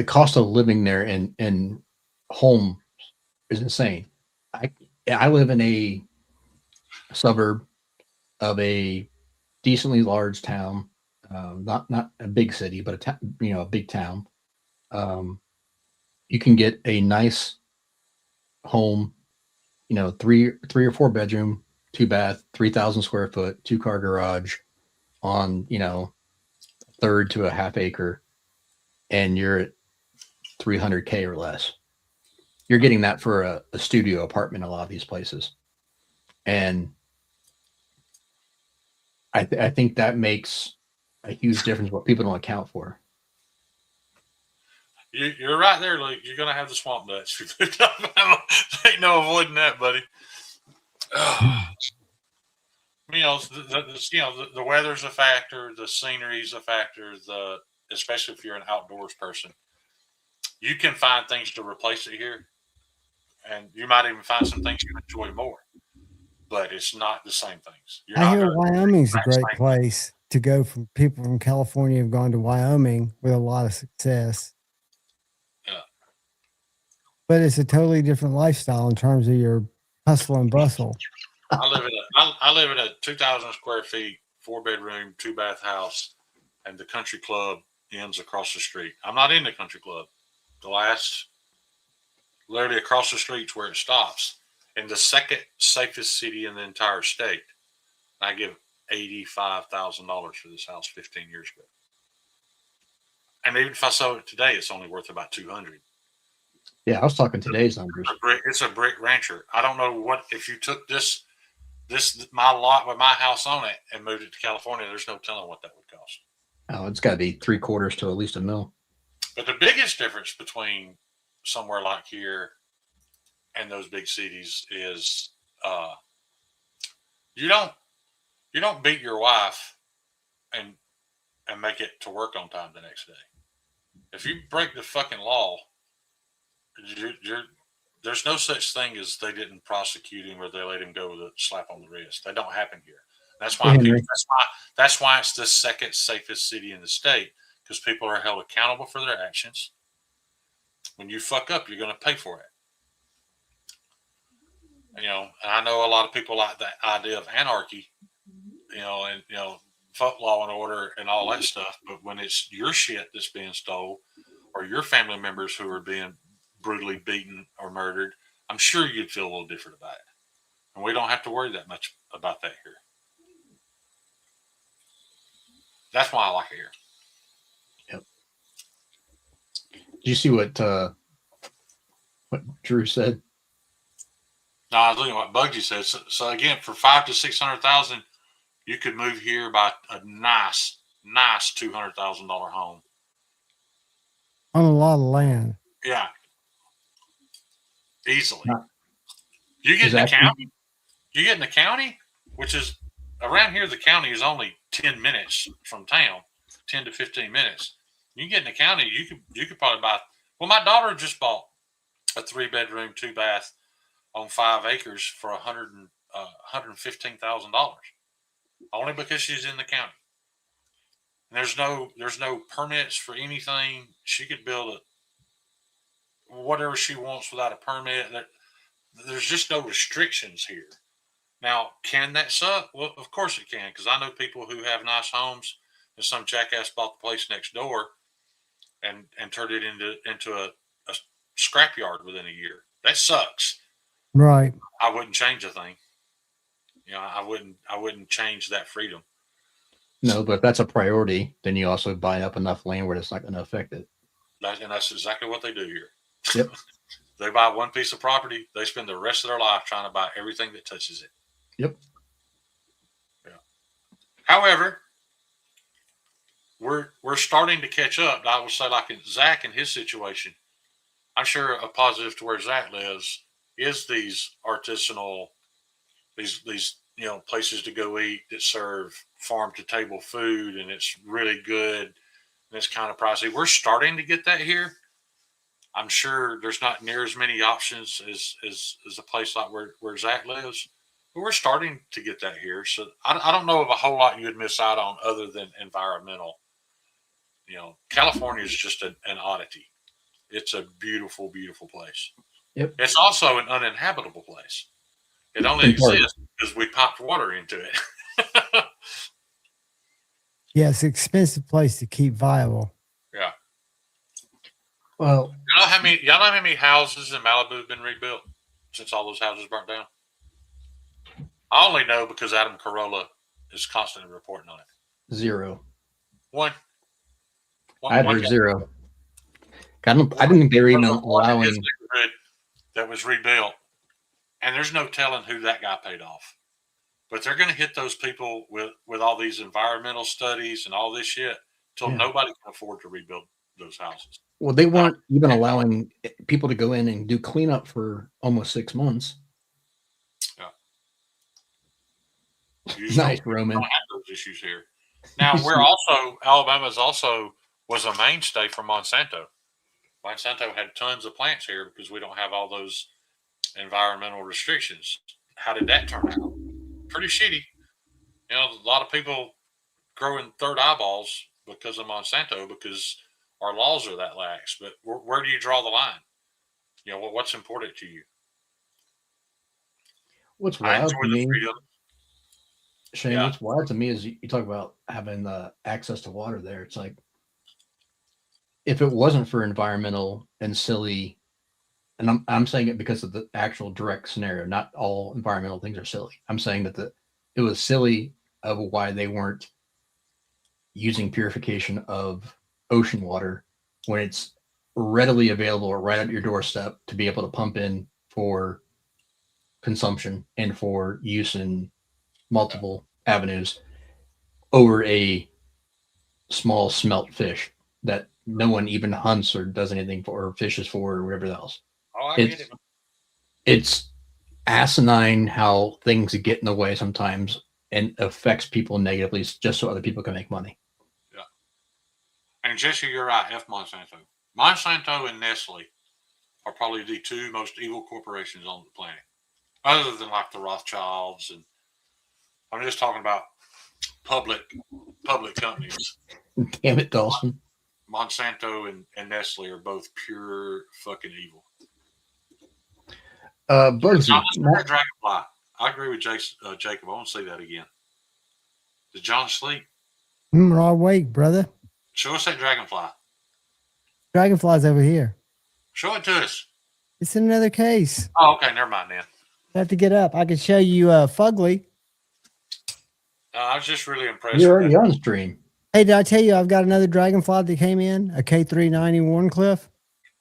cost of living there in homes is insane. I live in a suburb of a decently large town, not a big city, but a big town. You can get a nice home, three or four bedroom, 2 bath, 3,000 square foot, 2-car garage on, third to a half acre, and you're at $300K or less. You're getting that for a studio apartment in a lot of these places. And I think that makes a huge difference what people don't account for. You're right there, Luke. You're going to have the swamp nuts. Ain't no avoiding that, buddy. The weather's a factor. The scenery's a factor. Especially if you're an outdoors person, you can find things to replace it here, and you might even find some things you enjoy more. But it's not the same things. I hear Wyoming's a great place to go. From people from California have gone to Wyoming with a lot of success. Yeah, but it's a totally different lifestyle in terms of your hustle and bustle. I live in a 2,000 square feet, 4-bedroom, 2-bath house, and the country club ends across the street. I'm not in the country club. Literally across the street's where it stops. In the second safest city in the entire state. I give $85,000 for this house 15 years ago. And even if I sold it today, it's only worth about $200,000. Yeah, I was talking today's numbers. It's a brick rancher. I don't know what if you took this my lot with my house on it and moved it to California. There's no telling what that would cost. Oh, it's got to be $3/4 to at least $1 million. But the biggest difference between somewhere like here and those big cities is you don't beat your wife and make it to work on time the next day. If you break the fucking law, there's no such thing as they didn't prosecute him or they let him go with a slap on the wrist. They don't happen here. That's why that's why it's the second safest city in the state, because people are held accountable for their actions. When you fuck up, you're going to pay for it. And I know a lot of people like the idea of anarchy, and fuck law and order and all that stuff. But when it's your shit that's being stole, or your family members who are being brutally beaten or murdered, I'm sure you'd feel a little different about it. And we don't have to worry that much about that here. That's why I like it here. Yep. Did you see what what Drew said. No, I was looking at what Bugsy said. So again, for 500,000 to 600,000, you could move here by a nice $200,000 home on a lot of land. Yeah, easily. Not, You get in the county. You get in the county, which is around here. The county is only 10 minutes from town, 10 to 15 minutes. You get in the county, you could probably buy. Well, my daughter just bought a 3-bedroom, 2-bath on 5 acres for $115,000, only because she's in the county. And there's no permits for anything. She could build whatever she wants without a permit. There's just no restrictions here. Now, can that suck? Well, of course it can, because I know people who have nice homes, and some jackass bought the place next door and turned it into a scrapyard within a year. That sucks. Right. I wouldn't change a thing. I wouldn't change that freedom. No, but if that's a priority, then you also buy up enough land where it's not going to affect it. And that's exactly what they do here. Yep. They buy one piece of property. They spend the rest of their life trying to buy everything that touches it. Yep. Yeah. However, we're starting to catch up. I will say, like in Zach and his situation, I'm sure a positive to where Zach lives is these artisanal, these places to go eat that serve farm to table food, and it's really good and it's kind of pricey. We're starting to get that here. I'm sure there's not near as many options as a place like where Zach lives, but we're starting to get that here. So I don't know of a whole lot you would miss out on other than environmental. California is just an oddity. It's a beautiful, beautiful place. Yep. It's also an uninhabitable place. It only exists because we popped water into it. Yeah, it's an expensive place to keep viable. Yeah. Well, y'all know how many houses in Malibu have been rebuilt since all those houses burnt down? I only know because Adam Carolla is constantly reporting on it. 0. One. I heard 0. I didn't think they were even allowing that was rebuilt, and there's no telling who that guy paid off. But they're going to hit those people with all these environmental studies and all this shit till nobody can afford to rebuild those houses. Well, they weren't even allowing people to go in and do cleanup for almost 6 months. Yeah. Nice, Roman. Don't have those issues here. Now, Alabama's also was a mainstay for Monsanto. Monsanto had tons of plants here because we don't have all those environmental restrictions. How did that turn out? Pretty shitty. A lot of people growing third eyeballs because of Monsanto because our laws are that lax. But where do you draw the line? What's important to you? What's wild to me, Shane, what's wild to me is you talk about having access to water there. It's like, if it wasn't for environmental and silly, and I'm saying it because of the actual direct scenario, not all environmental things are silly. I'm saying that it was silly of why they weren't using purification of ocean water when it's readily available right at your doorstep to be able to pump in for consumption and for use in multiple avenues over a small smelt fish that no one even hunts or does anything for or fishes for or whatever else. Oh, I get it. It's asinine how things get in the way sometimes and affects people negatively just so other people can make money. Yeah. And Jesse, you're right. F Monsanto. Monsanto and Nestle are probably the two most evil corporations on the planet, other than like the Rothschilds. And I'm just talking about public companies. Damn it, Dawson. Monsanto and Nestle are both pure fucking evil. Bugsy. Dragonfly. I agree with Jacob. I want to say that again. Did John sleep? We're all awake, brother. Show us that dragonfly. Dragonfly's over here. Show it to us. It's in another case. Oh, okay. Never mind then. I have to get up. I can show you Fugly. I was just really impressed. You're already on stream. Hey, did I tell you I've got another dragonfly that came in? A K390 Warncliffe?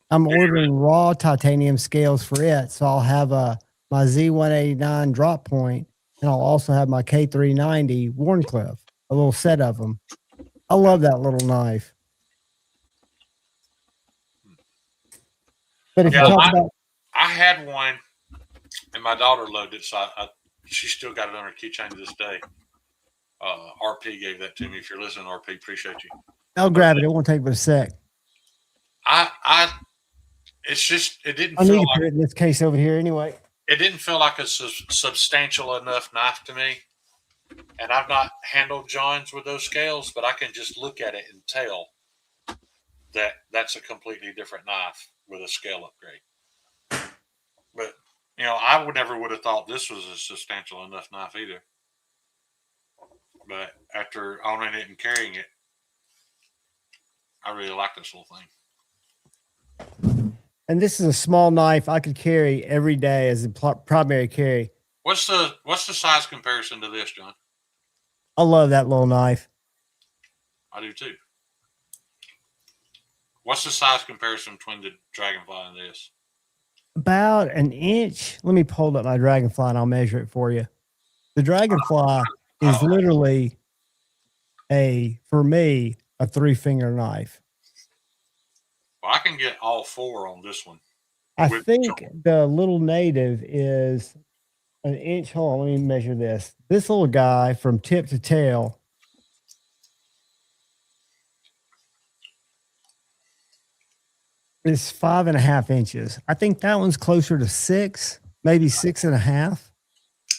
I'm ordering raw titanium scales for it. So I'll have my Z189 drop point, and I'll also have my K390 Warncliffe, a little set of them. I love that little knife. But if you talk about, I had one, and my daughter loved it, so she still got it on her keychain to this day. RP gave that to me. If you're listening, RP, appreciate you. I'll grab it. It won't take but a sec. It's just, it didn't I feel need to like put it in this case over here anyway. It didn't feel like a substantial enough knife to me. And I've not handled Johns with those scales, but I can just look at it and tell that that's a completely different knife with a scale upgrade. But, I would have thought this was a substantial enough knife either. But after owning it and carrying it, I really like this little thing. And this is a small knife I could carry every day as a primary carry. What's the size comparison to this, John? I love that little knife. I do too. What's the size comparison between the Dragonfly and this? About an inch. Let me hold up my Dragonfly and I'll measure it for you. The Dragonfly is literally for me, a 3-finger knife. Well, I can get all 4 on this one. I think the little native is an inch. Hold on, let me measure this. This little guy from tip to tail is 5.5 inches. I think that one's closer to 6, maybe 6.5.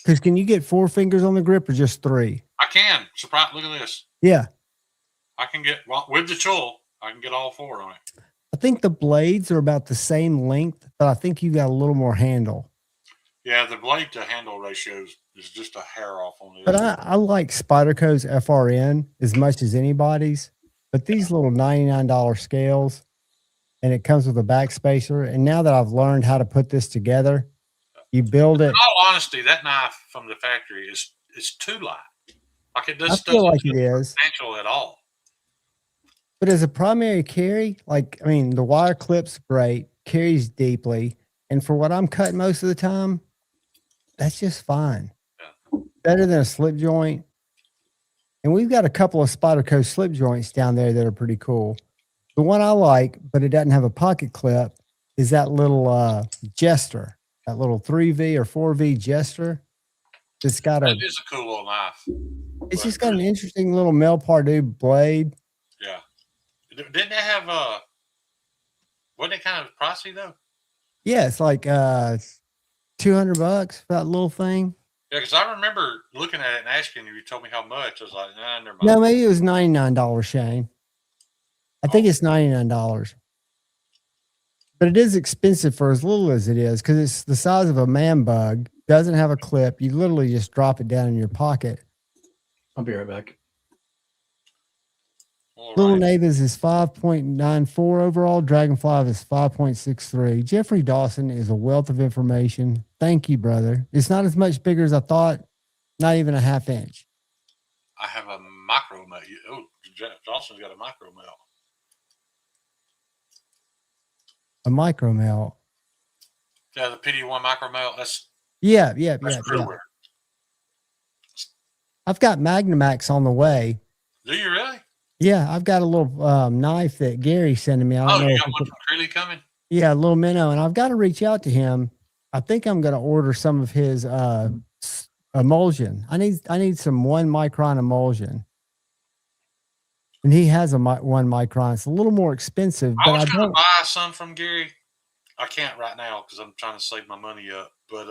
Because can you get 4 fingers on the grip or just 3? I can. Surprise! Look at this. Yeah. I can get, with the choil, I can get all 4 on it. I think the blades are about the same length, but I think you got a little more handle. Yeah, the blade to handle ratio is just a hair off on the But I like Spyderco's FRN as much as anybody's. But these little $99 scales, and it comes with a backspacer. And now that I've learned how to put this together, you build it. In all honesty, that knife from the factory is too light. Like it doesn't feel like it is substantial at all. But as a primary carry, the wire clip's great, carries deeply, and for what I'm cutting most of the time, that's just fine. Yeah. Better than a slip joint. And we've got a couple of Spyderco slip joints down there that are pretty cool. The one I like, but it doesn't have a pocket clip, is that little Jester, that little 3V or 4V Jester. It's got That is a cool little knife. It's just got an interesting little Mel Pardue blade. Yeah. Didn't they have wasn't it kind of pricey though? Yeah, it's like $200 for that little thing. Yeah, because I remember looking at it and asking you. You told me how much. I was like, nah, never mind. No, maybe it was $99, Shane. I think it's $99. But it is expensive for as little as it is because it's the size of a man bug. Doesn't have a clip. You literally just drop it down in your pocket. I'll be right back. Little Neighbors is 5.94 overall. Dragonfly is 5.63. Jeffrey Dawson is a wealth of information. Thank you, brother. It's not as much bigger as I thought. Not even a 1/2 inch. I have a micro melt. Oh, Dawson's got a micro melt. A micro melt. Yeah, the PD1 micro melt. That's crew-wear. I've got Magnamax on the way. Do you really? Yeah, I've got a little knife that Gary's sending me. I don't know you got one from Creeley coming? Yeah, a little minnow, and I've got to reach out to him. I think I'm going to order some of his emulsion. I need some 1 micron emulsion, and he has a 1 micron. It's a little more expensive, but I was going to buy some from Gary. I can't right now because I'm trying to save my money up. But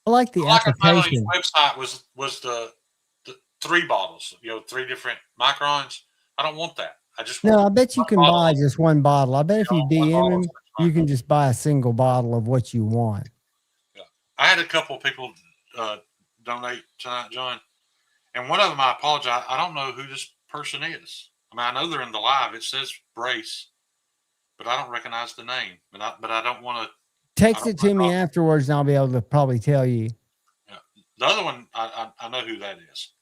I like the application. Website was the 3 bottles, 3 different microns. I don't want that. I bet you can buy just 1 bottle. I bet if you DM him, you can just buy a single bottle of what you want. Yeah. I had a couple of people donate tonight, John, and one of them, I apologize. I don't know who this person is. I mean, I know they're in the live. It says Brace, but I don't recognize the name. But I don't want to. Text it to me afterwards, and I'll be able to probably tell you. Yeah. The other one, I know who that is.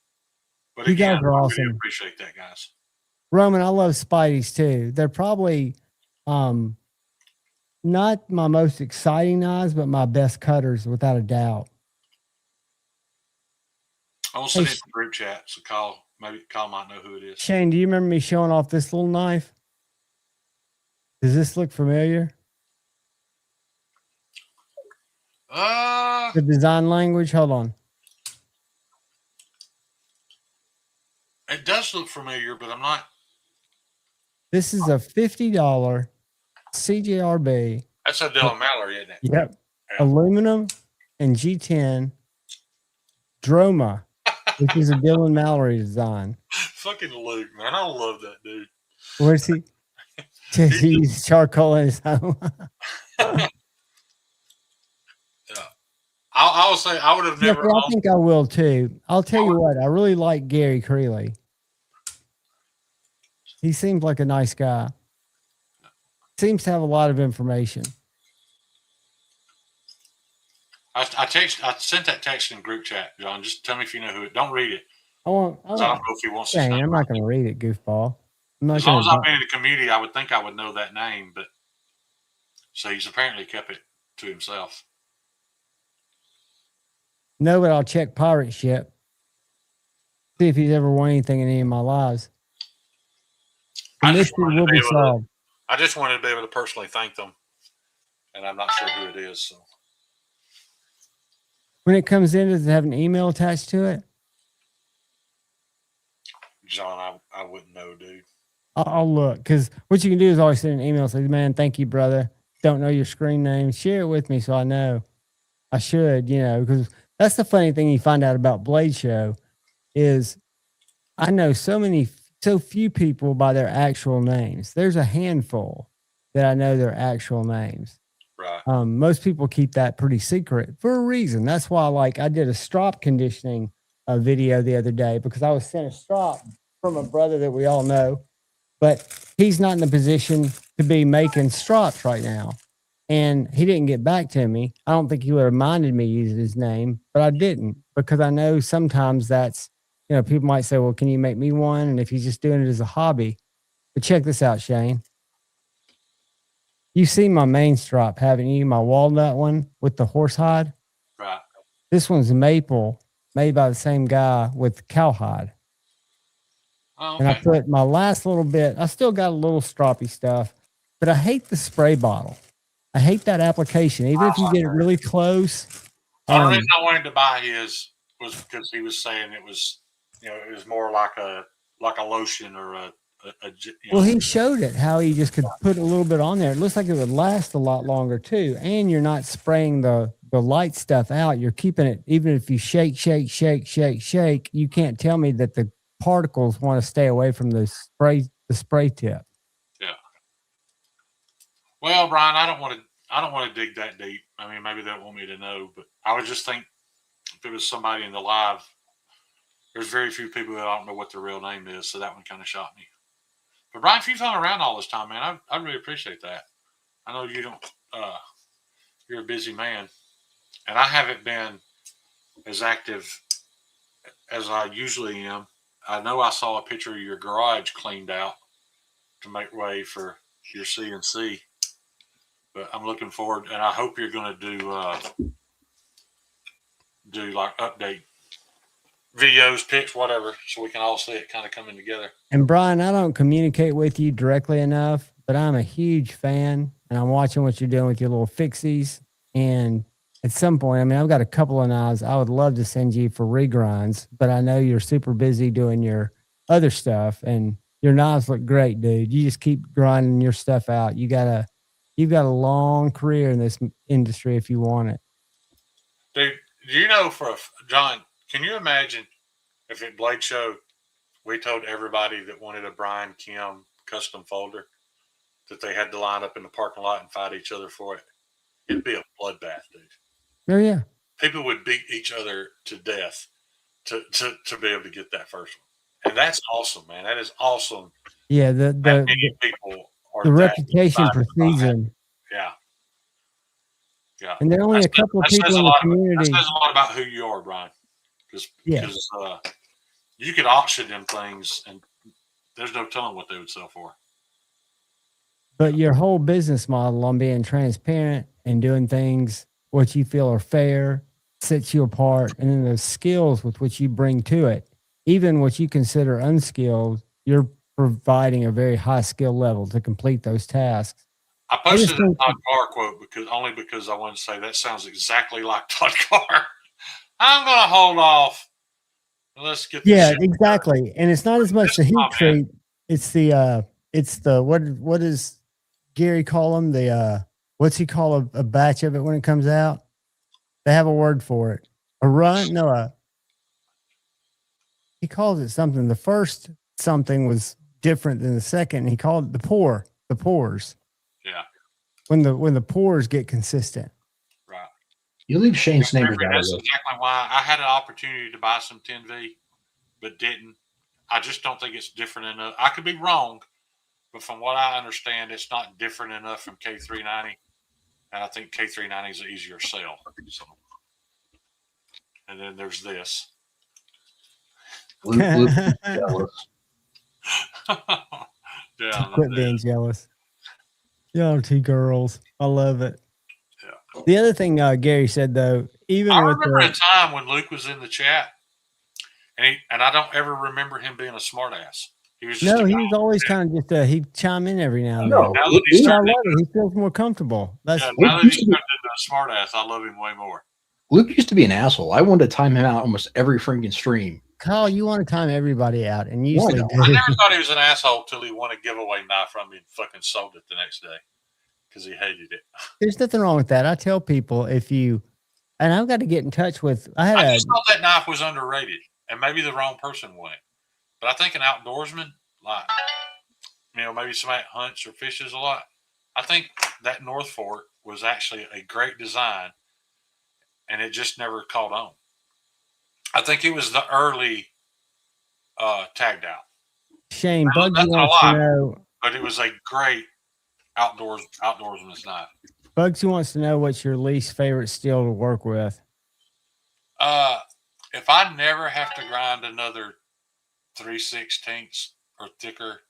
But you guys are awesome. I really appreciate that, guys. Roman, I love Spideys too. They're probably not my most exciting knives, but my best cutters without a doubt. I will send it to the group chat so Kyle might know who it is. Shane, do you remember me showing off this little knife? Does this look familiar? The design language. Hold on. It does look familiar, but I'm not. This is a $50 CJRB. That's a Dylan Mallory, isn't it? Yep. Yeah. Aluminum and G10 Droma, which is a Dylan Mallory design. Fucking Luke, man. I love that dude. Where's he? He uses charcoal in his home. Yeah. I will say I would have never. I think I will too. I'll tell you what, I really like Gary Creeley. He seems like a nice guy. Seems to have a lot of information. I sent that text in group chat, John. Just tell me if you know who it. Don't read it. I don't know if he wants to. I'm not going to read it, goofball. As long as I've been in the community, I would think I would know that name, but so he's apparently kept it to himself. No, but I'll check pirate ship. See if he's ever won anything in any of my lives. The mystery will be solved. I just wanted to be able to personally thank them, and I'm not sure who it is. So when it comes in, does it have an email attached to it? John, I wouldn't know, dude. I'll look, because what you can do is always send an email and say, man, thank you, brother. Don't know your screen name. Share it with me so I know. I should, because that's the funny thing you find out about Blade Show is I know so few people by their actual names. There's a handful that I know their actual names. Right. Most people keep that pretty secret for a reason. That's why, I did a strop conditioning video the other day because I was sent a strop from a brother that we all know, but he's not in the position to be making strops right now. And he didn't get back to me. I don't think he would have minded me using his name, but I didn't because I know sometimes that's, people might say, well, can you make me one? And if he's just doing it as a hobby. But check this out, Shane. You've seen my main strop, haven't you? My walnut one with the horsehide. Right. This one's maple, made by the same guy with cowhide. Oh, okay. And I put my last little bit. I still got a little stroppy stuff, but I hate the spray bottle. I hate that application. Even if you get it really close. The only reason I wanted to buy his was because he was saying it was, it was more like a lotion or a Well, he showed it how he just could put a little bit on there. It looks like it would last a lot longer too. And you're not spraying the light stuff out. You're keeping it, even if you shake, you can't tell me that the particles want to stay away from the spray tip. Yeah. Well, Brian, I don't want to dig that deep. I mean, maybe they don't want me to know, but I would just think if it was somebody in the live, there's very few people that don't know what their real name is. So that one kind of shocked me. But Brian, if you've hung around all this time, man, I really appreciate that. I know you don't, you're a busy man, and I haven't been as active as I usually am. I know I saw a picture of your garage cleaned out to make way for your CNC, but I'm looking forward, and I hope you're going to do like update videos, pics, whatever, so we can all see it kind of coming together. And Brian, I don't communicate with you directly enough, but I'm a huge fan, and I'm watching what you're doing with your little fixies. And at some point, I mean, I've got a couple of knives I would love to send you for regrinds, but I know you're super busy doing your other stuff, and your knives look great, dude. You just keep grinding your stuff out. You've got a long career in this industry if you want it. Dude, do you know John, can you imagine if at Blade Show we told everybody that wanted a Brian Kim custom folder that they had to line up in the parking lot and fight each other for it? It'd be a bloodbath, dude. Oh, yeah. People would beat each other to death to be able to get that first one. And that's awesome, man. That is awesome. Yeah, the reputation precedes them. Yeah. Yeah. And there are only a couple of people in the community. That says a lot about who you are, Brian. Because you could auction them things, and there's no telling what they would sell for. But your whole business model on being transparent and doing things what you feel are fair sets you apart. And then the skills with which you bring to it, even what you consider unskilled, you're providing a very high skill level to complete those tasks. I posted a Todd Carr quote because I wanted to say that sounds exactly like Todd Carr. I'm going to hold off. Let's get this exactly. Done. And it's not as much the heat treat. It's the what does Gary call them? The what's he call a batch of it when it comes out? They have a word for it. A run? No, he calls it something. The first something was different than the second. He called it the pores. Yeah. When the pores get consistent. Right. You leave Shane's neighbors out of That's exactly why I had an opportunity to buy some 10V, but didn't. I just don't think it's different enough. I could be wrong, but from what I understand, it's not different enough from K390. And I think K390 is an easier sell. So. And then there's this. Luke jealous. Yeah, quit being jealous. Y'all two girls. I love it. Yeah. The other thing Gary said, though, even I remember a time when Luke was in the chat, and I don't ever remember him being a smart ass. He was just he was always kind of just he'd chime in every now and then. Now that he feels more comfortable. Now that he's turned into a smart ass, I love him way more. Luke used to be an asshole. I wanted to time him out almost every freaking stream. Kyle, you want to time everybody out, and usually I never thought he was an asshole till he won a giveaway knife from me and fucking sold it the next day because he hated it. There's nothing wrong with that. I tell people and I've got to get in touch with. I just thought that knife was underrated, and maybe the wrong person won it. But I think an outdoorsman, like maybe somebody hunts or fishes a lot. I think that North Fork was actually a great design, and it just never caught on. I think it was the early tagged out. Shane, Bugsy wants to know. But it was a great outdoorsman's knife. Bugsy wants to know what's your least favorite steel to work with. If I never have to grind another 3/16 or thicker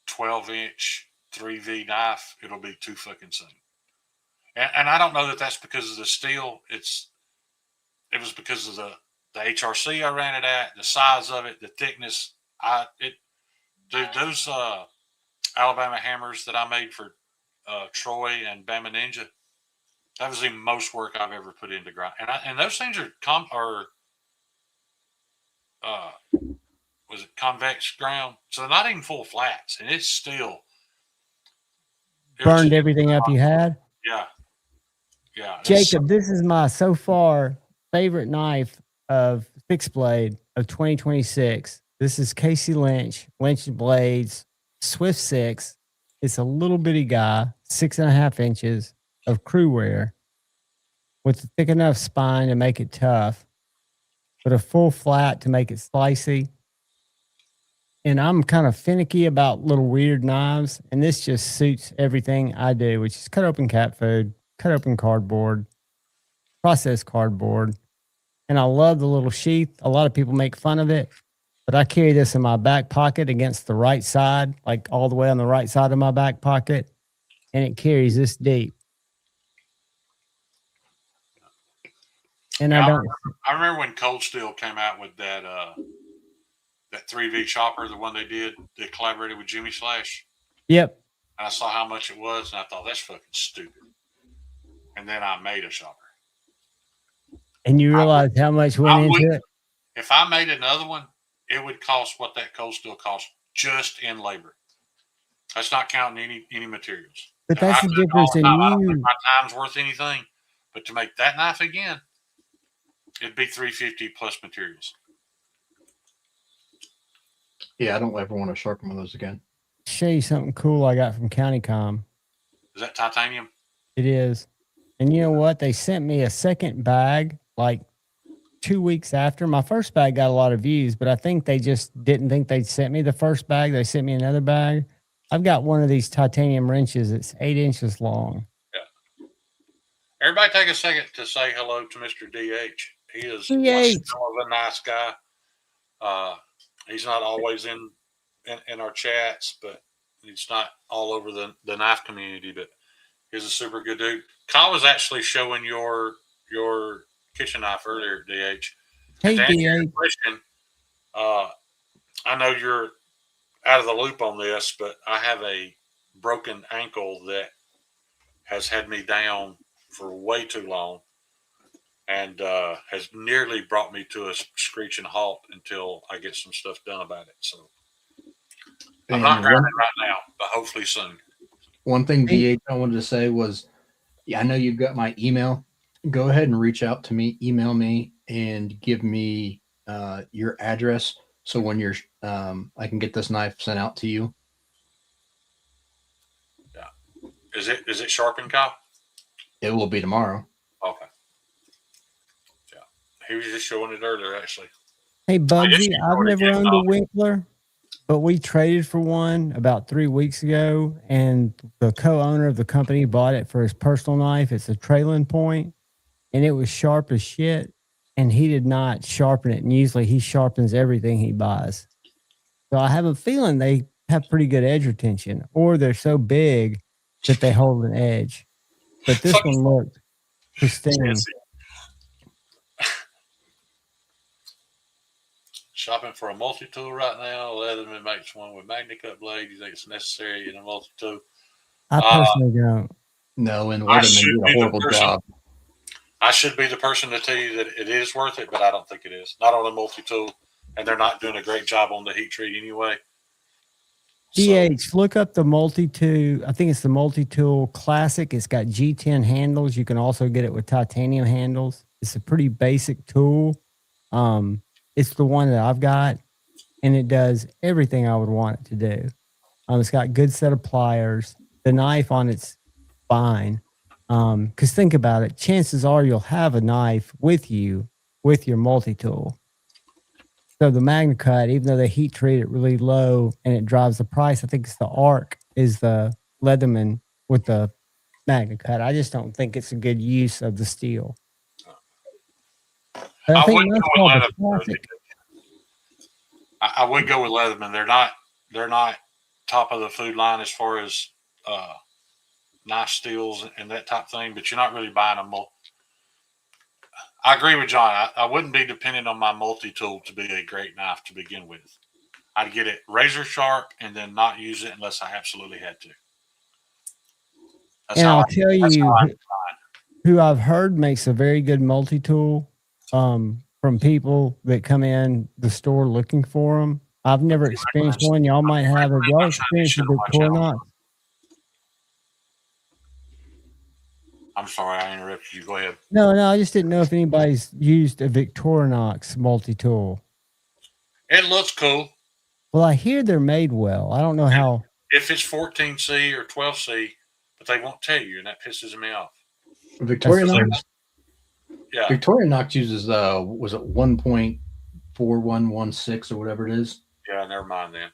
12-inch 3V knife, it'll be too fucking soon. And I don't know that that's because of the steel. It was because of the HRC I ran it at, the size of it, the thickness. Those Alabama hammers that I made for Troy and Bama Ninja, that was the most work I've ever put into grind. And those things are was it convex ground? So they're not even full flats, and it's still burned everything up you had. Yeah. Jacob, this is my so far favorite knife of fixed blade of 2026. This is Casey Lynch blades, Swift 6. It's a little bitty guy, 6.5 inches of crew wear with a thick enough spine to make it tough, but a full flat to make it slicey. And I'm kind of finicky about little weird knives, and this just suits everything I do, which is cut open cat food, cut open cardboard, processed cardboard. And I love the little sheath. A lot of people make fun of it, but I carry this in my back pocket against the right side, like all the way on the right side of my back pocket, and it carries this deep. And I remember when Cold Steel came out with that 3V chopper, the one they collaborated with Jimmy Slash. Yep. And I saw how much it was, and I thought, that's fucking stupid. And then I made a chopper. And you realize how much went into it? If I made another one, it would cost what that Cold Steel cost just in labor. That's not counting any materials. But that's the difference in you. I don't think my time's worth anything. But to make that knife again, it'd be $350 plus materials. Yeah, I don't ever want to sharpen one of those again. Show you something cool I got from CountyCom. Is that titanium? It is. And you know what? They sent me a second bag like 2 weeks after. My first bag got a lot of views, but I think they just didn't think they'd sent me the first bag. They sent me another bag. I've got one of these titanium wrenches. It's 8 inches long. Yeah. Everybody take a second to say hello to Mr. DH. He is DH. a nice guy. He's not always in in our chats, but he's not all over the knife community. But he's a super good dude. Kyle was actually showing your kitchen knife earlier, DH. Hey, And to answer DH. your question, I know you're out of the loop on this, but I have a broken ankle that has had me down for way too long, and has nearly brought me to a screeching halt until I get some stuff done about it. So I'm not grinding right now, but hopefully soon. One thing, DH, I wanted to say was, I know you've got my email. Go ahead and reach out to me, email me, and give me your address. So when you're, I can get this knife sent out to you. Yeah. Is it sharpened, Kyle? It will be tomorrow. Okay. Yeah. He was just showing it earlier, actually. Hey, Bugsy, I've never owned a Winkler, but we traded for one about 3 weeks ago, and the co-owner of the company bought it for his personal knife. It's a trailing point, and it was sharp as shit, and he did not sharpen it. And usually he sharpens everything he buys. So I have a feeling they have pretty good edge retention, or they're so big that they hold an edge. But this one looked pristine. Shopping for a multi-tool right now. Leatherman makes one with MagnaCut blade. You think it's necessary in a multi-tool? I personally don't. No, and Leatherman did a horrible job. I should be the person to tell you that it is worth it, but I don't think it is. Not on a multi-tool, and they're not doing a great job on the heat treat anyway. DH, look up the multi-tool. I think it's the multi-tool classic. It's got G10 handles. You can also get it with titanium handles. It's a pretty basic tool. It's the one that I've got, and it does everything I would want it to do. It's got good set of pliers. The knife on it's fine. Because think about it, chances are you'll have a knife with you with your multi-tool. So the MagnaCut, even though they heat treat it really low and it drives the price, I think it's the ARC is the Leatherman with the MagnaCut. I just don't think it's a good use of the steel. But I think that's called the classic. I would go with Leatherman. They're not top of the food line as far as knife steels and that type of thing, but you're not really buying them. I agree with John. I wouldn't be dependent on my multi-tool to be a great knife to begin with. I'd get it razor sharp and then not use it unless I absolutely had to. And I'll tell you who I've heard makes a very good multi-tool from people that come in the store looking for them. I've never experienced one. Y'all might have. Have y'all experienced a Victorinox? I'm sorry, I interrupted you. Go ahead. No, I just didn't know if anybody's used a Victorinox multi-tool. It looks cool. Well, I hear they're made well. I don't know how. If it's 14C or 12C, but they won't tell you, and that pisses me off. Victorinox. Yeah. Victorinox uses was it 1.4116 or whatever it is? Yeah, never mind then.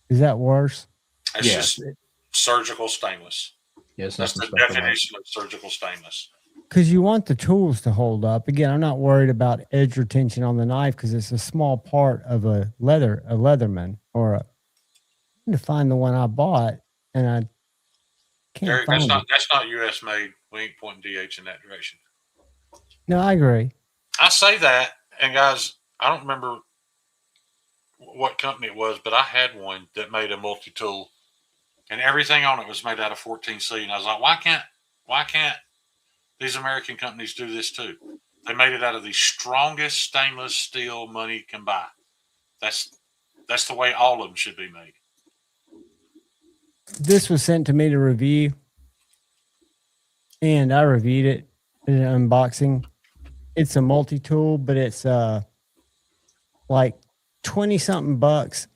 Is that worse? It's just surgical stainless. Yes, that's the definition of surgical stainless. Because you want the tools to hold up. Again, I'm not worried about edge retention on the knife because it's a small part of a Leatherman or I need to find the one I bought and I can't Eric, find it. That's not US made. We ain't pointing DH in that direction. No, I agree. I say that, and guys, I don't remember what company it was, but I had one that made a multi-tool, and everything on it was made out of 14C. And I was like, why can't these American companies do this too? They made it out of the strongest stainless steel money can buy. That's the way all of them should be made. This was sent to me to review, and I reviewed it in an unboxing. It's a multi-tool, but it's like 20-something bucks.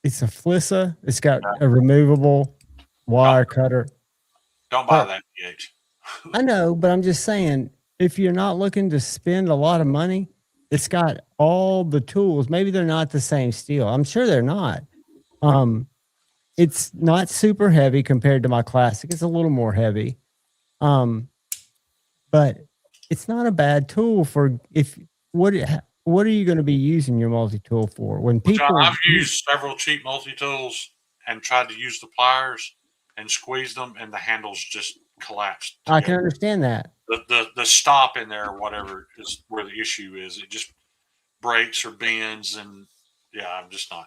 It's a Flissa. It's got a removable wire cutter. Don't buy that, DH. I know, but I'm just saying, if you're not looking to spend a lot of money, it's got all the tools. Maybe they're not the same steel. I'm sure they're not. It's not super heavy compared to my classic. It's a little more heavy. But it's not a bad tool for what are you going to be using your multi-tool for? When people, I've used several cheap multi-tools and tried to use the pliers and squeeze them, and the handles just collapsed together. I can understand that. The stop in there or whatever is where the issue is. It just breaks or bends, and yeah, I'm just not.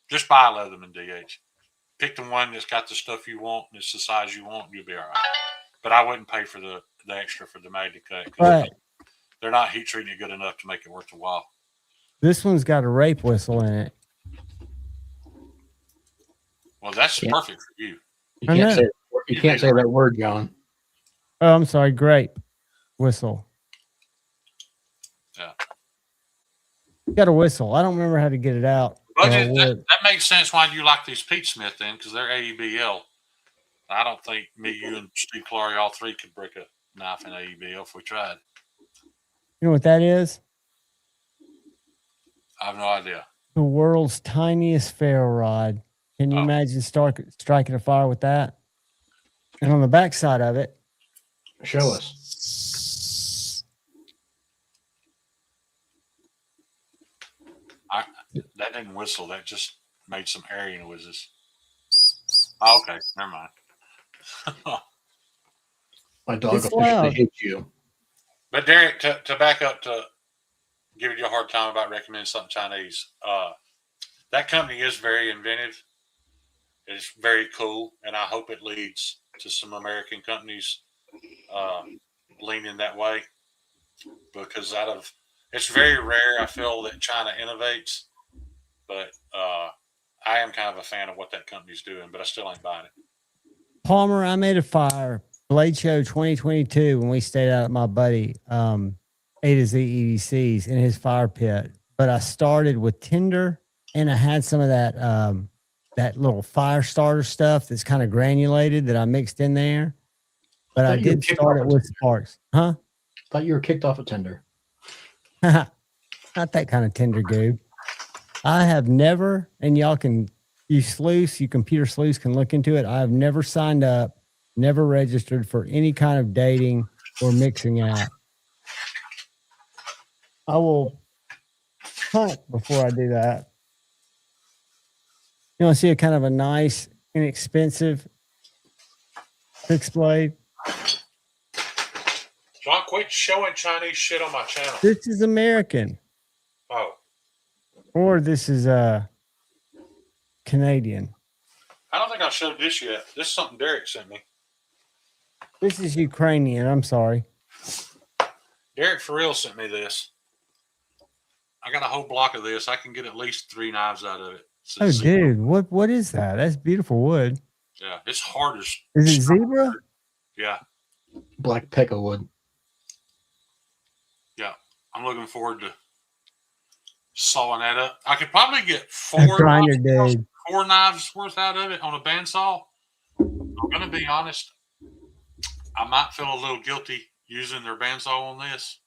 Just buy a Leatherman DH. Pick the one that's got the stuff you want and it's the size you want, and you'll be all right. But I wouldn't pay for the extra for the Magna cut. Right. They're not heat treating it good enough to make it worth the while. This one's got a rape whistle in it. Well, that's perfect for you. You can't say that word, John. Oh, I'm sorry. Grape whistle. Yeah. Got a whistle. I don't remember how to get it out. That makes sense why you like these Pete Smith then, because they're AEBL. I don't think me, you, and Steve Clary, all three could break a knife in AEBL if we tried. You know what that is? I have no idea. The world's tiniest ferro rod. Can you imagine striking a fire with that? And on the back side of it, show us. That didn't whistle. That just made some airy noises. Oh, okay, never mind. My dog officially hates you. But Derek, to back up to giving you a hard time about recommending something Chinese, that company is very inventive. It's very cool, and I hope it leads to some American companies leaning that way, because it's very rare, I feel, that China innovates, but I am kind of a fan of what that company's doing, but I still ain't buying it. Palmer, I made a fire. Blade Show 2022 when we stayed out at my buddy A to Z EDC's in his fire pit. But I started with tinder, and I had some of that that little fire starter stuff that's kind of granulated that I mixed in there. But I did start it with sparks. Huh? Thought you were kicked off a tinder. Not that kind of tinder goob. I have never, and y'all can, you computer sleuths can look into it. I have never signed up, never registered for any kind of dating or mixing app. I will hunt before I do that. You want to see a kind of a nice, inexpensive fixed blade? John, quit showing Chinese shit on my channel. This is American. Oh. Or this is Canadian. I don't think I showed this yet. This is something Derek sent me. This is Ukrainian. I'm sorry. Derek for real sent me this. I got a whole block of this. I can get at least 3 knives out of it. Oh, dude, what is that? That's beautiful wood. Yeah, it's hard as. Is it zebra? Yeah. Black pekka wood. Yeah, I'm looking forward to sawing that up. I could probably get 4 knives worth out of it on a bandsaw. I'm going to be honest. I might feel a little guilty using their bandsaw on this.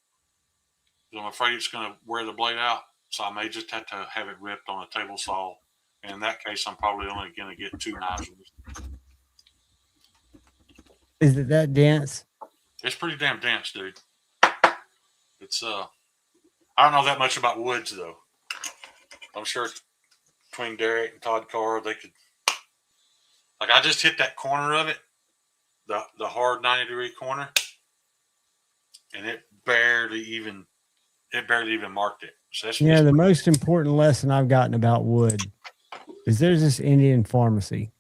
I'm afraid it's going to wear the blade out. So I may just have to have it ripped on a table saw. And in that case, I'm probably only going to get 2 knives. Is it that dense? It's pretty damn dense, dude. It's I don't know that much about woods though. I'm sure between Derek and Todd Carr, they could. Like I just hit that corner of it, the hard 90-degree corner, and it barely even marked it. So that's the most important lesson I've gotten about wood is there's this Indian pharmacy.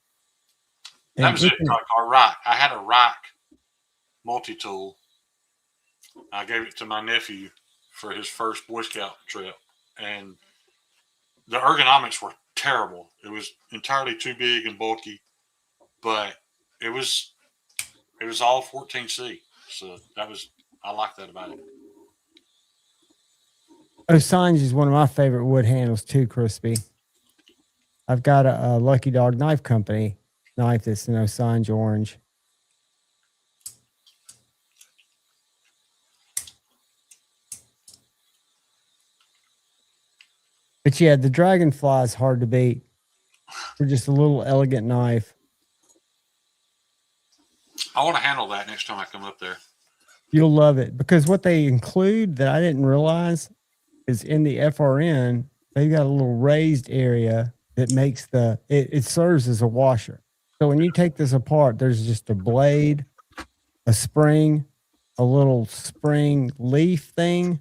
That was it, Todd Carr. Right. I had a rack multi-tool. I gave it to my nephew for his first Boy Scout trip, and the ergonomics were terrible. It was entirely too big and bulky, but it was all 14C. So I like that about it. Osage is one of my favorite wood handles too, Crispy. I've got a Lucky Dog Knife Company knife that's an Osage orange. But yeah, the Dragonfly is hard to beat for just a little elegant knife. I want to handle that next time I come up there. You'll love it because what they include that I didn't realize is in the FRN, they've got a little raised area that makes it serves as a washer. So when you take this apart, there's just a blade, a spring, a little spring leaf thing,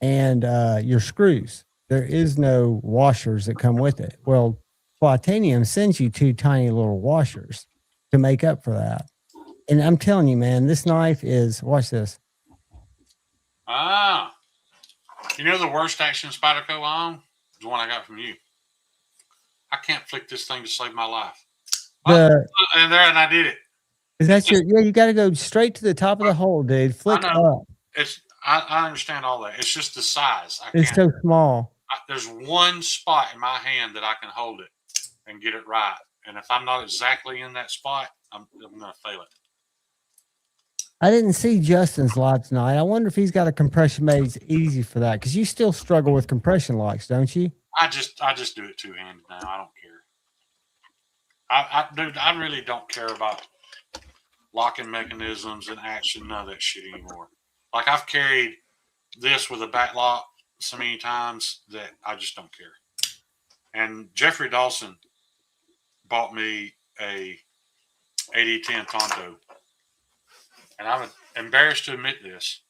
and your screws. There is no washers that come with it. Well, Titanium sends you 2 tiny little washers to make up for that. And I'm telling you, man, this knife is, watch this. Ah, you know the worst action Spyderco I own? The one I got from you. I can't flick this thing to save my life. And I did it. Is that you got to go straight to the top of the hole, dude. Flick up. I understand all that. It's just the size. It's so small. There's one spot in my hand that I can hold it and get it right. And if I'm not exactly in that spot, I'm going to fail it. I didn't see Justin's live tonight. I wonder if he's got a compression made easy for that, because you still struggle with compression locks, don't you? I just do it two-handed now. I don't care. Dude, I really don't care about locking mechanisms and action, none of that shit anymore. Like, I've carried this with a back lock so many times that I just don't care. And Jeffrey Dawson bought me a 8010 Tonto. And I'm embarrassed to admit this.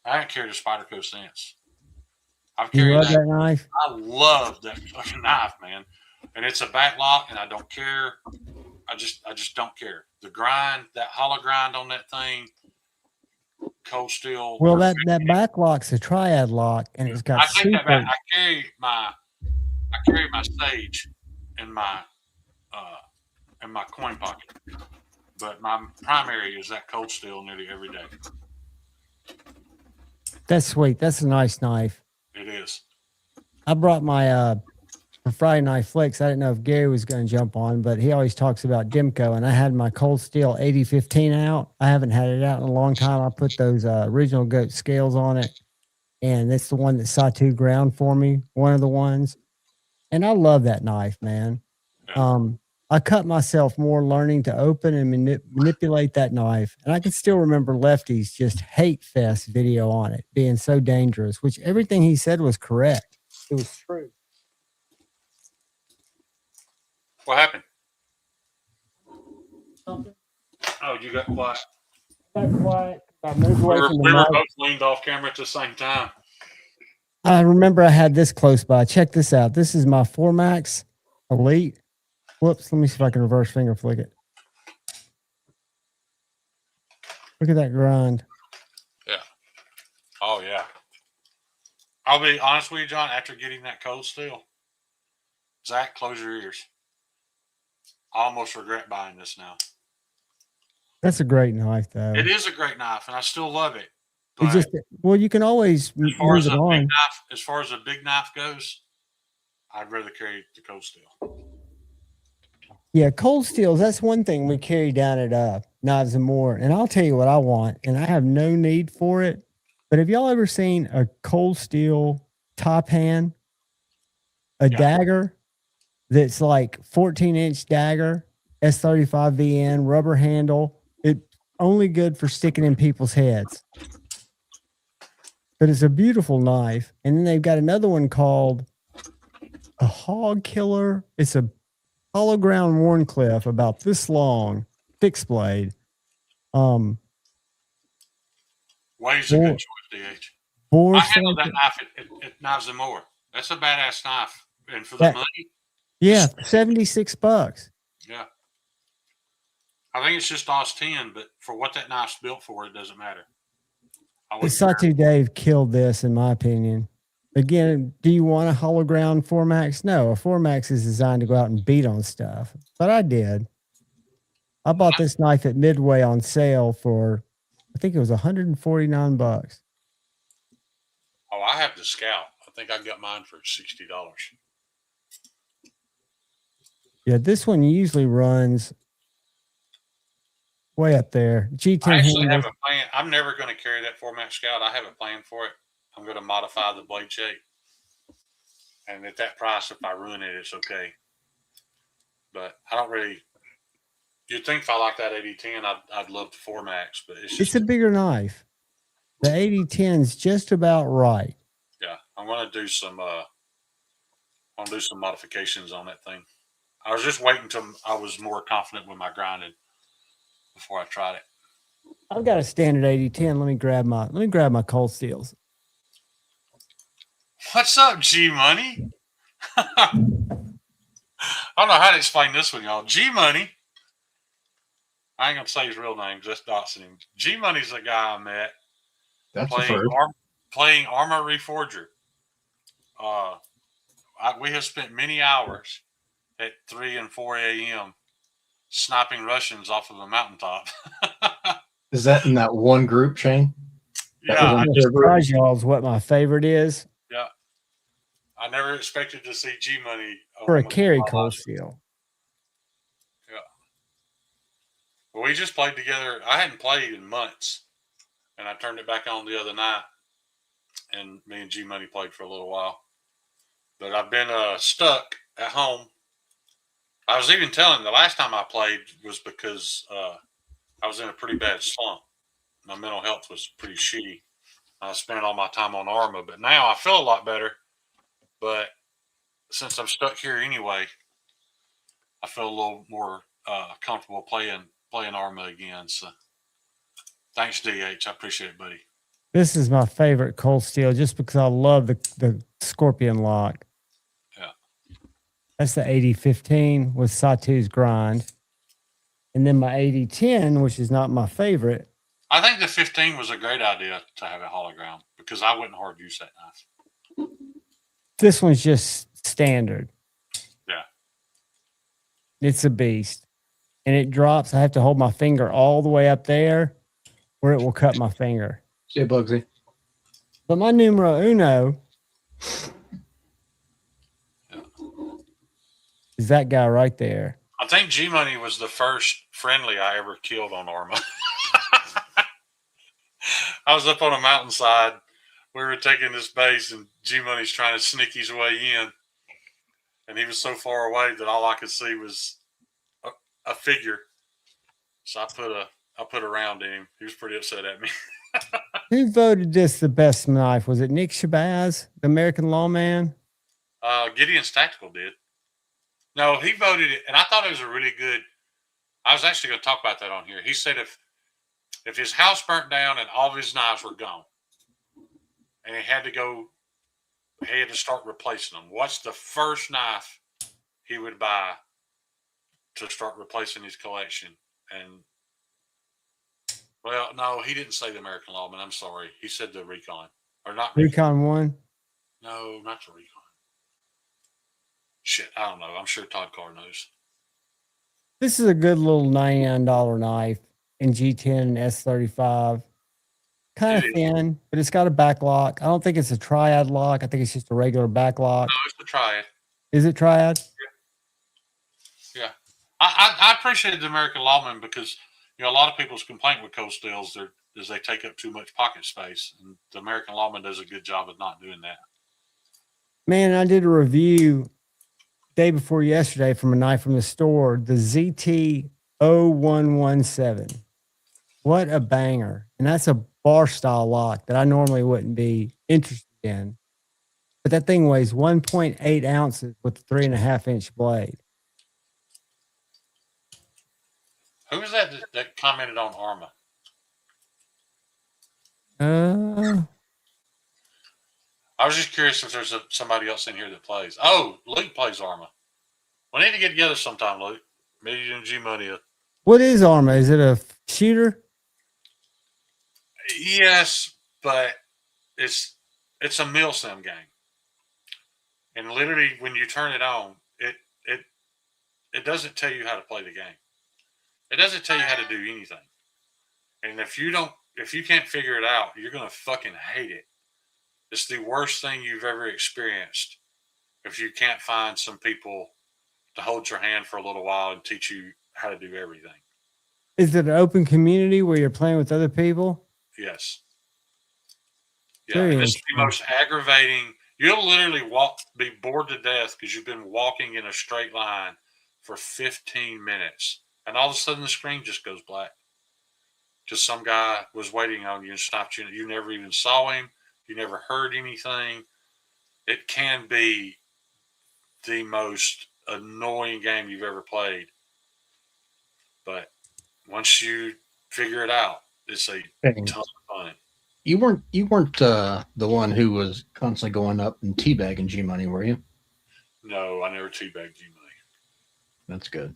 I haven't carried a Spyderco since. I've carried that knife. I love that fucking knife, man. And it's a back lock, and I don't care. I just don't care. The grind, that hollow grind on that thing, cold steel. Well, that back lock's a triad lock, and it's got. I take that back. I carry my Sage in my coin pocket, but my primary is that cold steel nearly every day. That's sweet. That's a nice knife. It is. I brought my for Friday Night Flicks. I didn't know if Gary was going to jump on, but he always talks about Dimco, and I had my cold steel 8015 out. I haven't had it out in a long time. I put those original goat scales on it, and it's the one that Satu ground for me, one of the ones. And I love that knife, man. Yeah. I cut myself more learning to open and manipulate that knife. And I can still remember Lefty's just hate fest video on it being so dangerous, which everything he said was correct. It was true. What happened? Something. Oh, you got quiet. Got quiet. I moved away from the we were mic. both leaned off camera at the same time. I remember I had this close by. Check this out. This is my 4Max Elite. Whoops. Let me see if I can reverse finger flick it. Look at that grind. Yeah. Oh, yeah. I'll be honest with you, John, after getting that cold steel, Zach, close your ears. I almost regret buying this now. That's a great knife, though. It is a great knife, and I still love it. But just, well, you can always as far as a big knife goes, I'd rather carry the cold steel. Yeah, cold steels, that's one thing we carry down at Knives and More. And I'll tell you what I want, and I have no need for it. But have y'all ever seen a cold steel top hand? A dagger that's like 14-inch dagger, S35 VN, rubber handle. It's only good for sticking in people's heads. But it's a beautiful knife. And then they've got another one called a Hog Killer. It's a hollow ground Warncliffe, about this long, fixed blade. Wade's a good choice, DH. I handled that knife at Knives and More. That's a badass knife. And for the money? Yeah, $76. Yeah. I think it's just OS 10, but for what that knife's built for, it doesn't matter. Satu Dave killed this, in my opinion. Again, do you want a hollow ground 4Max? No, a 4Max is designed to go out and beat on stuff. But I did. I bought this knife at Midway on sale for, I think it was $149. Oh, I have the Scout. I think I got mine for $60. Yeah, this one usually runs way up there. G10 I actually have a plan. I'm never going to carry that 4Max Scout. I have a plan for it. I'm going to modify the blade shape. And at that price, if I ruin it, it's okay. But I don't really. You'd think if I like that 8010, I'd love the 4Max, but it's a bigger knife. The 8010's just about right. Yeah. I'm gonna do some. I'll do some modifications on that thing. I was just waiting until I was more confident with my grinding before I tried it. I've got a standard 80-10. Let me grab my cold steels. What's up, G Money? I don't know how to explain this one, y'all. G Money. I ain't gonna say his real name, just doxing him. G Money's a guy I met That's playing Arma Reforger. We have spent many hours at 3 and 4 a.m. sniping Russians off of the mountaintop. Is that in that one group, Shane? Yeah, I'm surprised y'all's what my favorite is. Yeah, I never expected to see G Money for a carry cold steel. Yeah, well, we just played together. I hadn't played in months, and I turned it back on the other night, and me and G Money played for a little while. But I've been stuck at home. I was even telling the last time I played was because I was in a pretty bad slump. My mental health was pretty shitty. I spent all my time on Arma, but now I feel a lot better. But since I'm stuck here anyway, I feel a little more comfortable playing Arma again. So thanks, DH. I appreciate it, buddy. This is my favorite cold steel just because I love the Scorpion lock. Yeah. That's the 80-15 with Satu's grind. And then my 80-10, which is not my favorite. I think the 15 was a great idea to have a hologram because I wouldn't hard use that knife. This one's just standard. Yeah. It's a beast. And it drops. I have to hold my finger all the way up there where it will cut my finger. See you, Bugsy. But my numero uno is that guy right there. I think G Money was the first friendly I ever killed on Arma. I was up on a mountainside. We were taking this base, and G Money's trying to sneak his way in. And he was so far away that all I could see was a figure. So I put a round in him. He was pretty upset at me. Who voted this the best knife? Was it Nick Shabazz, the American Lawman? Gideon's Tactical did. No, he voted it, and I thought it was a really good. I was actually going to talk about that on here. He said if his house burnt down and all of his knives were gone, and he had to start replacing them, what's the first knife he would buy to start replacing his collection? And well, no, he didn't say the American Lawman. I'm sorry. He said the Recon. Or not Recon 1? No, not the Recon. Shit, I don't know. I'm sure Todd Carr knows. This is a good little $99 knife in G10 and S35. Kind of thin, but it's got a back lock. I don't think it's a triad lock. I think it's just a regular back lock. No, it's the Triad. Is it triad? Yeah. I appreciate the American Lawman because a lot of people's complaint with cold steels is they take up too much pocket space, and the American Lawman does a good job of not doing that. Man, I did a review day before yesterday from a knife from the store, the ZT 0117. What a banger. And that's a bar style lock that I normally wouldn't be interested in. But that thing weighs 1.8 ounces with a 3.5-inch blade. Who was that commented on Arma? I was just curious if there's somebody else in here that plays. Oh, Luke plays Arma. We need to get together sometime, Luke. Maybe you and G Money. What is Arma? Is it a shooter? Yes, but it's a milsim game. And literally when you turn it on, it doesn't tell you how to play the game. It doesn't tell you how to do anything. And if you can't figure it out, you're going to fucking hate it. It's the worst thing you've ever experienced if you can't find some people to hold your hand for a little while and teach you how to do everything. Is it an open community where you're playing with other people? Yes. Yeah, it's the most aggravating. You'll literally be bored to death because you've been walking in a straight line for 15 minutes. And all of a sudden the screen just goes black. Just some guy was waiting on you and stopped you. You never even saw him. You never heard anything. it can be the most annoying game you've ever played. But once you figure it out, it's a ton of fun. You weren't the one who was constantly going up and teabagging G Money, were you? No, I never teabagged G Money. That's good.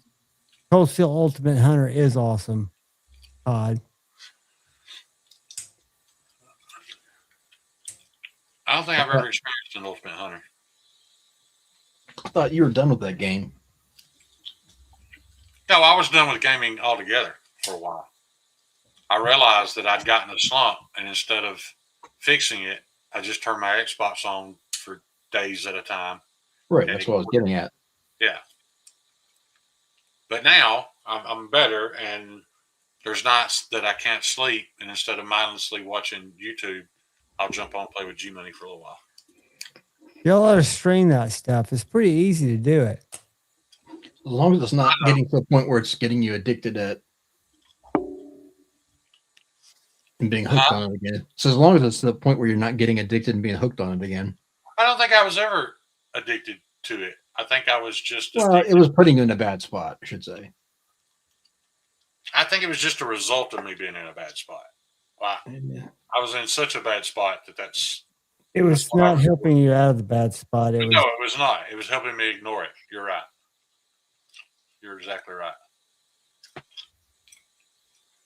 Cold Steel Ultimate Hunter is awesome. Todd. I don't think I've ever experienced an Ultimate Hunter. I thought you were done with that game. No, I was done with gaming altogether for a while. I realized that I'd gotten a slump, and instead of fixing it, I just turned my Xbox on for days at a time. Right, that's what I was getting at. Yeah. But now I'm better, and there's nights that I can't sleep, and instead of mindlessly watching YouTube, I'll jump on and play with G Money for a little while. Y'all ought to stream that stuff. It's pretty easy to do it. As long as it's not getting to the point where it's getting you addicted and being hooked on it again. So as long as it's to the point where you're not getting addicted and being hooked on it again. I don't think I was ever addicted to it. I think I was just it was putting you in a bad spot, I should say. I think it was just a result of me being in a bad spot. Wow. Yeah. I was in such a bad spot it was not helping you out of the bad spot. No, it was not. It was helping me ignore it. You're right. You're exactly right.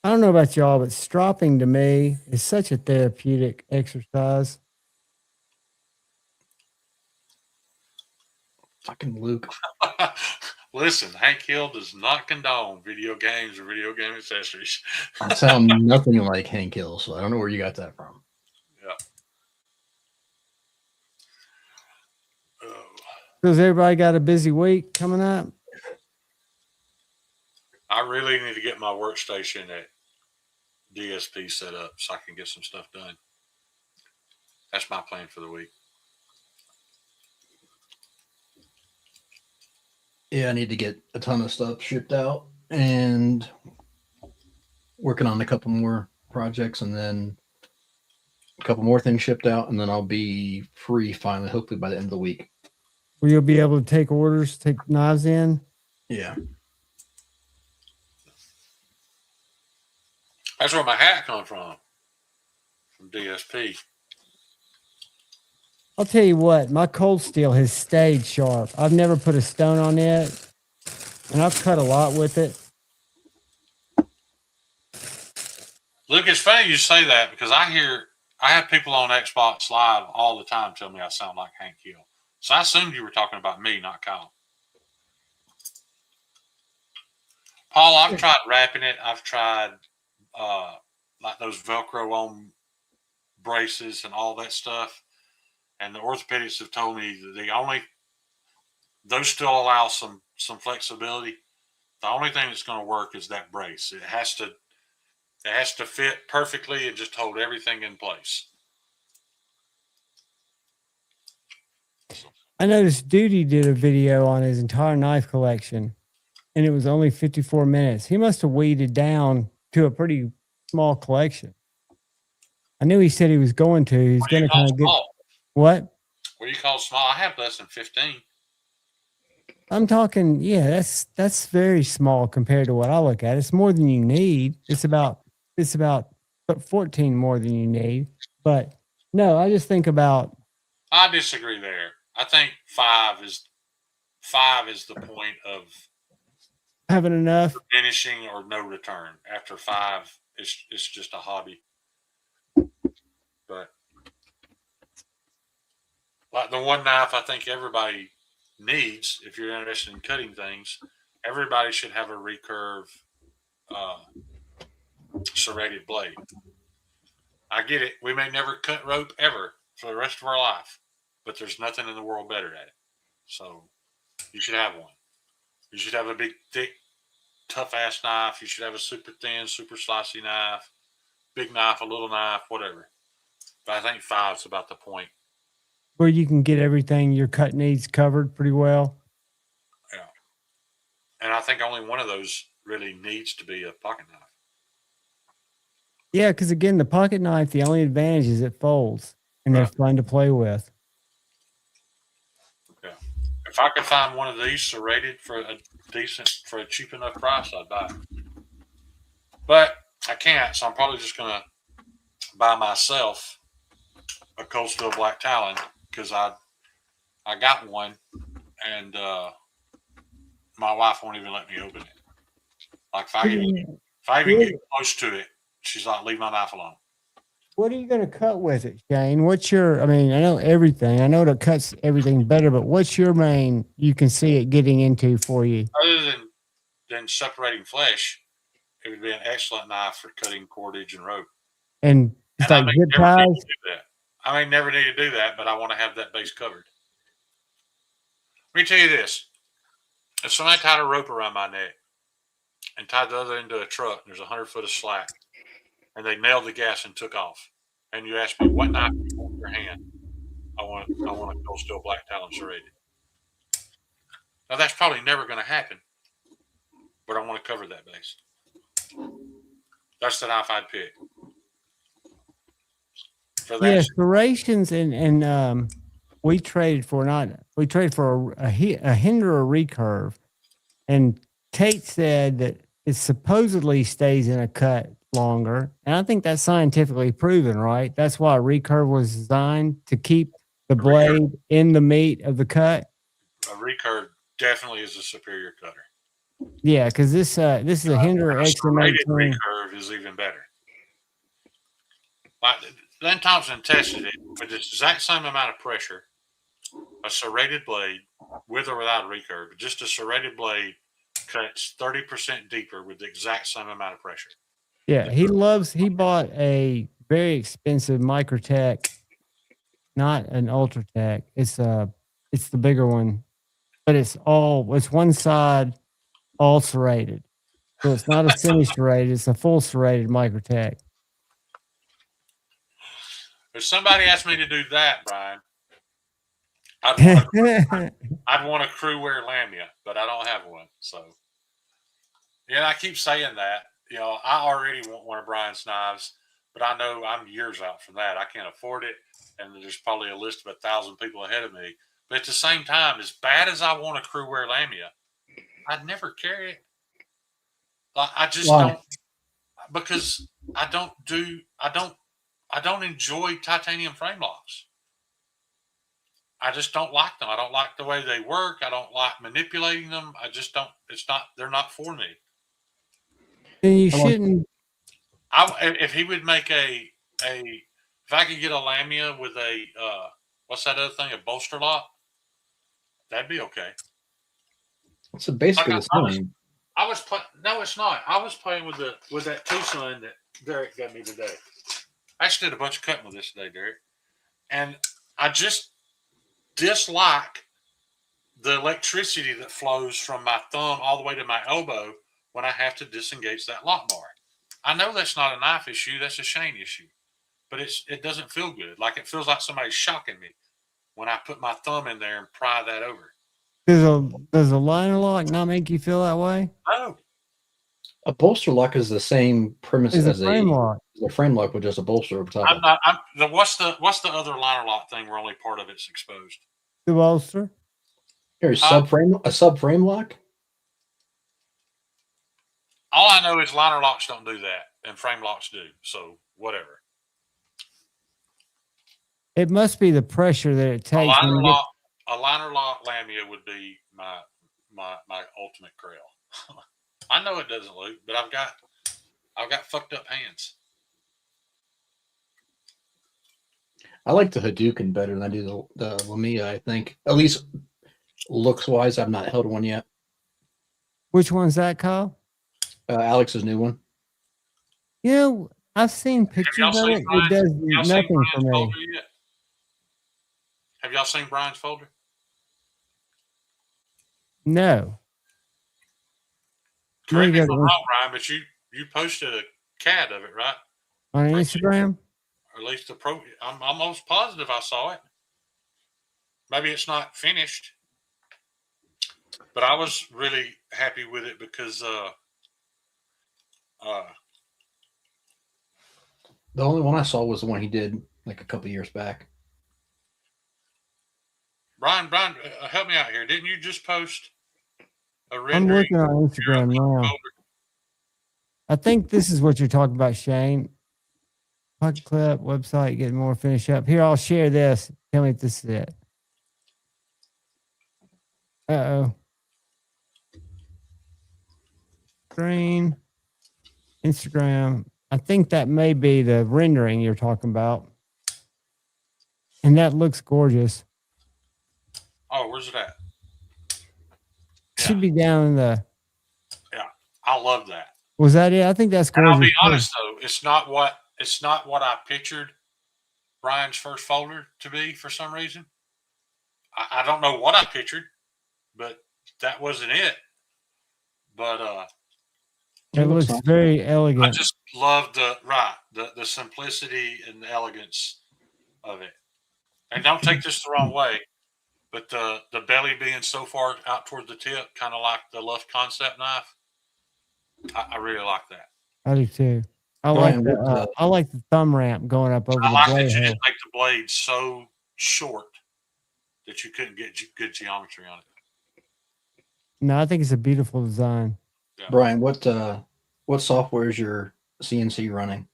I don't know about y'all, but stropping to me is such a therapeutic exercise. Fucking Luke. Listen, Hank Hill does not condone video games or video game accessories. I sound nothing like Hank Hill, so I don't know where you got that from. Yeah. So has everybody got a busy week coming up? I really need to get my workstation at DSP set up so I can get some stuff done. That's my plan for the week. Yeah, I need to get a ton of stuff shipped out and working on a couple more projects and then a couple more things shipped out, and then I'll be free finally, hopefully by the end of the week. Will you be able to take orders, take knives in? Yeah. That's where my hat comes from DSP. I'll tell you what, my cold steel has stayed sharp. I've never put a stone on it, and I've cut a lot with it. Luke, it's funny you say that because I have people on Xbox Live all the time tell me I sound like Hank Hill. So I assumed you were talking about me, not Kyle. Paul, I've tried wrapping it. I've tried like those Velcro on braces and all that stuff. And the orthopedics have told me that those still allow some flexibility. The only thing that's going to work is that brace. It has to fit perfectly and just hold everything in place. I noticed Duty did a video on his entire knife collection, and it was only 54 minutes. He must have weeded down to a pretty small collection. I knew he said he was going to. He's going to kind of get what? What do you call small? I have less than 15. I'm talking, yeah, that's very small compared to what I look at. It's more than you need. It's about 14 more than you need. But no, I just think about. I disagree there. I think five is the point of having enough finishing or no return. After 5, it's just a hobby. But like the one knife I think everybody needs, if you're interested in cutting things, everybody should have a recurve serrated blade. I get it. We may never cut rope ever for the rest of our life, but there's nothing in the world better at it. So you should have one. You should have a big, thick, tough-ass knife. You should have a super thin, super slicey knife, big knife, a little knife, whatever. But I think 5's about the point. Where you can get everything your cut needs covered pretty well. Yeah. And I think only one of those really needs to be a pocket knife. Yeah, because again, the pocket knife, the only advantage is it folds, and they're fun to play with. If I could find one of these serrated for a cheap enough price, I'd buy it. But I can't, so I'm probably just gonna buy myself a cold steel black Talon because I got one, and my wife won't even let me open it. Like if I even get close to it, she's like, "Leave my knife alone." What are you going to cut with it, Shane? What's your, I mean, I know everything. I know it cuts everything better, but what's your main you can see it getting into for you? Other than separating flesh, it would be an excellent knife for cutting cordage and rope. And it's like zip ties? I may never need to do that, but I want to have that base covered. Let me tell you this. If somebody tied a rope around my neck and tied the other end to a truck, and there's 100 foot of slack, and they nailed the gas and took off, and you ask me, what knife do you want in your hand? I want a cold steel black Talon serrated. Now, that's probably never going to happen, but I want to cover that base. That's the knife I'd pick. For that. Yeah, serrations and we traded for a hinder or recurve, and Kate said that it supposedly stays in a cut longer, and I think that's scientifically proven, right? That's why a recurve was designed to keep the blade in the meat of the cut. A recurve definitely is a superior cutter. Yeah, because this is a hinder a serrated recurve is even better. Like Len Thompson tested it with the exact same amount of pressure. A serrated blade, with or without a recurve, but just a serrated blade cuts 30% deeper with the exact same amount of pressure. Yeah, he bought a very expensive Microtech, not an Ultratech. It's the bigger one, but it's one side all serrated. So it's not a semi-serrated, it's a full serrated Microtech. If somebody asked me to do that, Brian, I'd want a crew wear Lamia, but I don't have one. So, yeah, I keep saying that. You know, I already want one of Brian's knives, but I know I'm years out from that. I can't afford it, and there's probably a list of 1,000 people ahead of me. But at the same time, as bad as I want a crew wear Lamia, I'd never carry it. I just don't, because I don't enjoy titanium frame locks. I just don't like them. I don't like the way they work. I don't like manipulating them. I just don't. They're not for me. Then you shouldn't. If he would make if I could get a Lamia with a what's that other thing? A bolster lock. That'd be okay. So basically the same. No, it's not. I was playing with that Tucson that Derek got me today. I actually did a bunch of cutting with this today, Derek, and I just dislike the electricity that flows from my thumb all the way to my elbow when I have to disengage that lock bar. I know that's not a knife issue, that's a Shane issue, but it doesn't feel good. Like it feels like somebody's shocking me when I put my thumb in there and pry that over. Does a liner lock not make you feel that way? No. A bolster lock is the same premise as a frame lock. A frame lock with just a bolster over top. What's the other liner lock thing where only part of it's exposed? The bolster. Here's a subframe lock. All I know is liner locks don't do that, and frame locks do. So whatever. It must be the pressure that it takes. A liner lock Lamia would be my ultimate grail. I know it doesn't loop, but I've got fucked up hands. I like the Hadouken better than I do the Lamia, I think. At least looks wise, I've not held one yet. Which one's that, Kyle? Alex's new one. You know, I've seen pictures of it. It does nothing for me. Have y'all seen Brian's folder? No. Correct me if I'm wrong, Brian, but you posted a CAD of it, right? On Instagram? Or at least I'm almost positive I saw it. Maybe it's not finished. But I was really happy with it because the only one I saw was the one he did like a couple years back. Brian, help me out here. Didn't you just post a I'm rendering? looking on Instagram now. I think this is what you're talking about, Shane. Pocket clip website, getting more finish up. Here, I'll share this. Tell me if this is it. Uh-oh. Screen. Instagram. I think that may be the rendering you're talking about. And that looks gorgeous. Oh, where's it at? Should be down in the. Yeah, I love that. Was that it? I think that's gorgeous. And I'll be honest though, it's not what I pictured Brian's first folder to be for some reason. I don't know what I pictured, but that wasn't it. But it looks very elegant. I just love the simplicity and the elegance of it. And don't take this the wrong way, but the belly being so far out toward the tip, kind of like the Luft concept knife. I really like that. I do too. I like the thumb ramp going up over the blade. I like that you didn't make the blade so short that you couldn't get good geometry on it. No, I think it's a beautiful design. Yeah. Brian, what software is your CNC running?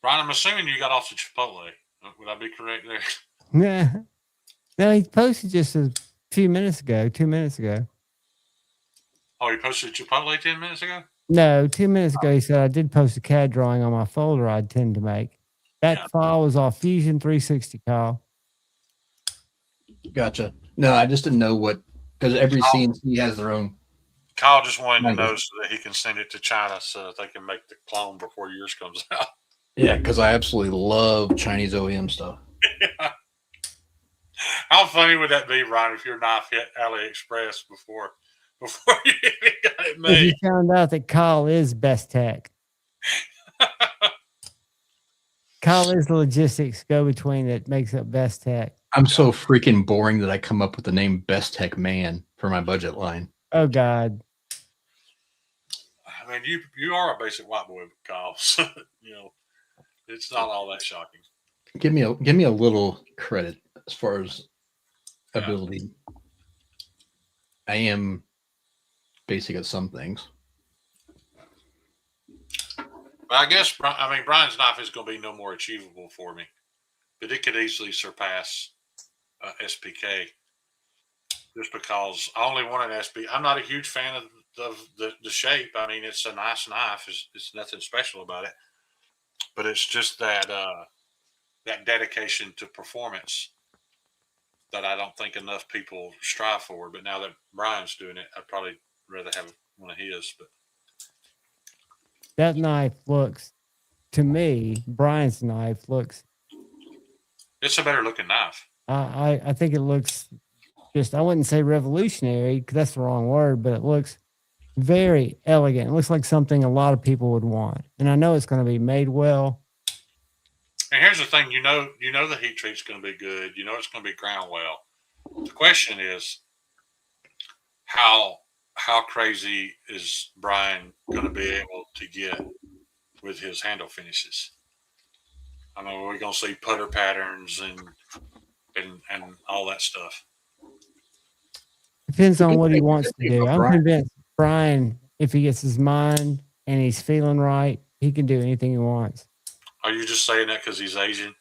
Brian, I'm assuming you got off the Chipotle. Would I be correct there? Yeah. No, he posted just a few minutes ago, 2 minutes ago. Oh, he posted Chipotle 10 minutes ago? No, 2 minutes ago he said I did post a CAD drawing on my folder I tend to make. That file was off Fusion 360, Kyle. Gotcha. No, I just didn't know what, because every CNC has their own. Kyle just wanted to know so that he can send it to China so that they can make the clone before yours comes out. Yeah, because I absolutely love Chinese OEM stuff. Yeah. How funny would that be, Ryan, if your knife hit AliExpress before you even got it made? If you found out that Kyle is Best Tech. Kyle is the logistics go-between that makes up Best Tech. I'm so freaking boring that I come up with the name Best Tech Man for my budget line. Oh, God. I mean, you are a basic white boy, Kyle. So, it's not all that shocking. Give me a little credit as far as ability. I am basic at some things. But I guess Brian's knife is going to be no more achievable for me, but it could easily surpass SPK just because I only want an SP. I'm not a huge fan of the shape. I mean, it's a nice knife. It's nothing special about it, but it's just that dedication to performance that I don't think enough people strive for. But now that Brian's doing it, I'd probably rather have one of his. But that knife looks, to me, Brian's knife looks. It's a better looking knife. I think it looks just, I wouldn't say revolutionary because that's the wrong word, but it looks very elegant. It looks like something a lot of people would want. And I know it's going to be made well. And here's the thing, the heat treat's going to be good. It's going to be ground well. The question is, how crazy is Brian going to be able to get with his handle finishes? I mean, we're going to see putter patterns and all that stuff. Depends on what he wants to do. I'm convinced Brian, if he gets his mind and he's feeling right, he can do anything he wants. Are you just saying that because he's Asian?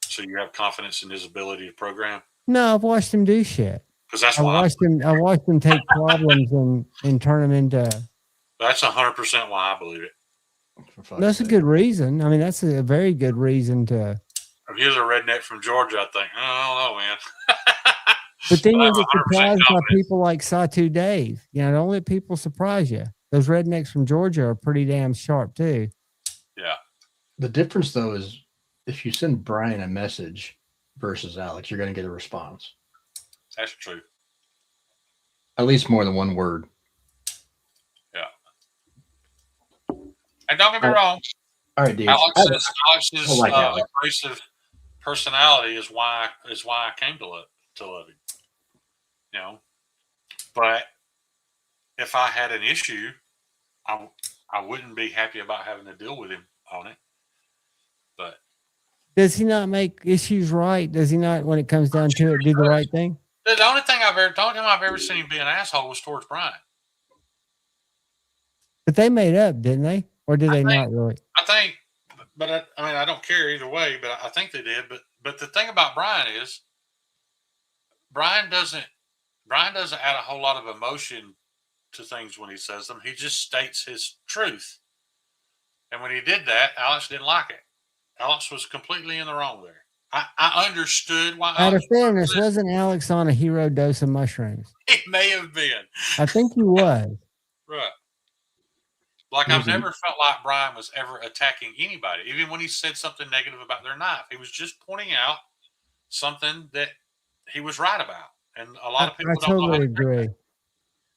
So you have confidence in his ability to program? No, I've watched him do shit. Because that's I watched him take problems and turn them into. That's 100% why I believe it. That's a good reason. I mean, that's a very good reason to. If he was a redneck from Georgia, I think, I don't know, man. But then you get surprised by people like Satu Dave. Don't let people surprise you. Those rednecks from Georgia are pretty damn sharp too. Yeah. The difference, though, is if you send Brian a message versus Alex, you're going to get a response. That's true. At least more than one word. Yeah. And don't get me wrong. All right, Dave. Alex's abrasive personality is why I came to love him. But if I had an issue, I I wouldn't be happy about having to deal with him on it. But does he not make issues right? Does he not, when it comes down to it, do the right thing? The only time I've ever seen him be an asshole was towards Brian. But they made up, didn't they? Or did they not really? I think, but I mean, I don't care either way. But I think they did. But the thing about Brian is, Brian doesn't add a whole lot of emotion to things when he says them. He just states his truth. And when he did that, Alex didn't like it. Alex was completely in the wrong there. I understood why. Out of fairness, wasn't Alex on a hero dose of mushrooms? It may have been. I think he was. Right. Like, I've never felt like Brian was ever attacking anybody, even when he said something negative about their knife. He was just pointing out something that he was right about. And a lot of people I totally agree.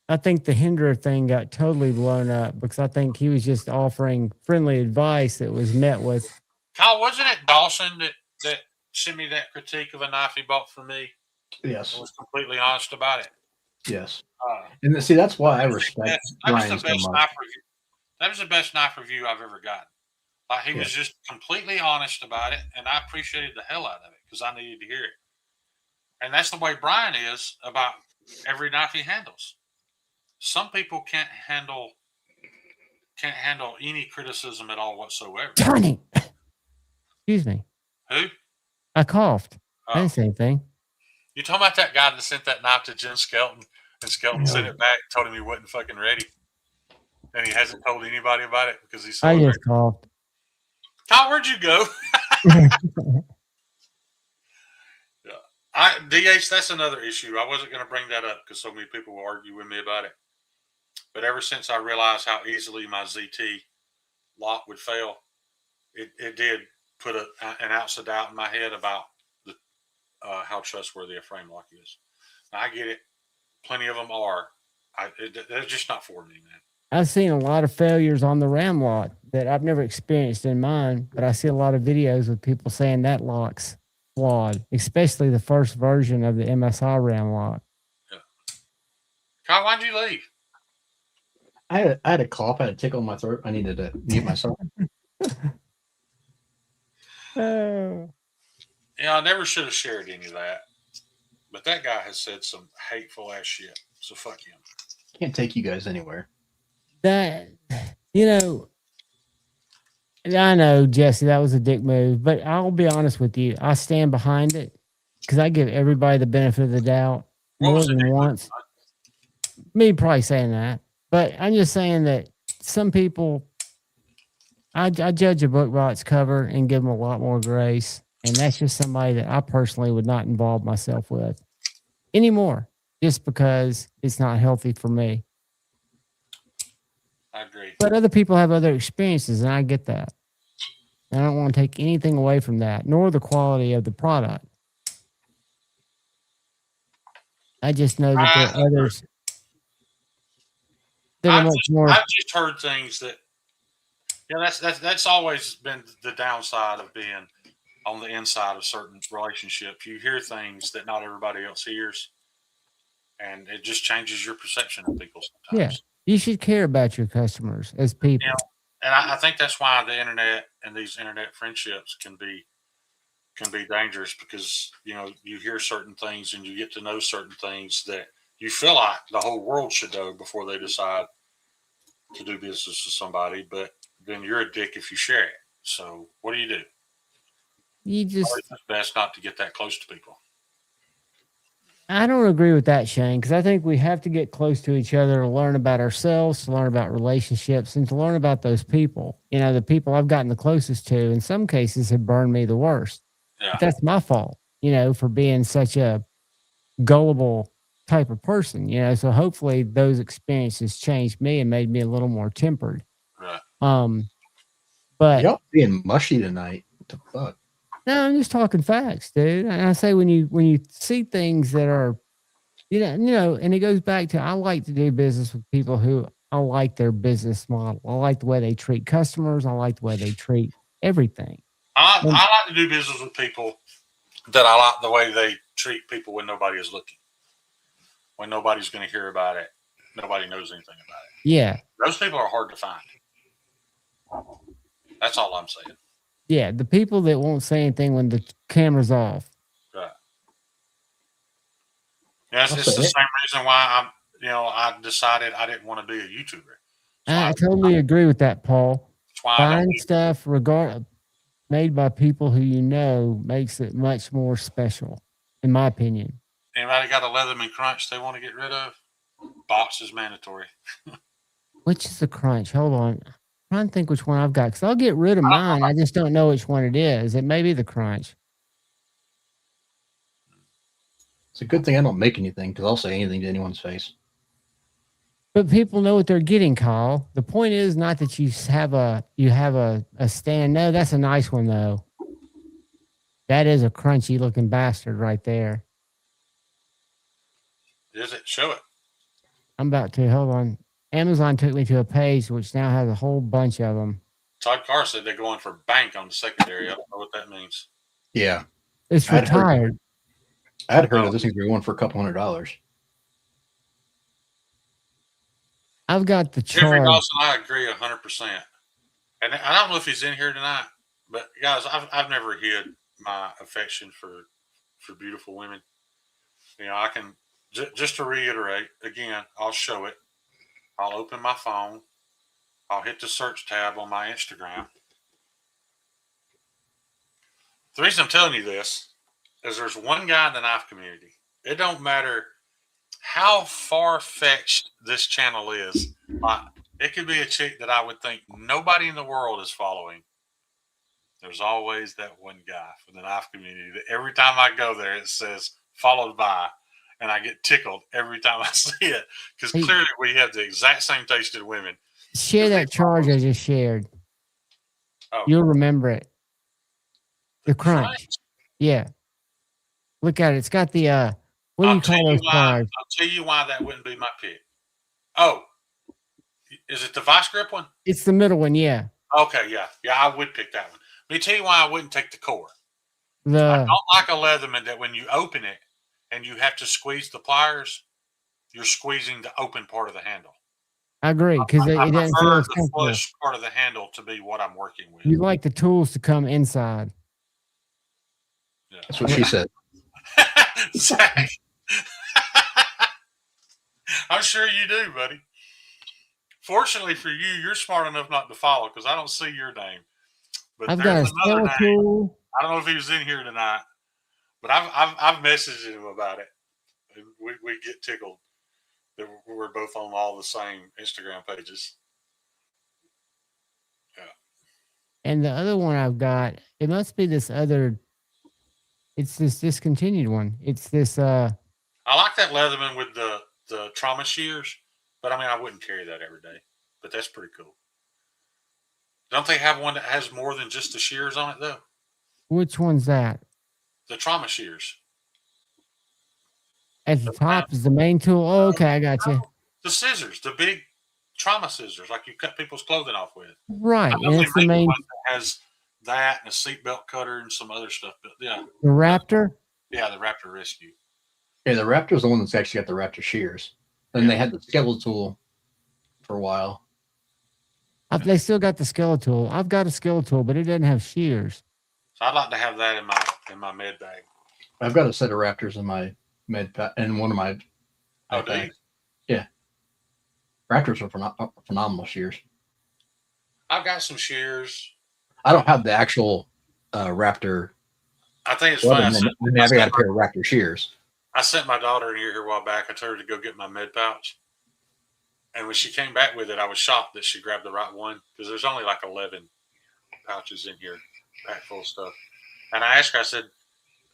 I think the Hinder thing got totally blown up because I think he was just offering friendly advice that was met with. Kyle, wasn't it Dawson that sent me that critique of a knife he bought for me? Yes. I was completely honest about it. Yes. And see, that's why I respect Brian so much. That was the best knife review I've ever gotten. He was just completely honest about it, and I appreciated the hell out of it because I needed to hear it. And that's the way Brian is about every knife he handles. Some people can't handle any criticism at all whatsoever. Johnny, excuse me. Who? I coughed. I didn't say anything. You talking about that guy that sent that knife to Jen Skelton, and Skelton sent it back, told him he wasn't fucking ready, and he hasn't told anybody about it because he's. I just coughed. Kyle, where'd you go? DH, that's another issue. I wasn't going to bring that up because so many people will argue with me about it. But ever since I realized how easily my ZT lock would fail, it did put an ounce of doubt in my head about how trustworthy a frame lock is. Now, I get it. Plenty of them are. They're just not for me, man. I've seen a lot of failures on the RAM lock that I've never experienced in mine, but I see a lot of videos with people saying that lock's flawed, especially the first version of the MSI RAM lock. Yeah. Kyle, why'd you leave? I had a cough. I had a tickle in my throat. I needed to mute myself. Yeah, I never should have shared any of that. But that guy has said some hateful ass shit. So fuck him. Can't take you guys anywhere. That, I know, Jesse, that was a dick move, but I'll be honest with you. I stand behind it because I give everybody the benefit of the doubt more than once. Me probably saying that, but I'm just saying that some people, I judge a book by its cover and give them a lot more grace. And that's just somebody that I personally would not involve myself with anymore, just because it's not healthy for me. I agree. But other people have other experiences, and I get that. And I don't want to take anything away from that, nor the quality of the product. I just know that there are others that are much more. I've just heard things that, that's always been the downside of being on the inside of certain relationships. You hear things that not everybody else hears, and it just changes your perception of people sometimes. Yeah. You should care about your customers as people. And I think that's why the internet and these internet friendships can be dangerous because, you hear certain things and you get to know certain things that you feel like the whole world should know before they decide to do business with somebody. But then you're a dick if you share it. So what do? It's best not to get that close to people. I don't agree with that, Shane, because I think we have to get close to each other to learn about ourselves, to learn about relationships, and to learn about those people. The people I've gotten the closest to, in some cases, have burned me the worst. Yeah. But that's my fault, for being such a gullible type of person, so hopefully those experiences changed me and made me a little more tempered. Right. But y'all being mushy tonight. What the fuck? No, I'm just talking facts, dude. And I say when you see things that are, and it goes back to I like to do business with people who I like their business model. I like the way they treat customers. I like the way they treat everything. I like to do business with people that I like the way they treat people when nobody is looking, when nobody's going to hear about it, nobody knows anything about it. Yeah, those people are hard to find. That's all I'm saying. Yeah, the people that won't say anything when the camera's off. Right. Yeah, it's the same reason why I decided I didn't want to be a YouTuber. I totally agree with that, Paul. Buying stuff made by people who you know makes it much more special, in my opinion. Anybody got a Leatherman Crunch they want to get rid of? Box is mandatory. Which is the Crunch? Hold on. I'm trying to think which one I've got, because I'll get rid of mine. I just don't know which one it is. It may be the Crunch. It's a good thing I don't make anything, because I'll say anything to anyone's face. But people know what they're getting, Kyle. The point is not that you have a stand. No, that's a nice one though. That is a crunchy looking bastard right there. Is it? Show it. I'm about to. Hold on. Amazon took me to a page which now has a whole bunch of them. Todd Carr said they're going for bank on the secondary. I don't know what that means. Yeah. It's retired. I had heard of this thing going for a couple $100. I've got the chart. Jeffrey Dawson, I agree 100%. And I don't know if he's in here tonight, but guys, I've never hid my affection for beautiful women. I can just to reiterate again. I'll show it. I'll open my phone. I'll hit the search tab on my Instagram. The reason I'm telling you this is there's one guy in the knife community. It don't matter how far-fetched this channel is. It could be a chick that I would think nobody in the world is following. There's always that one guy from the knife community that every time I go there, it says followed by, and I get tickled every time I see it, because clearly we have the exact same taste in women. Share that charge I just shared. Oh. You'll remember it. The Crunch. Yeah. Look at it. It's got the what do you call those cards? I'll tell you why that wouldn't be my pick. Oh, is it the vice grip one? It's the middle one, yeah. Okay, yeah, I would pick that one. Let me tell you why I wouldn't take the core. I don't like a Leatherman that when you open it and you have to squeeze the pliers, you're squeezing the open part of the handle. I agree, because it doesn't feel as the flush part of the handle to be what I'm working with. You like the tools to come inside. Yeah. That's what she said. Zach. I'm sure you do, buddy. Fortunately for you, you're smart enough not to follow, because I don't see your name. But I've got another name. I don't know if he was in here tonight, but I've messaged him about it. And we get tickled that we're both on all the same Instagram pages. Yeah. And the other one I've got, it must be this other. It's this discontinued one. It's this. I like that Leatherman with the trauma shears, but I mean, I wouldn't carry that every day. But that's pretty cool. Don't they have one that has more than just the shears on it, though? Which one's that? The trauma shears. At the top is the main tool. Oh, okay, I got you. The scissors, the big trauma scissors, like you cut people's clothing off with. Right, and it's the main. One that has that and a seatbelt cutter and some other stuff. But yeah. The Raptor? Yeah, the Raptor Rescue. Yeah, the Raptor's the one that's actually got the Raptor shears. And they had the skeletal for a while. They still got the skeletal. I've got a skeletal, but it doesn't have shears. So I'd like to have that in my med bag. I've got a set of Raptors in my med pack, and one of my. Oh, do you? Yeah. Raptors are phenomenal shears. I've got some shears. I don't have the actual Raptor. I think it's fine. I've got a pair of Raptor shears. I sent my daughter in here a while back. I told her to go get my med pouch. And when she came back with it, I was shocked that she grabbed the right one, because there's only like 11 pouches in here, packed full of stuff. And I asked her, I said,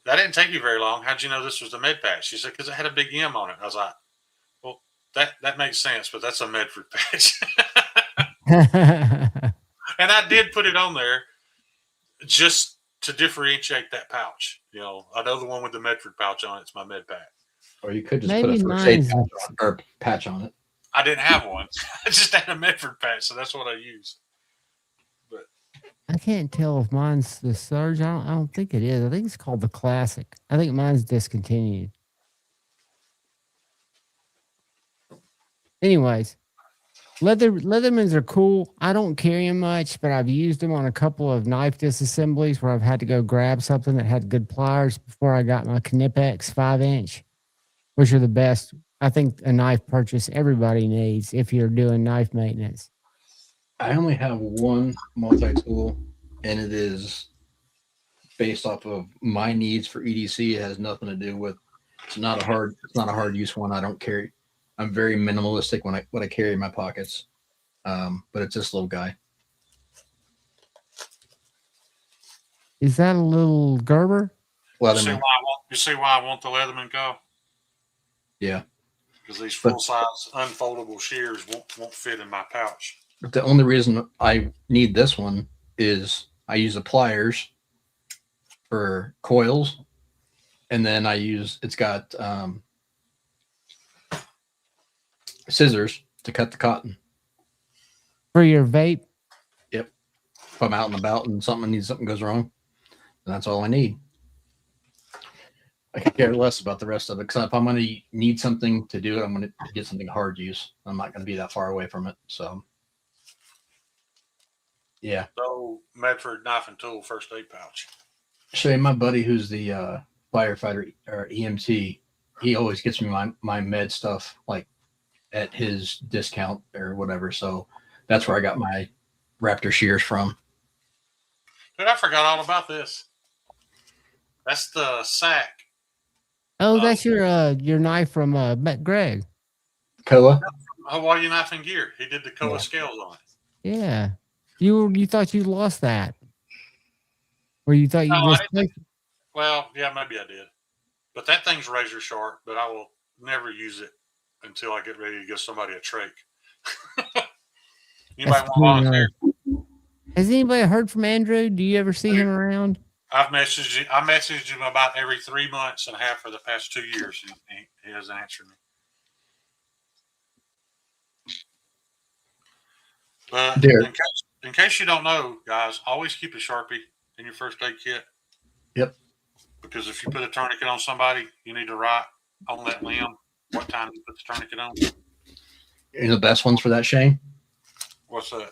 that didn't take you very long. How'd you know this was the med patch? She said, because it had a big M on it. I was like, well, that makes sense, but that's a Medford patch. And I did put it on there just to differentiate that pouch. I know the one with the Medford pouch on it's my med pack. Or you could just put a first aid patch on it. I didn't have one. I just had a Medford patch, so that's what I used. But I can't tell if mine's the Surge. I don't think it is. I think it's called the Classic. I think mine's discontinued. Anyways, Leathermans are cool. I don't carry them much, but I've used them on a couple of knife disassemblies where I've had to go grab something that had good pliers before I got my Knipex 5-inch, which are the best. I think a knife purchase everybody needs if you're doing knife maintenance. I only have one multi-tool, and it is based off of my needs for EDC. It has nothing to do with. It's not a hard use one. I don't carry. I'm very minimalistic when I carry in my pockets. But it's this little guy. Is that a little Gerber? Leatherman. You see why I want the Leatherman go? Yeah. Because these full size unfoldable shears won't fit in my pouch. But the only reason I need this one is I use the pliers for coils, and then it's got scissors to cut the cotton. For your vape? Yep. If I'm out and about and something goes wrong, then that's all I need. I could care less about the rest of it, because if I'm going to need something to do it, I'm going to get something hard use. I'm not going to be that far away from it. So, yeah. So, Medford knife and tool first aid pouch. Show you my buddy who's the firefighter or EMT. He always gets me my med stuff like at his discount or whatever. So that's where I got my Raptor shears from. Dude, I forgot all about this. That's the sack. Oh, that's your knife from Greg. Koa? Hawaii Knife and Gear. He did the Koa scales on it. Yeah. You thought you lost that. Or you thought you just well, yeah, maybe I did. But that thing's razor sharp, but I will never use it until I get ready to give somebody a trach. Anybody want to volunteer? Has anybody heard from Andrew? Do you ever see him around? I messaged him about every 3 months and a half for the past 2 years. He hasn't answered me. But in case you don't know, guys, always keep a Sharpie in your first aid kit. Yep. Because if you put a tourniquet on somebody, you need to write on that limb what time you put the tourniquet on. You know the best ones for that, Shane? What's that?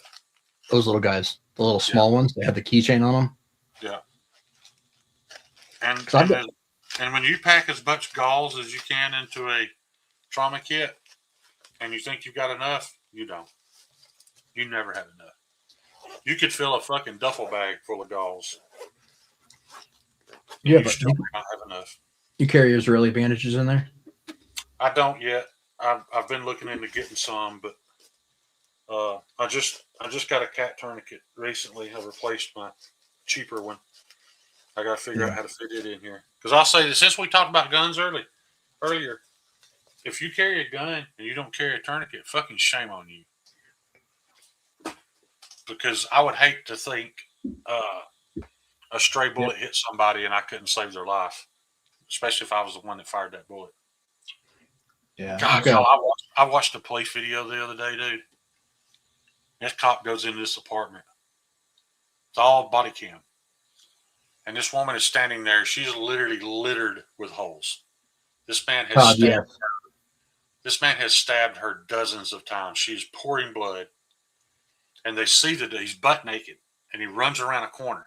Those little guys, the little small ones. They have the keychain on them. Yeah. And when you pack as much gauze as you can into a trauma kit, and you think you've got enough, you don't. You never have enough. You could fill a fucking duffel bag full of gauze. Yeah, you but still not have enough. You carry Israeli bandages in there? I don't yet. I've been looking into getting some, but I just got a cat tourniquet recently. I replaced my cheaper one. I got to figure out how to fit it in here. Because I'll say this, since we talked about guns earlier, if you carry a gun and you don't carry a tourniquet, fucking shame on you. Because I would hate to think a stray bullet hit somebody and I couldn't save their life, especially if I was the one that fired that bullet. Yeah. God, I watched a police video the other day, dude. This cop goes into this apartment. It's all body cam. And this woman is standing there. She's literally littered with holes. This man has stabbed her dozens of times. She's pouring blood. And they see that he's butt naked. And he runs around a corner.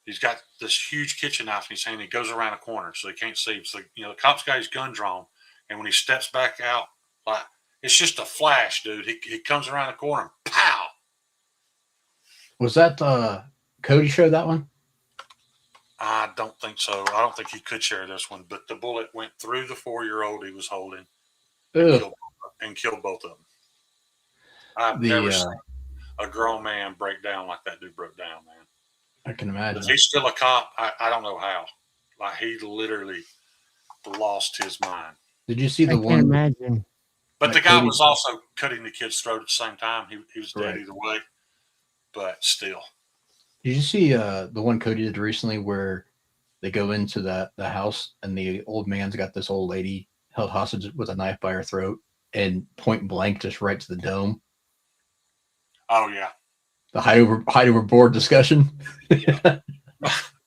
He's got this huge kitchen knife in his hand. He goes around a corner so he can't see. So, the cop's got his gun drawn. And when he steps back out, like, it's just a flash, dude. He comes around the corner and pow! Was that Cody showed that one? I don't think so. I don't think he could share this one. But the bullet went through the 4-year-old he was holding and killed both of them. I've never seen a grown man break down like that dude broke down, man. I can imagine. If he's still a cop, I don't know how. Like, he literally lost his mind. Did you see the one? I can't imagine. But the guy was also cutting the kid's throat at the same time. He was dead either way. But still. Did you see the one Cody did recently where they go into the house and the old man's got this old lady held hostage with a knife by her throat and point blank just right to the dome? Oh, yeah. The height over board discussion. Yeah.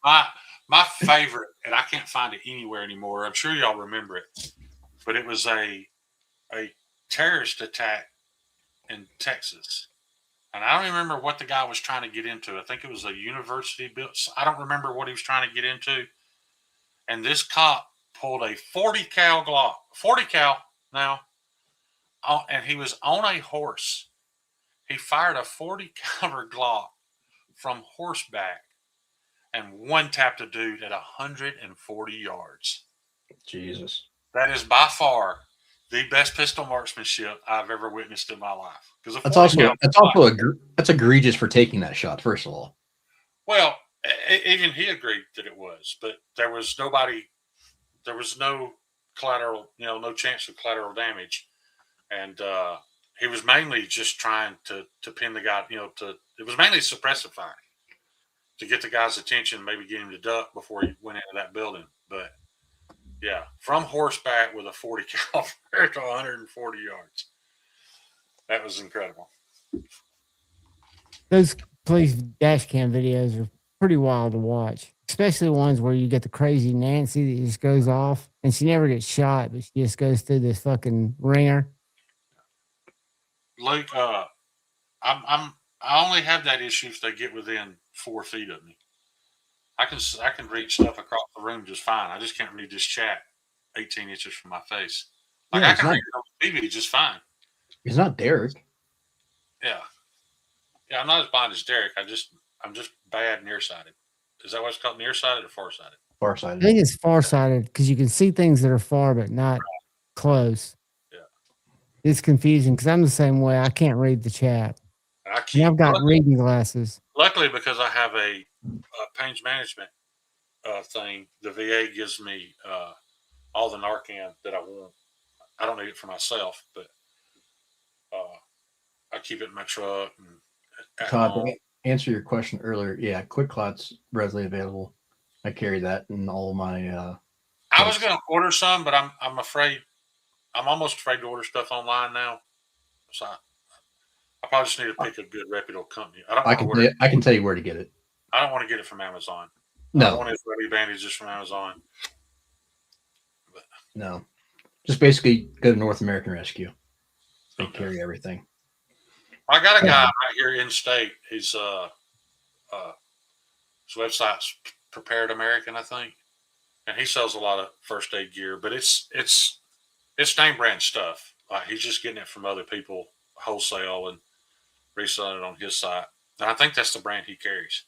My favorite, and I can't find it anywhere anymore. I'm sure y'all remember it, but it was a terrorist attack in Texas. And I don't remember what the guy was trying to get into. I think it was a university built. I don't remember what he was trying to get into. And this cop pulled a 40 cal Glock, 40 cal now, and he was on a horse. He fired a 40 caliber Glock from horseback and one tapped a dude at 140 yards. Jesus. That is by far the best pistol marksmanship I've ever witnessed in my life. Because that's egregious for taking that shot. First of all, well, even he agreed that it was, but there was nobody. There was no collateral, no chance of collateral damage, and he was mainly just trying to pin the guy. It was mainly suppressive fire to get the guy's attention, maybe get him to duck before he went into that building. But yeah, from horseback with a 40 caliber to 140 yards. That was incredible. Those police dash cam videos are pretty wild to watch, especially ones where you get the crazy Nancy that just goes off and she never gets shot, but she just goes through this fucking ringer. Luke, I only have that issue if they get within 4 feet of me. I can read stuff across the room just fine. I just can't read this chat 18 inches from my face. Like I can read it on TV just fine. He's not Derek. Yeah, I'm not as blind as Derek. I'm just bad nearsighted. Is that what's called, nearsighted or farsighted? Farsighted. I think it's farsighted because you can see things that are far but not close. Yeah, it's confusing because I'm the same way. I can't read the chat. I've got reading glasses. Luckily, because I have a pain management thing, the VA gives me all the Narcan that I want. I don't need it for myself, but I keep it in my truck. And Todd, to answer your question earlier, yeah, Quick Clot's readily available. I carry that in all of my. I was going to order some, but I'm afraid. I'm almost afraid to order stuff online now. So I probably just need to pick a good reputable company. I can tell you where to get it. I don't want to get it from Amazon. No. I don't want his ready bandages from Amazon. But, no. Just basically go to North American Rescue. They carry everything. I got a guy right here in state. His website's Prepared American, I think. And he sells a lot of first aid gear, but it's name brand stuff. Like he's just getting it from other people wholesale and reselling it on his site. And I think that's the brand he carries.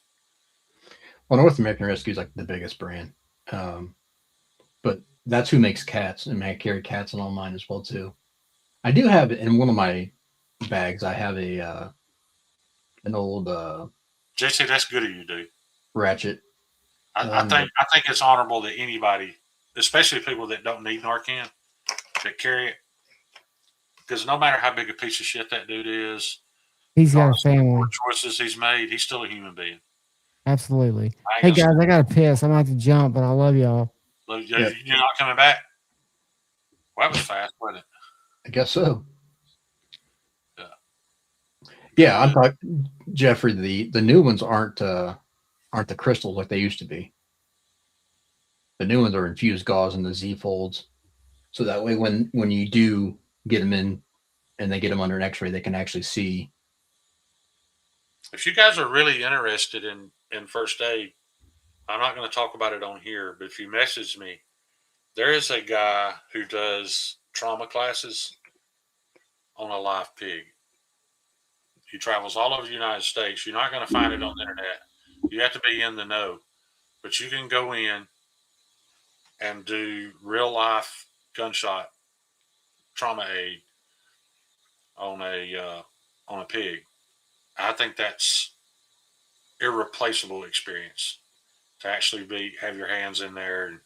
Well, North American Rescue is like the biggest brand. But that's who makes cats, and I carry cats in all mine as well too. I do have in one of my bags, I have an old JC, that's good of you, dude. Ratchet. I think it's honorable that anybody, especially people that don't need Narcan, that carry it. Because no matter how big a piece of shit that dude is, he's got a family. Choices he's made, he's still a human being. Absolutely. Hey guys, I gotta piss. I'm about to jump, but I love y'all. You're not coming back? Well, that was fast, wasn't it? I guess so. Yeah, I'm talking, Jeffrey. The new ones aren't the crystals like they used to be. The new ones are infused gauze in the Z folds, so that way when you do get them in and they get them under an X-ray, they can actually see. If you guys are really interested in first aid, I'm not going to talk about it on here, but if you message me, there is a guy who does trauma classes on a live pig. He travels all over the United States. You're not going to find it on the internet. You have to be in the know, but you can go in and do real life gunshot trauma aid on a pig. I think that's irreplaceable experience to actually have your hands in there. And,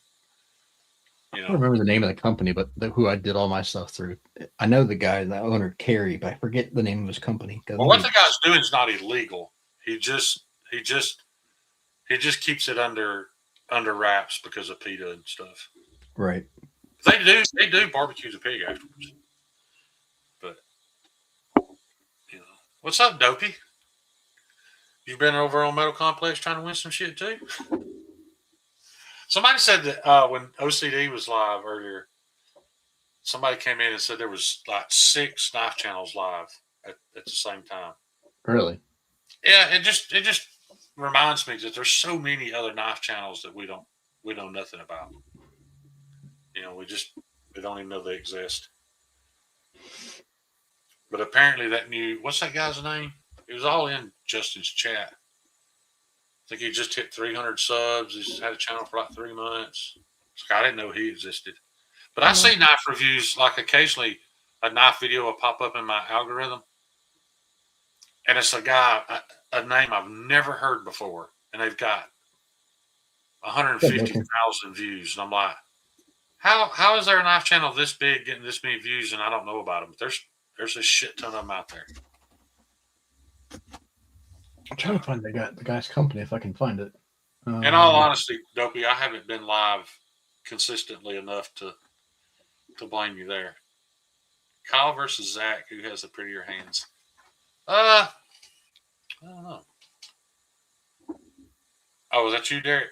I don't remember the name of the company, but who I did all my stuff through. I know the guy, the owner, Kerry, but I forget the name of his company. Well, what the guy's doing is not illegal. He just keeps it under wraps because of PETA and stuff. Right. They do barbecue the pig afterwards. But what's up, Dopey? You been over on Metal Complex trying to win some shit too? Somebody said that when OCD was live earlier, somebody came in and said there was like 6 knife channels live at the same time. Really? Yeah, it just reminds me that there's so many other knife channels that we know nothing about. We don't even know they exist. But apparently that new what's that guy's name? It was all in Justin's chat. I think he just hit 300 subs. He's had a channel for like 3 months. I didn't know he existed. But I see knife reviews, like occasionally a knife video will pop up in my algorithm. And it's a guy, a name I've never heard before. And they've got 150,000 views. And I'm like, how is there a knife channel this big getting this many views and I don't know about them? But there's a shit ton of them out there. I'm trying to find the guy's company if I can find it. In all honesty, Dopey, I haven't been live consistently enough to blame you there. Kyle versus Zach, who has the prettier hands? I don't know. Oh, is that you, Derek?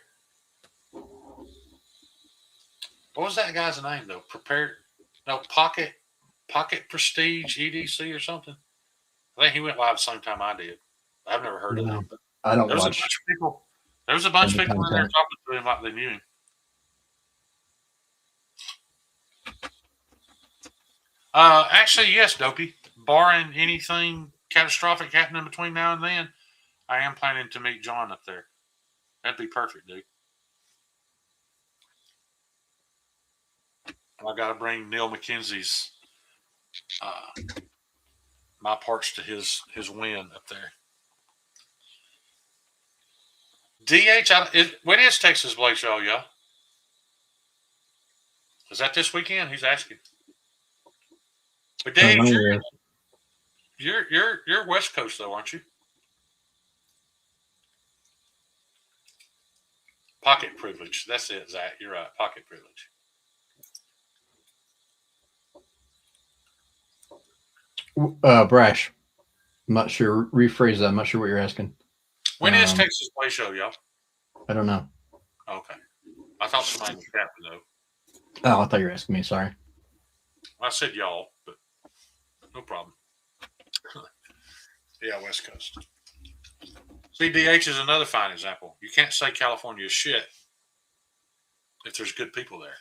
What was that guy's name though? Pocket Prestige EDC or something. I think he went live the same time I did. I've never heard of him. I don't There was watch. a bunch of people. There was a bunch of people in there talking to him like they knew him. Actually, yes, Dopey. Barring anything catastrophic happening between now and then, I am planning to meet John up there. That'd be perfect, dude. I got to bring Neil McKenzie's my parts to his win up there. DH, when is Texas Blade Show, y'all? Is that this weekend? He's asking. But Dave, you're West Coast though, aren't you? Pocket privilege. That's it, Zach. You're right. Pocket privilege. Brash. I'm not sure. Rephrase that. I'm not sure what you're asking. When is Texas Play Show, y'all? I don't know. Okay. I thought somebody in the chat would know. Oh, I thought you were asking me. Sorry. I said y'all, but no problem. Yeah, West Coast. CDH is another fine example. You can't say California is shit if there's good people there.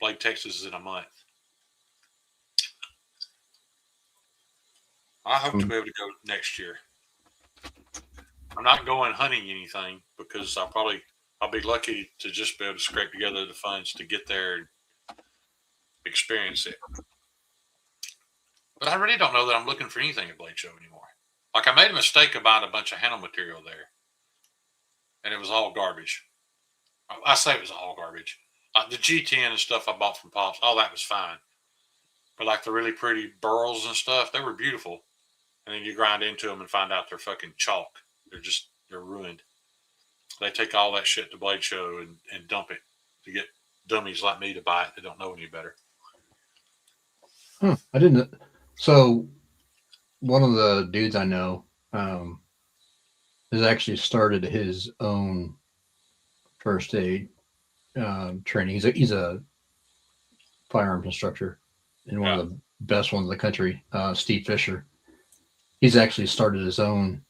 Blade, Texas is in a month. I hope to be able to go next year. I'm not going hunting anything because I'll be lucky to just be able to scrape together the funds to get there and experience it. But I really don't know that I'm looking for anything at Blade Show anymore. Like I made a mistake of buying a bunch of handle material there, and it was all garbage. I say it was all garbage. Like the G10 and stuff I bought from Pops, all that was fine. But like the really pretty burls and stuff, they were beautiful. And then you grind into them and find out they're fucking chalk. They're ruined. They take all that shit to Blade Show and dump it to get dummies like me to buy it that don't know any better. I didn't. So one of the dudes I know has actually started his own first aid training. He's a firearms instructor and one of the best ones in the country, Steve Fisher. He's actually started his own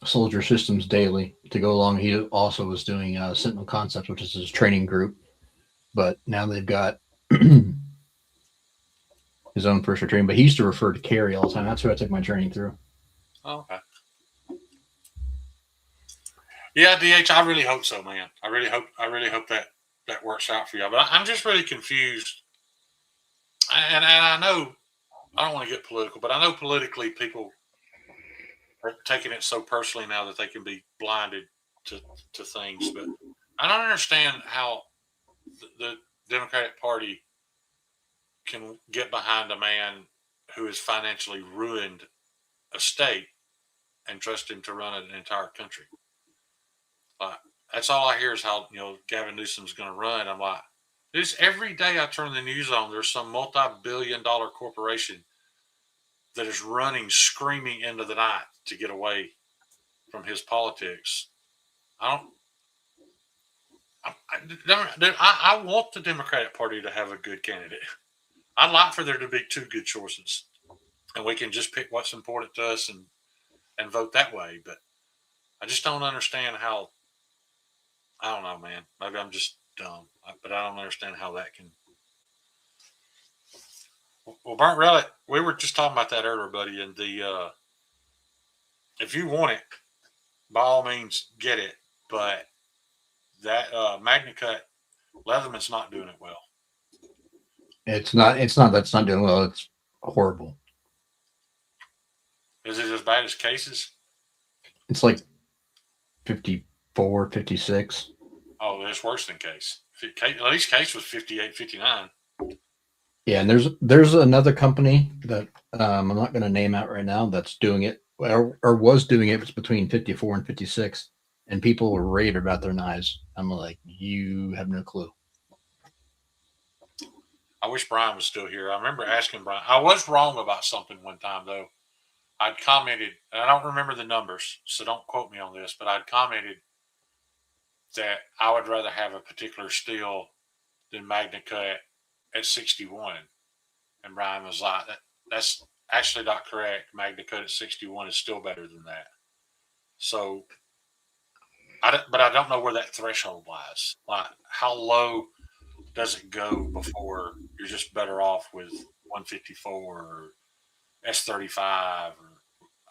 Soldier Systems Daily to go along. He also was doing Sentinel Concepts, which is his training group. But now they've got his own first aid training. But he used to refer to Carrie all the time. That's who I took my training through. Oh, okay. Yeah, DH, I really hope so, man. I really hope that works out for y'all. But I'm just really confused. And I know I don't want to get political, but I know politically people are taking it so personally now that they can be blinded to things. But I don't understand how the Democratic Party can get behind a man who has financially ruined a state and trust him to run an entire country. That's all I hear is how Gavin Newsom's going to run. I'm like, every day I turn the news on, there's some multi-billion-dollar corporation that is running, screaming into the night to get away from his politics. I want the Democratic Party to have a good candidate. I'd like for there to be two good choices, and we can just pick what's important to us and vote that way. But I just don't understand how. I don't know, man. Maybe I'm just dumb, but I don't understand how that can. Well, Burnt Relic, we were just talking about that earlier, buddy. And the if you want it, by all means, get it. But that Magna Cut Leatherman's not doing it well. It's not. That's not doing well. It's horrible. Is it as bad as Cases? It's like 54, 56. Oh, it's worse than Case. At least Case was 58, 59. Yeah, and there's another company that I'm not going to name out right now that's doing it or was doing it. It's between 54 and 56, and people were raving about their knives. I'm like, you have no clue. I wish Brian was still here. I remember asking Brian. I was wrong about something one time, though. I'd commented, and I don't remember the numbers, so don't quote me on this, but I'd commented that I would rather have a particular steel than Magna Cut at 61. And Brian was like, that's actually not correct. Magna Cut at 61 is still better than that. So, but I don't know where that threshold lies. Like, how low does it go before you're just better off with 154 or S35? Or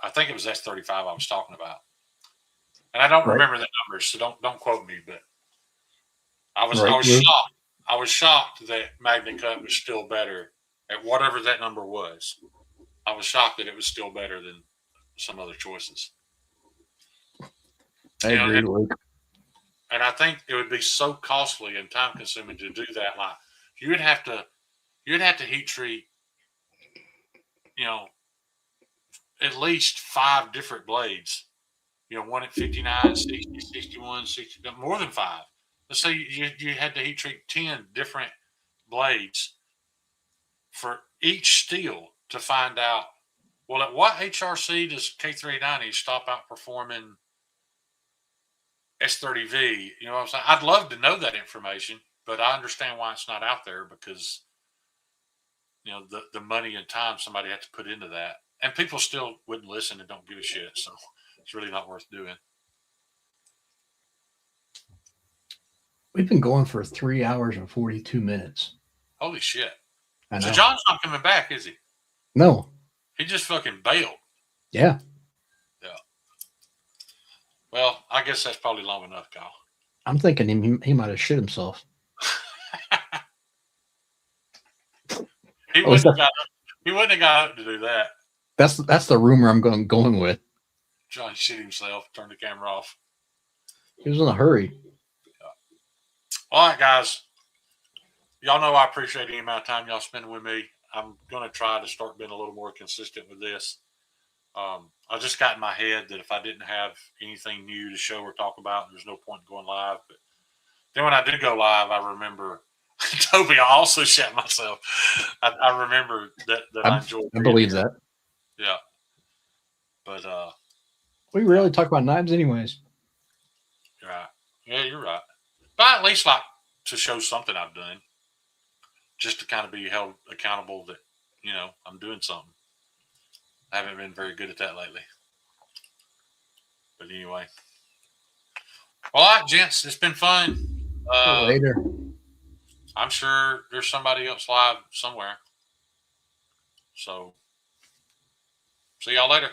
I think it was S35 I was talking about. And I don't remember the numbers, so don't quote me. But I was shocked. I was shocked that Magna Cut was still better at whatever that number was. I was shocked that it was still better than some other choices. I agree, Luke. And I think it would be so costly and time consuming to do that. Like you'd have to heat treat, at least 5 different blades. One at 59, 60, 61, 60, more than 5. Let's say you had to heat treat 10 different blades for each steel to find out, well, at what HRC does K390 stop outperforming S30V? You know what I'm saying? I'd love to know that information, but I understand why it's not out there because, the money and time somebody had to put into that. And people still wouldn't listen and don't give a shit. So it's really not worth doing. We've been going for 3 hours and 42 minutes. Holy shit. I know. So John's not coming back, is he? No. He just fucking bailed. Yeah. Yeah. Well, I guess that's probably long enough, Kyle. I'm thinking he might have shit himself. He wouldn't have got up to do that. That's the rumor I'm going with. John shit himself, turned the camera off. He was in a hurry. All right, guys. Y'all know I appreciate any amount of time y'all spending with me. I'm going to try to start being a little more consistent with this. I just got in my head that if I didn't have anything new to show or talk about, there's no point in going live. But then when I did go live, I remember, Toby, I also shot myself. I remember that I enjoyed it. I believe that. Yeah. But we rarely talk about knives anyways. You're right. Yeah, you're right. But I at least like to show something I've done. Just to kind of be held accountable that, I'm doing something. I haven't been very good at that lately. But anyway. All right, gents. It's been fun. Later. I'm sure there's somebody else live somewhere. So, see y'all later.